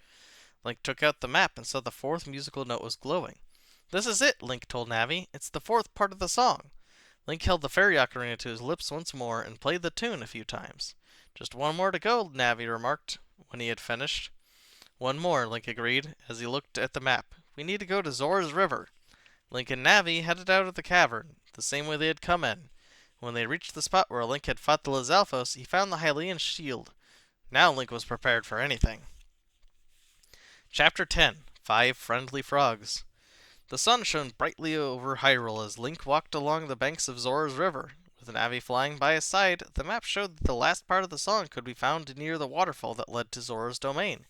Speaker 1: Link took out the map and saw the 4th musical note was glowing. "This is it," Link told Navi. "It's the 4th part of the song." Link held the fairy ocarina to his lips once more and played the tune a few times. "Just one more to go," Navi remarked when he had finished. "One more," Link agreed, as he looked at the map. "We need to go to Zora's River." Link and Navi headed out of the cavern, the same way they had come in. When they reached the spot where Link had fought the Lizalfos, he found the Hylian shield. Now Link was prepared for anything. Chapter 10. 5 Friendly Frogs. The sun shone brightly over Hyrule as Link walked along the banks of Zora's River. With Navi flying by his side, the map showed that the last part of the song could be found near the waterfall that led to Zora's domain.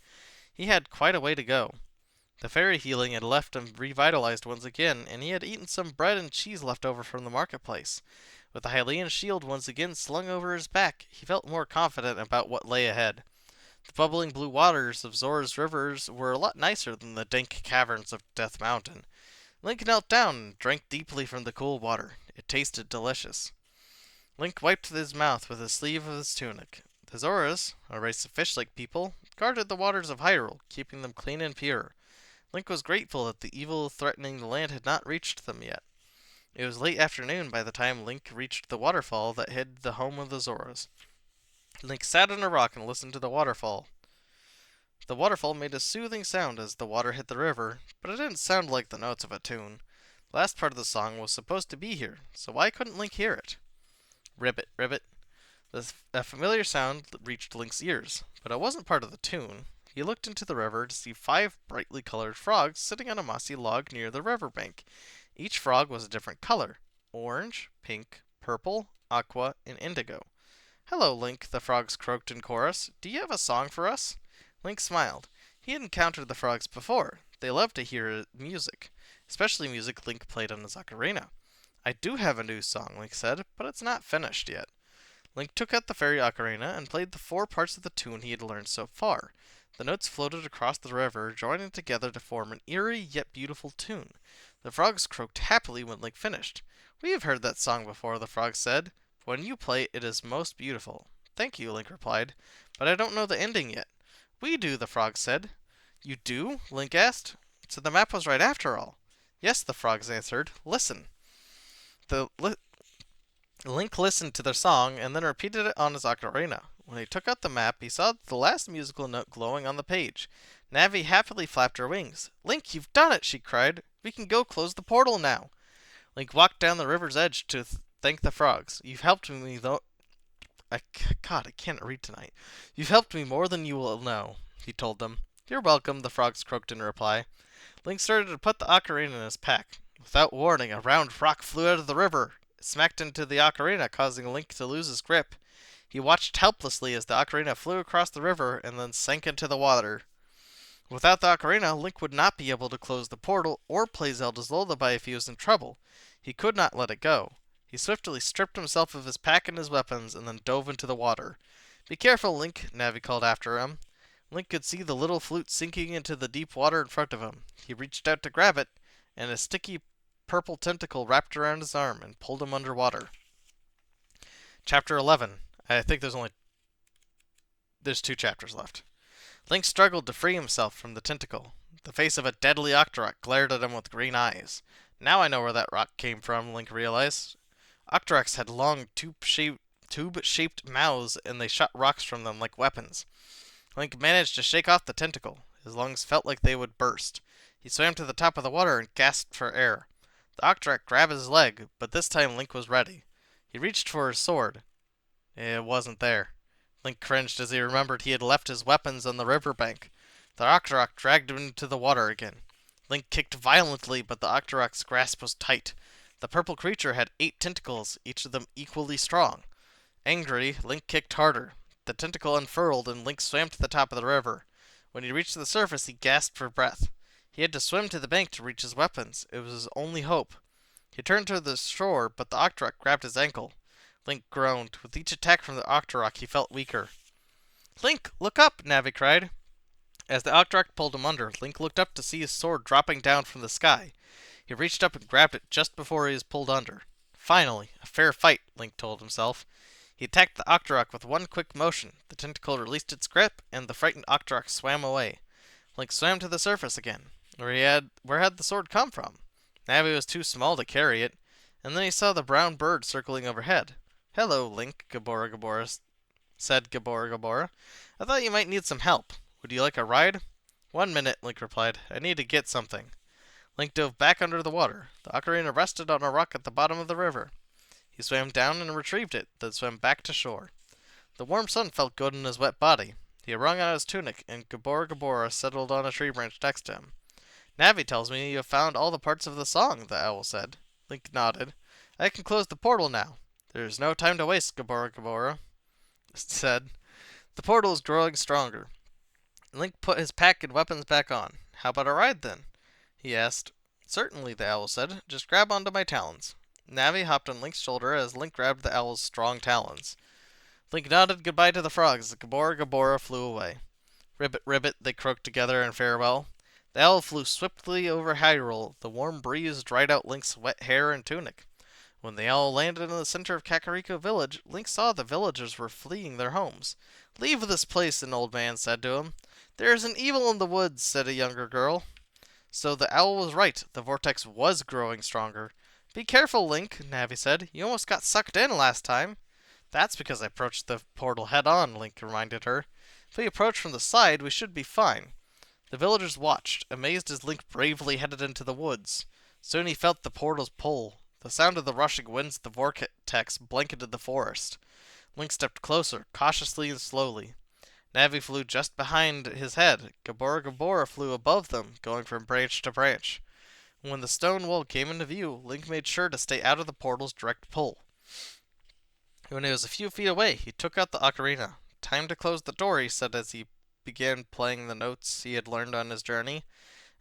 Speaker 1: He had quite a way to go. The fairy healing had left him revitalized once again, and he had eaten some bread and cheese left over from the marketplace. With the Hylian shield once again slung over his back, he felt more confident about what lay ahead. The bubbling blue waters of Zora's rivers were a lot nicer than the dank caverns of Death Mountain. Link knelt down and drank deeply from the cool water. It tasted delicious. Link wiped his mouth with the sleeve of his tunic. The Zoras, a race of fish-like people, guarded the waters of Hyrule, keeping them clean and pure. Link was grateful that the evil threatening the land had not reached them yet. It was late afternoon by the time Link reached the waterfall that hid the home of the Zoras. Link sat on a rock and listened to the waterfall. The waterfall made a soothing sound as the water hit the river, but it didn't sound like the notes of a tune. The last part of the song was supposed to be here, so why couldn't Link hear it? Ribbit, ribbit. A familiar sound reached Link's ears, but it wasn't part of the tune. He looked into the river to see 5 brightly colored frogs sitting on a mossy log near the riverbank. Each frog was a different color: orange, pink, purple, aqua, and indigo. "Hello, Link," the frogs croaked in chorus. "Do you have a song for us?" Link smiled. He had encountered the frogs before. They loved to hear music, especially music Link played on his ocarina. "I do have a new song," Link said, "but it's not finished yet." Link took out the fairy ocarina and played the 4 parts of the tune he had learned so far. The notes floated across the river, joining together to form an eerie yet beautiful tune. The frogs croaked happily when Link finished. "We have heard that song before," the frogs said. "When you play, it is most beautiful." "Thank you," Link replied, "but I don't know the ending yet." "We do," the frogs said. "You do?" Link asked. "So the map was right after all." "Yes," the frogs answered. "Listen." Link listened to their song and then repeated it on his ocarina. When he took out the map, he saw the last musical note glowing on the page. Navi happily flapped her wings. "Link, you've done it!" she cried. "We can go close the portal now." Link walked down the river's edge to thank the frogs. "You've helped me, though." God, I can't read tonight. "You've helped me more than you will know," he told them. "You're welcome," the frogs croaked in reply. Link started to put the ocarina in his pack. Without warning, a round rock flew out of the river. It smacked into the ocarina, causing Link to lose his grip. He watched helplessly as the ocarina flew across the river and then sank into the water. Without the ocarina, Link would not be able to close the portal or play Zelda's lullaby if he was in trouble. He could not let it go. He swiftly stripped himself of his pack and his weapons and then dove into the water. Be careful, Link, Navi called after him. Link could see the little flute sinking into the deep water in front of him. He reached out to grab it, and a sticky purple tentacle wrapped around his arm and pulled him underwater. Chapter 11. I think there's 2 chapters left. Link struggled to free himself from the tentacle. The face of a deadly Octorok glared at him with green eyes. Now I know where that rock came from, Link realized. Octoroks had long tube-shaped mouths, and they shot rocks from them like weapons. Link managed to shake off the tentacle. His lungs felt like they would burst. He swam to the top of the water and gasped for air. The Octorok grabbed his leg, but this time Link was ready. He reached for his sword. It wasn't there. Link cringed as he remembered he had left his weapons on the riverbank. The Octorok dragged him into the water again. Link kicked violently, but the Octorok's grasp was tight. The purple creature had 8 tentacles, each of them equally strong. Angry, Link kicked harder. The tentacle unfurled, and Link swam to the top of the river. When he reached the surface, he gasped for breath. He had to swim to the bank to reach his weapons. It was his only hope. He turned to the shore, but the Octorok grabbed his ankle. Link groaned. With each attack from the Octorok, he felt weaker. Link, look up! Navi cried. As the Octorok pulled him under, Link looked up to see his sword dropping down from the sky. He reached up and grabbed it just before he was pulled under. Finally, a fair fight, Link told himself. He attacked the Octorok with one quick motion. The tentacle released its grip, and the frightened Octorok swam away. Link swam to the surface again. Where had the sword come from? Navi was too small to carry it, and then he saw the brown bird circling overhead. Hello, Link, said Gabora Gabora. I thought you might need some help. Would you like a ride? 1 minute, Link replied. I need to get something. Link dove back under the water. The ocarina rested on a rock at the bottom of the river. He swam down and retrieved it, then swam back to shore. The warm sun felt good in his wet body. He wrung out his tunic, and Gabora Gabora settled on a tree branch next to him. Navi tells me you have found all the parts of the song, the owl said. Link nodded. I can close the portal now. There is no time to waste, Gabora Gabora said. The portal is growing stronger. Link put his pack and weapons back on. How about a ride, then? He asked. Certainly, the owl said. Just grab onto my talons. Navi hopped on Link's shoulder as Link grabbed the owl's strong talons. Link nodded goodbye to the frogs as Gabora Gabora flew away. Ribbit, ribbit, they croaked together in farewell. The owl flew swiftly over Hyrule. The warm breeze dried out Link's wet hair and tunic. When the owl landed in the center of Kakariko Village, Link saw the villagers were fleeing their homes. Leave this place, an old man said to him. There is an evil in the woods, said a younger girl. So the owl was right. The vortex was growing stronger. Be careful, Link, Navi said. You almost got sucked in last time. That's because I approached the portal head-on, Link reminded her. If we approach from the side, we should be fine. The villagers watched, amazed as Link bravely headed into the woods. Soon he felt the portal's pull. The sound of the rushing winds of the vortex blanketed the forest. Link stepped closer, cautiously and slowly. Navi flew just behind his head. Gabora Gabora flew above them, going from branch to branch. When the stone wall came into view, Link made sure to stay out of the portal's direct pull. When he was a few feet away, he took out the ocarina. Time to close the door, he said as he began playing the notes he had learned on his journey.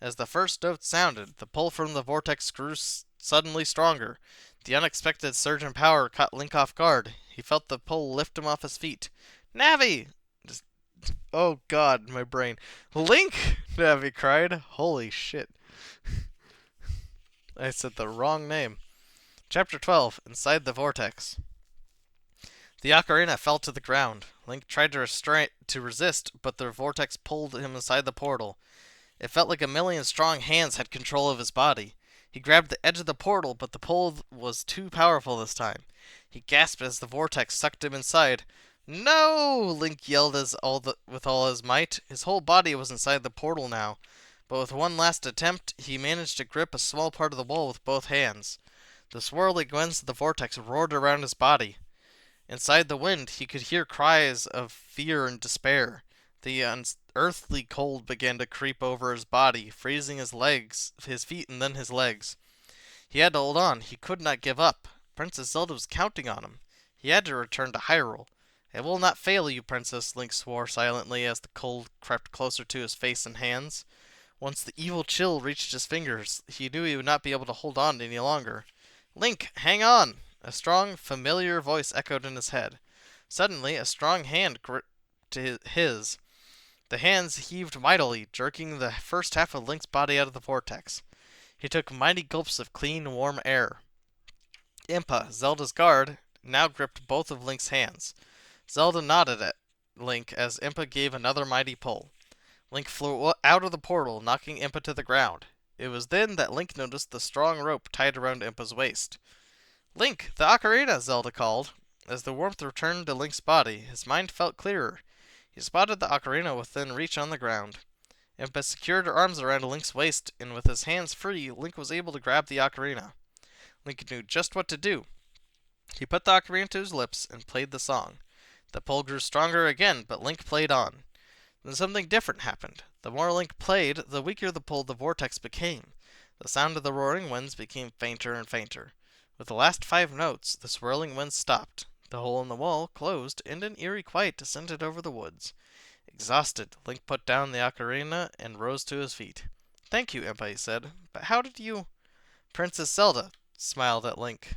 Speaker 1: As the first note sounded, the pull from the vortex grew suddenly stronger. The unexpected surge in power caught Link off guard. He felt the pull lift him off his feet. Navi! Oh god, my brain. Link! Navi cried. Holy shit. I said the wrong name. Chapter 12. Inside the Vortex. The ocarina fell to the ground. Link tried to resist, but the vortex pulled him inside the portal. It felt like a million strong hands had control of his body. He grabbed the edge of the portal, but the pull was too powerful this time. He gasped as the vortex sucked him inside. No! Link yelled with all his might. His whole body was inside the portal now. But with one last attempt, he managed to grip a small part of the wall with both hands. The swirling winds of the vortex roared around his body. Inside the wind, he could hear cries of fear and despair. The unearthly cold began to creep over his body, freezing his legs, his feet, and then his legs. He had to hold on. He could not give up. Princess Zelda was counting on him. He had to return to Hyrule. I will not fail you, Princess, Link swore silently as the cold crept closer to his face and hands. Once the evil chill reached his fingers, he knew he would not be able to hold on any longer. Link, hang on! A strong, familiar voice echoed in his head. Suddenly, a strong hand gripped his. The hands heaved mightily, jerking the first half of Link's body out of the vortex. He took mighty gulps of clean, warm air. Impa, Zelda's guard, now gripped both of Link's hands. Zelda nodded at Link as Impa gave another mighty pull. Link flew out of the portal, knocking Impa to the ground. It was then that Link noticed the strong rope tied around Impa's waist. Link, the ocarina, Zelda called. As the warmth returned to Link's body, his mind felt clearer. He spotted the ocarina within reach on the ground. Impa secured her arms around Link's waist, and with his hands free, Link was able to grab the ocarina. Link knew just what to do. He put the ocarina to his lips and played the song. The pull grew stronger again, but Link played on. Then something different happened. The more Link played, the weaker the pull the vortex became. The sound of the roaring winds became fainter and fainter. With the last 5 notes, the swirling winds stopped. The hole in the wall closed, and an eerie quiet descended over the woods. Exhausted, Link put down the ocarina and rose to his feet. Thank you, Impa, he said. But how did you... Princess Zelda smiled at Link.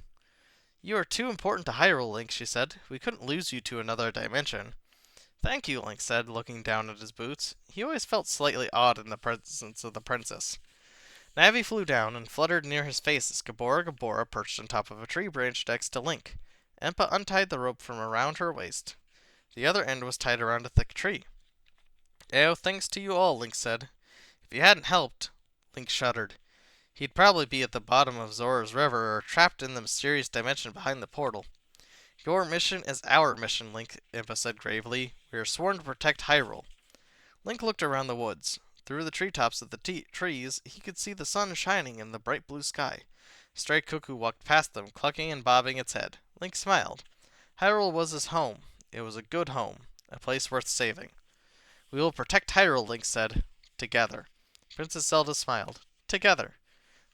Speaker 1: You are too important to Hyrule, Link, she said. We couldn't lose you to another dimension. Thank you, Link said, looking down at his boots. He always felt slightly awed in the presence of the princess. Navi flew down and fluttered near his face as Gabora Gabora perched on top of a tree branch next to Link. Impa untied the rope from around her waist. The other end was tied around a thick tree. Oh, thanks to you all, Link said. If you hadn't helped, Link shuddered. He'd probably be at the bottom of Zora's River or trapped in the mysterious dimension behind the portal. Your mission is our mission, Link, Impa said gravely. We are sworn to protect Hyrule. Link looked around the woods. Through the treetops of the trees, he could see the sun shining in the bright blue sky. A stray cuckoo walked past them, clucking and bobbing its head. Link smiled. Hyrule was his home. It was a good home, a place worth saving. We will protect Hyrule, Link said. Together. Princess Zelda smiled. Together.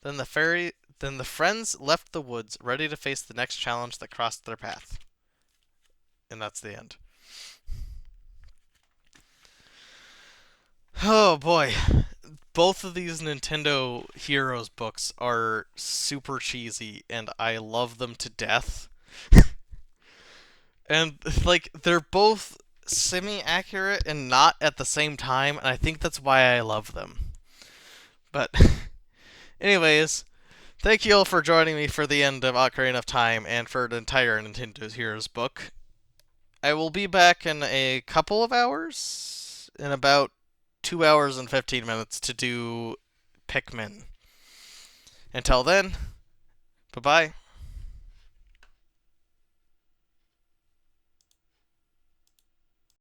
Speaker 1: Then the friends left the woods, ready to face the next challenge that crossed their path. And that's the end. Oh boy. Both of these Nintendo Heroes books are super cheesy, and I love them to death. And, like, they're both semi-accurate and not at the same time, and I think that's why I love them. But, anyways, thank you all for joining me for the end of Ocarina of Time and for the entire Nintendo Heroes book. I will be back in a couple of hours, in about 2 hours and 15 minutes to do Pikmin. Until then, bye-bye.